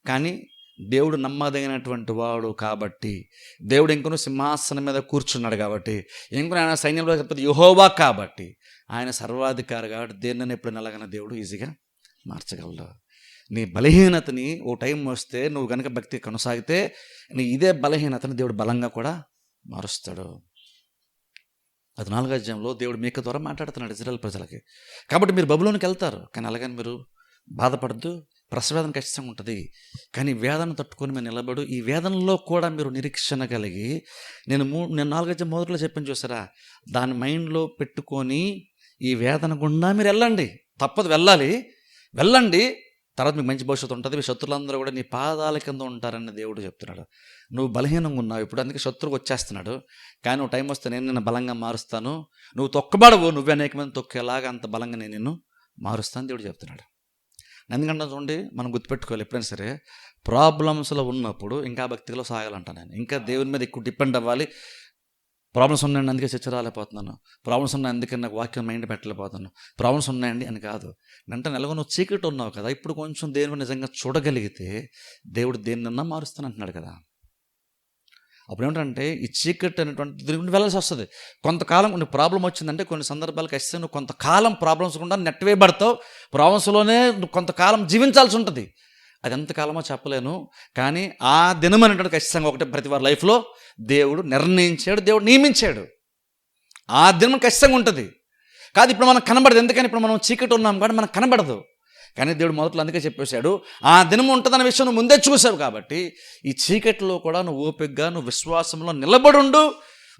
కానీ దేవుడు నమ్మదగినటువంటి వాడు కాబట్టి, దేవుడు ఇంకొన సింహాసనం మీద కూర్చున్నాడు కాబట్టి, ఇంకొన ఆయన సైన్యంలో యెహోవా కాబట్టి, ఆయన సర్వాధికారి కాబట్టి దేనిని ఎప్పుడు ఎలాగైనా దేవుడు ఈజీగా మార్చగలడు. నీ బలహీనతని ఓ టైం వస్తే నువ్వు కనుక భక్తి కొనసాగితే నీ ఇదే బలహీనతని దేవుడు బలంగా కూడా మారుస్తాడు. అది 4వ అధ్యాయంలో దేవుడు మీకా ద్వారా మాట్లాడుతున్నాడు ఇశ్రాయేలు ప్రజలకి. కాబట్టి మీరు బబులోనికి వెళ్తారు, కానీ అలాగని మీరు బాధపడద్దు, ప్రసవేదన ఖచ్చితంగా ఉంటుంది. కానీ వేదన తట్టుకొని మీరు నిలబడు. ఈ వేదనలో కూడా మీరు నిరీక్షణ కలిగి, నేను 4వ అధ్యాయం మొదట్లో చెప్పాను చూసారా, దాని మైండ్లో పెట్టుకొని ఈ వేదన గుండా మీరు వెళ్ళండి. తప్పదు, వెళ్ళండి. తర్వాత మీకు మంచి భవిష్యత్తు ఉంటుంది. మీ శత్రులందరూ కూడా నీ పాదాల కింద ఉంటారని దేవుడు చెప్తున్నాడు. నువ్వు బలహీనంగా ఉన్నావు ఇప్పుడు, అందుకే శత్రువు వచ్చేస్తున్నాడు. కానీ నువ్వు టైం వస్తే నేను నిన్ను బలంగా మారుస్తాను, నువ్వు తొక్కబడవు, నువ్వే అనేక మంది తొక్కేలాగా అంత బలంగా నేను నిన్ను మారుస్తాను దేవుడు చెప్తున్నాడు. ఎందుకంటే చూడండి, మనం గుర్తుపెట్టుకోవాలి, ఎప్పుడైనా సరే ప్రాబ్లమ్స్లో ఉన్నప్పుడు ఇంకా భక్తిలో సాగాలంట. నేను ఇంకా దేవుని మీద ఎక్కువ డిపెండ్ అవ్వాలి. ప్రాబ్లమ్స్ ఉన్నాయండి అందుకే చర్చ రాలేకపోతున్నాను, ప్రాబ్లమ్స్ ఉన్నాయి అందుకే నాకు వాక్యం మైండ్ పెట్టలేకపోతున్నాను, ప్రాబ్లమ్స్ ఉన్నాయండి అని కాదు. అంటే నెలగా నువ్వు చీకటి ఉన్నావు కదా, ఇప్పుడు కొంచెం దేవుని నిజంగా చూడగలిగితే దేవుడు దేన్నన్నా మారుస్తాను అంటున్నాడు కదా. అప్పుడు ఏమిటంటే ఈ చీకటి అనేటువంటి దీనికి వెళ్ళాల్సి వస్తుంది. కొంతకాలం కొన్ని ప్రాబ్లం వచ్చిందంటే కొన్ని సందర్భాలకు వస్తే నువ్వు కొంతకాలం ప్రాబ్లమ్స్ కూడా నెట్వేయబడతావు, ప్రాబ్లమ్స్లోనే నువ్వు కొంతకాలం జీవించాల్సి ఉంటుంది. అది ఎంతకాలమో చెప్పలేను. కానీ ఆ దినం అనేటువంటి ఖచ్చితంగా ఒకటి ప్రతి వారి లైఫ్లో దేవుడు నిర్ణయించాడు, దేవుడు నియమించాడు. ఆ దినం ఖచ్చితంగా ఉంటుంది. కాదు ఇప్పుడు మనకు కనబడదు. ఎందుకని ఇప్పుడు మనం చీకటి ఉన్నాం కాబట్టి మనకు కనబడదు. కానీ దేవుడు మొదట్లో అందుకే చెప్పేశాడు, ఆ దినం ఉంటుందన్న విషయం నువ్వు ముందే చూసావు కాబట్టి ఈ చీకటిలో కూడా నువ్వు ఓపికగా నువ్వు విశ్వాసంలో నిలబడుండు,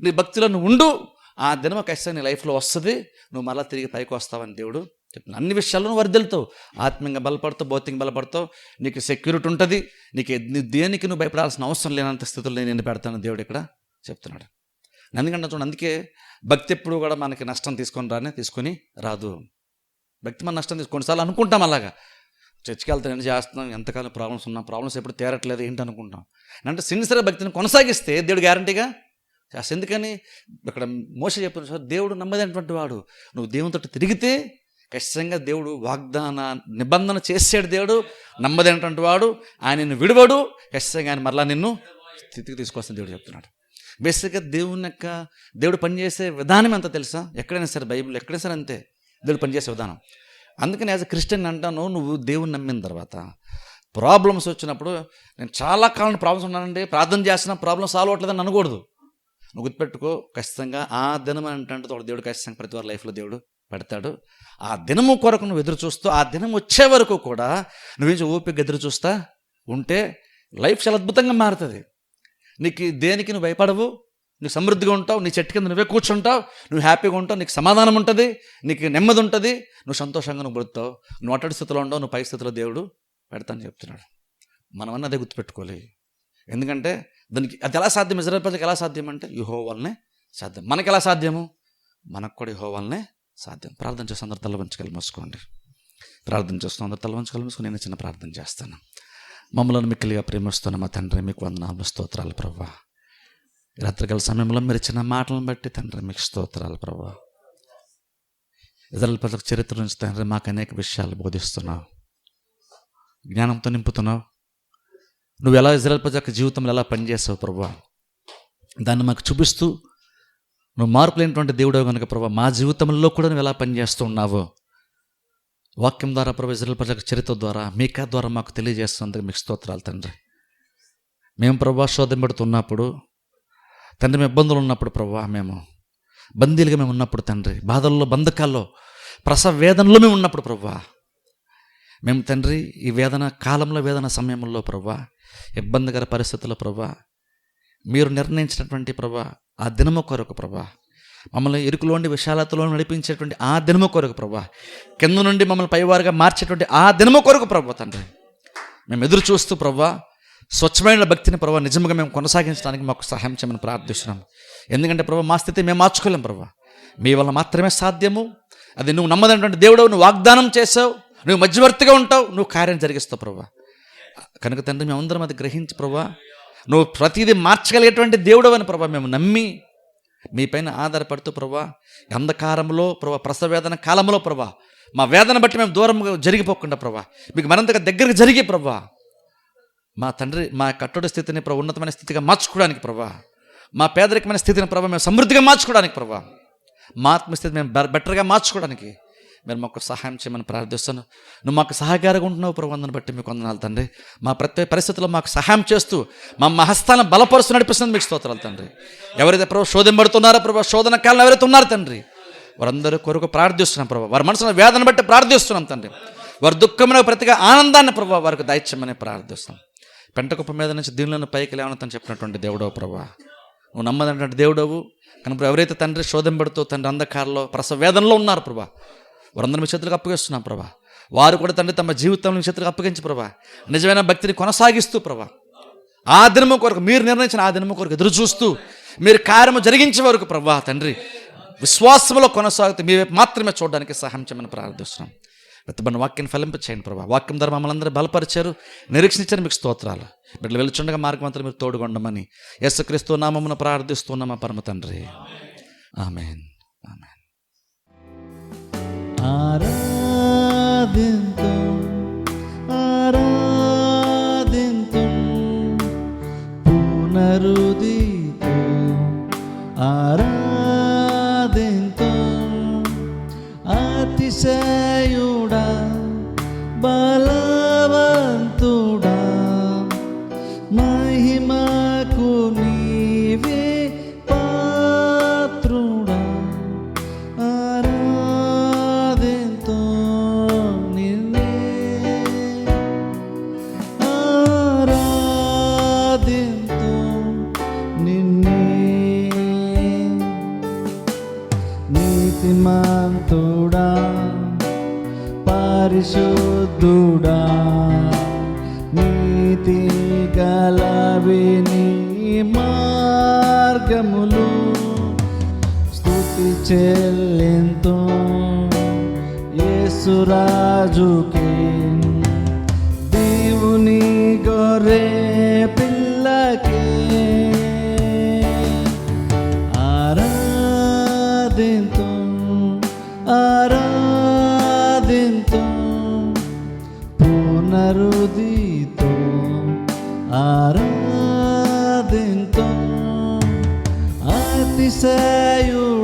నీ భక్తిలో నువ్వు ఉండు. ఆ దినం ఖచ్చితంగా నీ లైఫ్లో వస్తుంది, నువ్వు మళ్ళీ తిరిగి పైకి వస్తావని దేవుడు చెప్తున్నాను. అన్ని విషయాల్లో నువ్వు వర్ధిల్లుతావు, ఆత్మీయంగా బలపడతావు, భౌతికంగా బలపడతావు, నీకు సెక్యూరిటీ ఉంటుంది, దేనికి నువ్వు భయపడాల్సిన అవసరం లేనంత స్థితిలో నేను పెడతాను దేవుడు ఇక్కడ చెప్తున్నాడు. ఎందుకంటే చూడండి, అందుకే భక్తి ఎప్పుడు కూడా మనకి నష్టం తీసుకొని రాదు. భక్తి మన నష్టం కొన్నిసార్లు అనుకుంటాం అలాగా, చర్చికి వెళ్తాం చేస్తున్నాం, ఎంతకాలం ప్రాబ్లమ్స్ ఉన్నా ప్రాబ్లమ్స్ ఎప్పుడు తీరట్లేదు ఏంటి అనుకుంటాం. అంటే సిన్సియర్గా భక్తిని కొనసాగిస్తే దేవుడు గ్యారంటీగా చేస్తాడు. ఎందుకని ఇక్కడ మోషే చెప్పిన సార్, దేవుడు నమ్మదైనటువంటి వాడు. నువ్వు దేవునితో తిరిగితే ఖచ్చితంగా దేవుడు వాగ్దాన నిబంధన చేసాడు. దేవుడు నమ్మదైనటువంటి వాడు, ఆయన నిన్ను విడవడు, ఖచ్చితంగా ఆయన మరలా నిన్ను స్థితికి తీసుకొస్తాను దేవుడు చెప్తున్నాడు. బేసిక్గా దేవుడు పనిచేసే విధానం ఎంత తెలుసా? ఎక్కడైనా సరే బైబిల్ ఎక్కడైనా సరే అంతే దేవుడు పనిచేసే విధానం. అందుకని యాజ్ అ క్రిస్టియన్ అంటాను, నువ్వు దేవుని నమ్మిన తర్వాత ప్రాబ్లమ్స్ వచ్చినప్పుడు, నేను చాలా కాలం ప్రాబ్లమ్స్ ఉన్నానండి, ప్రార్థన చేస్తున్నా ప్రాబ్లమ్ సాల్వ్ అవ్వట్లేదని అనకూడదు. నువ్వు గుర్తుపెట్టుకో, ఖచ్చితంగా ఆ దినం అంటే దేవుడు ఖచ్చితంగా ప్రతి వారి లైఫ్లో దేవుడు పెడతాడు. ఆ దినము కొరకు నువ్వు ఎదురు చూస్తూ, ఆ దినం వచ్చే వరకు కూడా నువ్వేం ఓపిక ఎదురు చూస్తా ఉంటే లైఫ్ చాలా అద్భుతంగా మారుతుంది. నీకు దేనికి నువ్వు భయపడవు, నువ్వు సమృద్ధిగా ఉంటావు, నీ చెట్టు కింద నువ్వే కూర్చుంటావు, నువ్వు హ్యాపీగా ఉంటావు, నీకు సమాధానం ఉంటుంది, నీకు నెమ్మది ఉంటుంది, నువ్వు సంతోషంగా నువ్వు బ్రతుకుతావు, నువ్వు అట్టడి స్థితిలో ఉండవు, నువ్వు పై స్థితిలో దేవుడు పెడతానని చెప్తున్నాడు. మనమన్నా అదే గుర్తుపెట్టుకోవాలి. ఎందుకంటే దానికి అది ఎలా సాధ్యం? ఇజ్రాయేల్ ప్రజలకు ఎలా సాధ్యం అంటే యెహోవా వల్లనే సాధ్యం. మనకి ఎలా సాధ్యము? మనకు కూడా యెహోవా వల్లనే సాధ్యం. ప్రార్థన చేస్తూ అందరు తల వంచగలి మూసుకోండి. ప్రార్థన చేస్తూ అందరు తల వంచగలి మూసుకొని నేను చిన్న ప్రార్థన చేస్తాను. మమ్మల్ని మిక్కిలిగా ప్రేమిస్తున్న మా తండ్రి, మీకు వందనాలు స్తోత్రాలు ప్రభువా. రాత్రికాల సమయంలో మీరు ఇచ్చిన మాటలను బట్టి తండ్రి మీకు స్తోత్రాలు ప్రభువా. ఇజ్రాయేల్ ప్రజలకు చరిత్ర నుంచి తండ్రి మాకు అనేక విషయాలు బోధిస్తున్నావు, జ్ఞానంతో నింపుతున్నావు. నువ్వు ఎలా ఇజ్రాయేల్ ప్రజల జీవితంలో ఎలా పనిచేస్తావు ప్రభువా, దాన్ని మాకు చూపిస్తూ నువ్వు మార్పు లేనటువంటి దేవుడు కనుక ప్రభువా, మా జీవితంలో కూడా నువ్వు ఎలా పనిచేస్తూ ఉన్నావో వాక్యం ద్వారా ప్రభు, ఇజ్రాయేల్ ప్రజల చరిత్ర ద్వారా మీకా ద్వారా మాకు తెలియజేస్తున్నందుకు మీకు స్తోత్రాలు తండ్రి. మేము ప్రభువా శోధనపడుతున్నప్పుడు తండ్రి, మేము ఇబ్బందులు ఉన్నప్పుడు ప్రభువా, మేము బందీలుగా మేము ఉన్నప్పుడు తండ్రి, బాధల్లో బంధకాల్లో ప్రసవ వేదనలో మేము ఉన్నప్పుడు ప్రభువా, మేము తండ్రి ఈ వేదన కాలంలో వేదన సమయంలో ప్రభువా, ఇబ్బందికర పరిస్థితుల్లో ప్రభువా, మీరు నిర్ణయించినటువంటి ప్రభువా ఆ దినము కొరకు ప్రభువా, మమ్మల్ని ఇరుకులోండి విశాలతలో నడిపించేటువంటి ఆ దినము కొరకు ప్రభువా, కింద నుండి మమ్మల్ని పైవారుగా మార్చేటువంటి ఆ దినము కొరకు ప్రభువా తండ్రి, మేము ఎదురు చూస్తూ ప్రభువా స్వచ్ఛమైన భక్తిని ప్రభువా నిజంగా మేము కొనసాగించడానికి మాకు సహాయం చేయమని ప్రార్థిస్తున్నాం. ఎందుకంటే ప్రభువా మా స్థితి మేము మార్చుకోలేం ప్రభువా, మీ వల్ల మాత్రమే సాధ్యము. అది నువ్వు నమ్మదైనటువంటి దేవుడవు, నువ్వు వాగ్దానం చేసావు, నువ్వు మధ్యవర్తిగా ఉంటావు, నువ్వు కార్యం జరిగిస్తావు ప్రభువా. కనుక తండ్రి మేమందరం అది గ్రహించి ప్రభువా, నువ్వు ప్రతిదీ మార్చగలిగేటువంటి దేవుడు అని ప్రభా మేము నమ్మి మీ పైన ఆధారపడుతూ ప్రభా, అంధకారంలో ప్రభా ప్రసవేదన కాలంలో ప్రభా మా వేదన బట్టి మేము దూరంగా జరిగిపోకుండా ప్రభా మీకు మరింతగా దగ్గరికి జరిగి ప్రభా మా తండ్రి మా కట్టడి స్థితిని ప్రభా ఉన్నతమైన స్థితిగా మార్చుకోవడానికి ప్రభా, మా పేదరికమైన స్థితిని ప్రభా మేము సమృద్ధిగా మార్చుకోవడానికి ప్రభా, మా ఆత్మస్థితి మేము బెటర్గా మార్చుకోవడానికి మీరు మాకు సహాయం చేయమని ప్రార్థిస్తాను. నువ్వు మాకు సహకారంగా ఉంటున్నావు ప్రభు, అందుని బట్టి మీకు వందనాలు తండ్రి. మా ప్రతి పరిస్థితుల్లో మాకు సహాయం చేస్తూ మా హస్తాలను బలపరుస్తూ నడిపిస్తుంది మీకు స్తోత్రాలు తండ్రి. ఎవరైతే ప్రభు శోధనపడుతున్నారో ప్రభు, శోధన కాలంలో ఎవరైతే ఉన్నారో తండ్రి, వారందరూ కొరకు ప్రార్థిస్తున్నాం ప్రభు, వారి మనసులో వేదన బట్టి ప్రార్థిస్తున్నాం తండ్రి. వారి దుఃఖమైన ప్రతిగా ఆనందాన్ని ప్రభు వారికి దయచేయమని ప్రార్థిస్తున్నాం. పెంటకుప్ప మీద నుంచి దీనిలో పైకి లేవనని చెప్పినటువంటి దేవుడవు ప్రభు, నువ్వు నమ్మదన్నటువంటి దేవుడవు కనుక ఎవరైతే తండ్రి శోధనపడుతూ తండ్రి అంధకారంలో ప్రసవ వేదనలో ఉన్నారు ప్రభా, వారందరూ మీ చేతులకు అప్పగిస్తున్నాం ప్రభా. వారు కూడా తండ్రి తమ జీవితంలో మీ చేతులకు అప్పగించి ప్రభా నిజమైన భక్తిని కొనసాగిస్తూ ప్రభా ఆ దినము కొరకు మీరు నిర్ణయించిన ఆ దినము కొరకు ఎదురు చూస్తూ మీరు కార్యము జరిగించే వరకు ప్రభా తండ్రి విశ్వాసంలో కొనసాగుతూ మీ వైపు మాత్రమే చూడడానికి సహాయం చేయమని ప్రార్థిస్తున్నాం. వెతబడిన వాక్యాన్ని ఫలింపచేయండి ప్రభా. వాక్యం ద్వారా మమ్మల్ని అందరూ బలపరిచారు, నిరీక్షించారు, మీకు స్తోత్రాలు. బిడ్డలు వెళ్తుండగా మార్గం అంతా మీరు తోడుగొండమని యేసుక్రీస్తు నామమున ప్రార్థిస్తున్నాం మా పరమ తండ్రి. ఆమేన్. ఆమేన్. ఆరాధింతుం ఆరాధింతుం పునరుదితుం ఆరాధింతుం అతిశయుడా బలవంతుడా మహిమకు నీవే పాత్రుడా, ఆరాధింతో నిన్నే, ఆరాధింతో నిన్నే. నీతిమంతుడా, పరిశుద్ధుడా, నీతి గలవి నీ మార్గములు, స్తుతి చెల్లింతు యేసురాజుకే, దేవుని గొర్రె పిల్లకే, ఆరాధింతు ఆరాధింతు పునరుదితో, ఆరాధింతు అతిశయుడా,